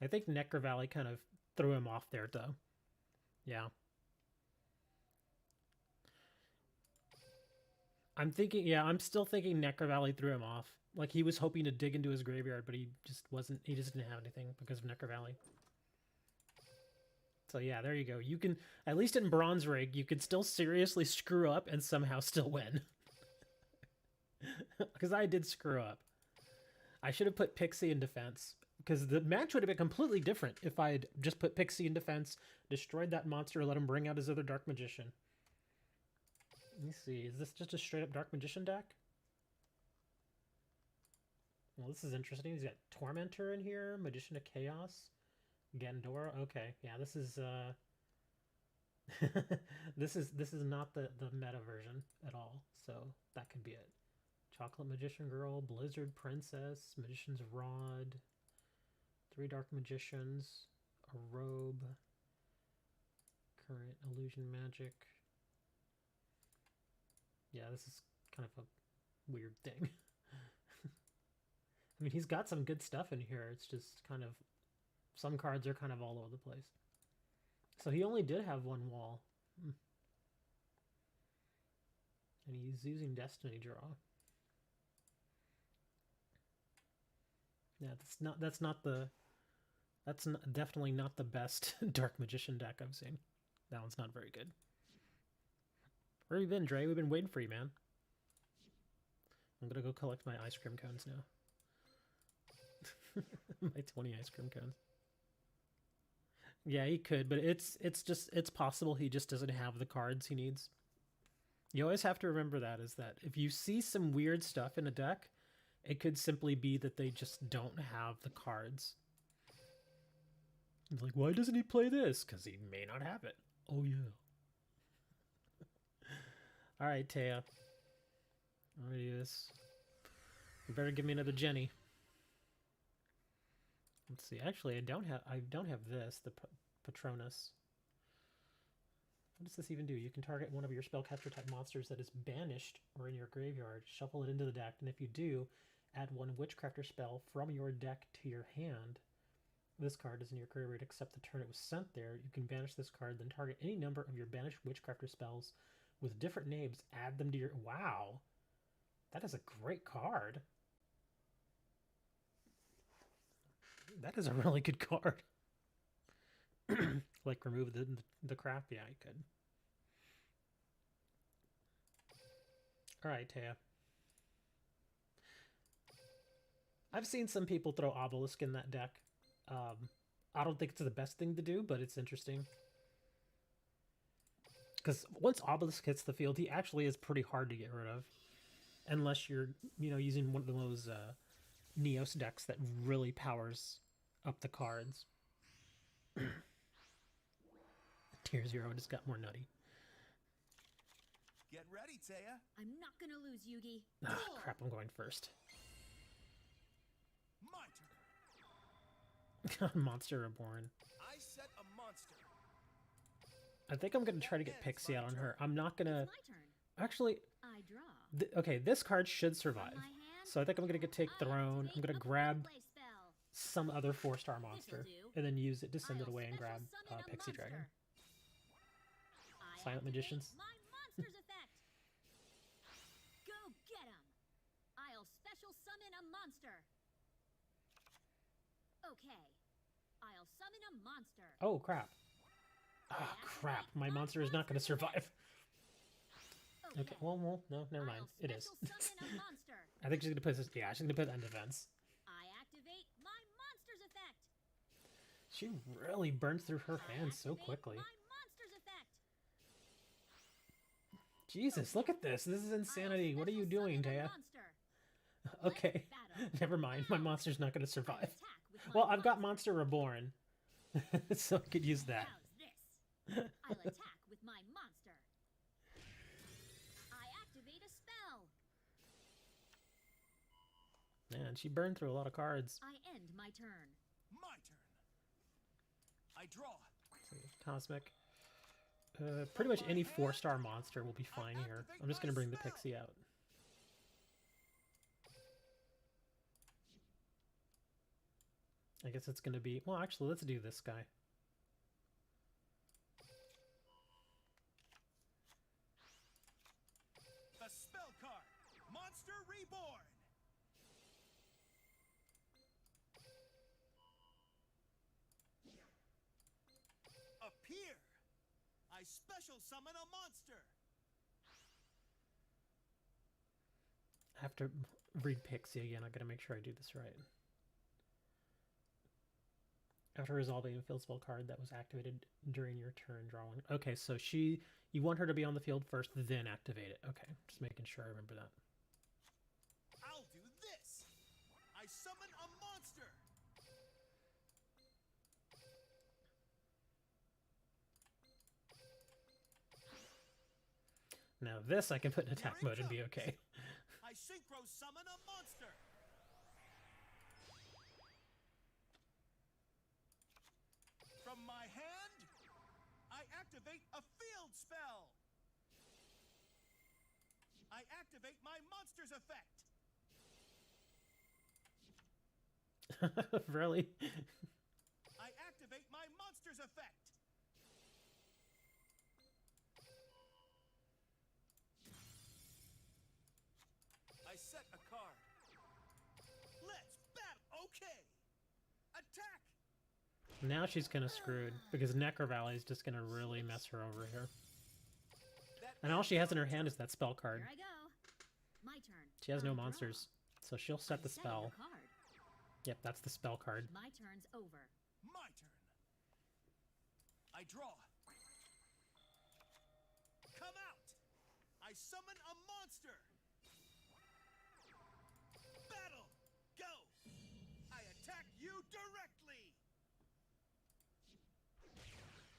Speaker 1: I think Necro Valley kind of threw him off there, though. Yeah. I'm still thinking Necro Valley threw him off. Like, he was hoping to dig into his graveyard, but he just didn't have anything because of Necro Valley. So yeah, there you go. You can, at least in Bronze Rig, you can still seriously screw up and somehow still win. Because I did screw up. I should have put Pixie in defense. Because the match would have been completely different if I had just put Pixie in defense, destroyed that monster, let him bring out his other Dark Magician. Let me see. Is this just a straight up Dark Magician deck? Well, this is interesting. He's got Tormentor in here, Magician of Chaos, Gandora. Okay, yeah, this is this is not the meta version at all. So that could be it. Chocolate Magician Girl, Blizzard Princess, Magician's Rod, 3 Dark Magicians, a Robe, Current Illusion Magic. Yeah, this is kind of a weird thing. I mean, he's got some good stuff in here. It's just kind of, some cards are kind of all over the place. So he only did have 1 wall. And he's using Destiny Draw. Yeah, that's definitely not the best Dark Magician deck I've seen. That one's not very good. Where have you been, Dre? We've been waiting for you, man. I'm gonna go collect my ice cream cones now. My 20 ice cream cones. Yeah, he could, but it's possible he just doesn't have the cards he needs. You always have to remember that, is that if you see some weird stuff in a deck, it could simply be that they just don't have the cards. Like, why doesn't he play this? Because he may not have it. Oh, yeah. Alright, Taya. I'm gonna do this. You better give me another Jenny. Let's see. Actually, I don't have this, the Patronus. What does this even do? You can target one of your spellcaster type monsters that is banished or in your graveyard, shuffle it into the deck, and if you do, add 1 Witchcrafter spell from your deck to your hand. This card is in your graveyard except the turn it was sent there. You can banish this card, then target any number of your banished Witchcrafter spells with different names, add them to your... Wow! That is a great card. That is a really good card. Like, remove the crap? Yeah, I could. Alright, Taya. I've seen some people throw Obelisk in that deck. I don't think it's the best thing to do, but it's interesting. Because once Obelisk hits the field, he actually is pretty hard to get rid of. Unless you're, using one of those Neos decks that really powers up the cards. Tier 0 just got more nutty.
Speaker 2: Get ready, Taya.
Speaker 3: I'm not gonna lose, Yugi.
Speaker 1: Ah,
Speaker 3: Duel.
Speaker 1: crap, I'm going first.
Speaker 2: My turn.
Speaker 1: Monster Reborn.
Speaker 2: I set a monster.
Speaker 1: I think I'm going to try to get Pixie out on her. I'm not going to...
Speaker 3: It's my turn.
Speaker 1: Actually,
Speaker 3: I draw.
Speaker 1: okay, this card should survive.
Speaker 3: From my hand,
Speaker 1: So I think I'm going to take
Speaker 3: I
Speaker 1: Throne. I'm
Speaker 3: activate
Speaker 1: going to
Speaker 3: a
Speaker 1: grab
Speaker 3: play spell.
Speaker 1: some other 4-star monster.
Speaker 3: do.
Speaker 1: And then use it to send it
Speaker 3: I'll
Speaker 1: away and
Speaker 3: special
Speaker 1: grab
Speaker 3: summon a
Speaker 1: Pixie Dragon.
Speaker 3: monster. I
Speaker 1: Silent
Speaker 3: activate
Speaker 1: Magicians.
Speaker 3: My monster's effect. Go get him. I'll special summon a monster. Okay. I'll summon a monster.
Speaker 1: Oh, crap. Ah, crap. My monster is not going to survive. Okay, well, no, never mind.
Speaker 3: I'll
Speaker 1: It is.
Speaker 3: special summon a monster.
Speaker 1: I think she's going to put this... Yeah, she's going to put it on defense.
Speaker 3: I activate my monster's effect.
Speaker 1: She really burns through her
Speaker 3: I
Speaker 1: hands so
Speaker 3: activate
Speaker 1: quickly.
Speaker 3: My monster's effect.
Speaker 1: Jesus, look at this. This is insanity. What are you
Speaker 3: I'll
Speaker 1: doing,
Speaker 3: special
Speaker 1: Taya?
Speaker 3: summon a monster.
Speaker 1: Okay.
Speaker 3: Battle.
Speaker 1: Never mind. My
Speaker 3: Now,
Speaker 1: monster's not going to
Speaker 3: I'll
Speaker 1: survive.
Speaker 3: attack with my
Speaker 1: Well, I've got
Speaker 3: monster.
Speaker 1: Monster Reborn. So I could use that.
Speaker 3: How's this? I'll attack with my monster. I activate a spell.
Speaker 1: Man, she burned through a lot of cards.
Speaker 3: I end my
Speaker 2: draw.
Speaker 1: Cosmic. Pretty much any 4-star monster will be fine here. I'm just going to bring the Pixie out. I guess it's going to be... Well, actually, let's do this guy.
Speaker 2: The spell card, Monster Reborn. Appear. I special summon a monster.
Speaker 1: I have to read Pixie again. I gotta make sure I do this right. After resolving a field spell card that was activated during your turn, draw one. Okay, so you want her to be on the field first, then activate it. Okay, just making sure I remember that.
Speaker 2: I'll do this. I summon a monster.
Speaker 1: Now this I can put in attack
Speaker 2: Here it
Speaker 1: mode and be
Speaker 2: comes.
Speaker 1: okay.
Speaker 2: I synchro summon a monster. From my hand, I activate a field spell. I activate my monster's effect.
Speaker 1: Really?
Speaker 2: I activate my monster's effect. I set a card. Let's battle. Okay. Attack.
Speaker 1: Now she's kind of screwed because Necro Valley is just gonna really mess her over here. And all she has in her hand is that spell card.
Speaker 3: Here I go. My turn.
Speaker 1: She has no
Speaker 3: I draw.
Speaker 1: monsters, so she'll set the
Speaker 3: Setting a
Speaker 1: spell.
Speaker 3: card.
Speaker 1: Yep, that's the spell card.
Speaker 3: My turn's over.
Speaker 2: My turn. I draw. Come out. I summon a monster. Battle. Go. I attack you directly.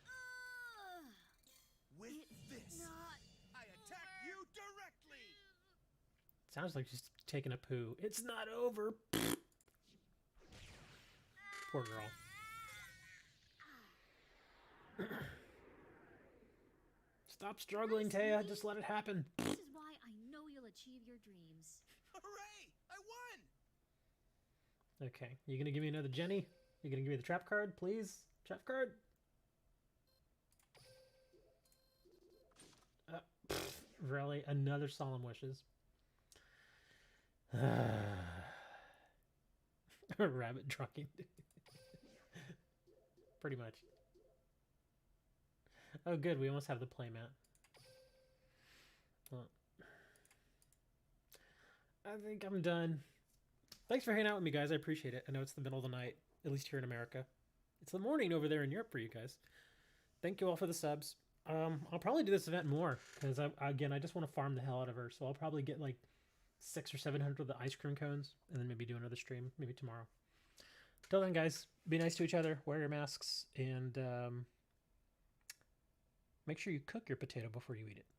Speaker 3: Ugh,
Speaker 2: With
Speaker 3: it's
Speaker 2: this,
Speaker 3: not.
Speaker 2: I attack you directly.
Speaker 1: Sounds like she's taking a poo. It's not over. Poor girl. Stop struggling, Taya. Just let it happen.
Speaker 3: This is why I know you'll achieve your dreams.
Speaker 2: Hooray! I won.
Speaker 1: Okay, you gonna give me another Jenny? You gonna give me the trap card, please? Trap card? Really? Another Solemn Wishes. Rabbit trucking. Pretty much. Oh, good. We almost have the playmat. Well, I think I'm done. Thanks for hanging out with me, guys. I appreciate it. I know it's the middle of the night, at least here in America. It's the morning over there in Europe for you guys. Thank you all for the subs. I'll probably do this event more because I just want to farm the hell out of her. So I'll probably get like 600 or 700 of the ice cream cones and then maybe do another stream, maybe tomorrow. Till then, guys, be nice to each other, wear your masks, and make sure you cook your potato before you eat it.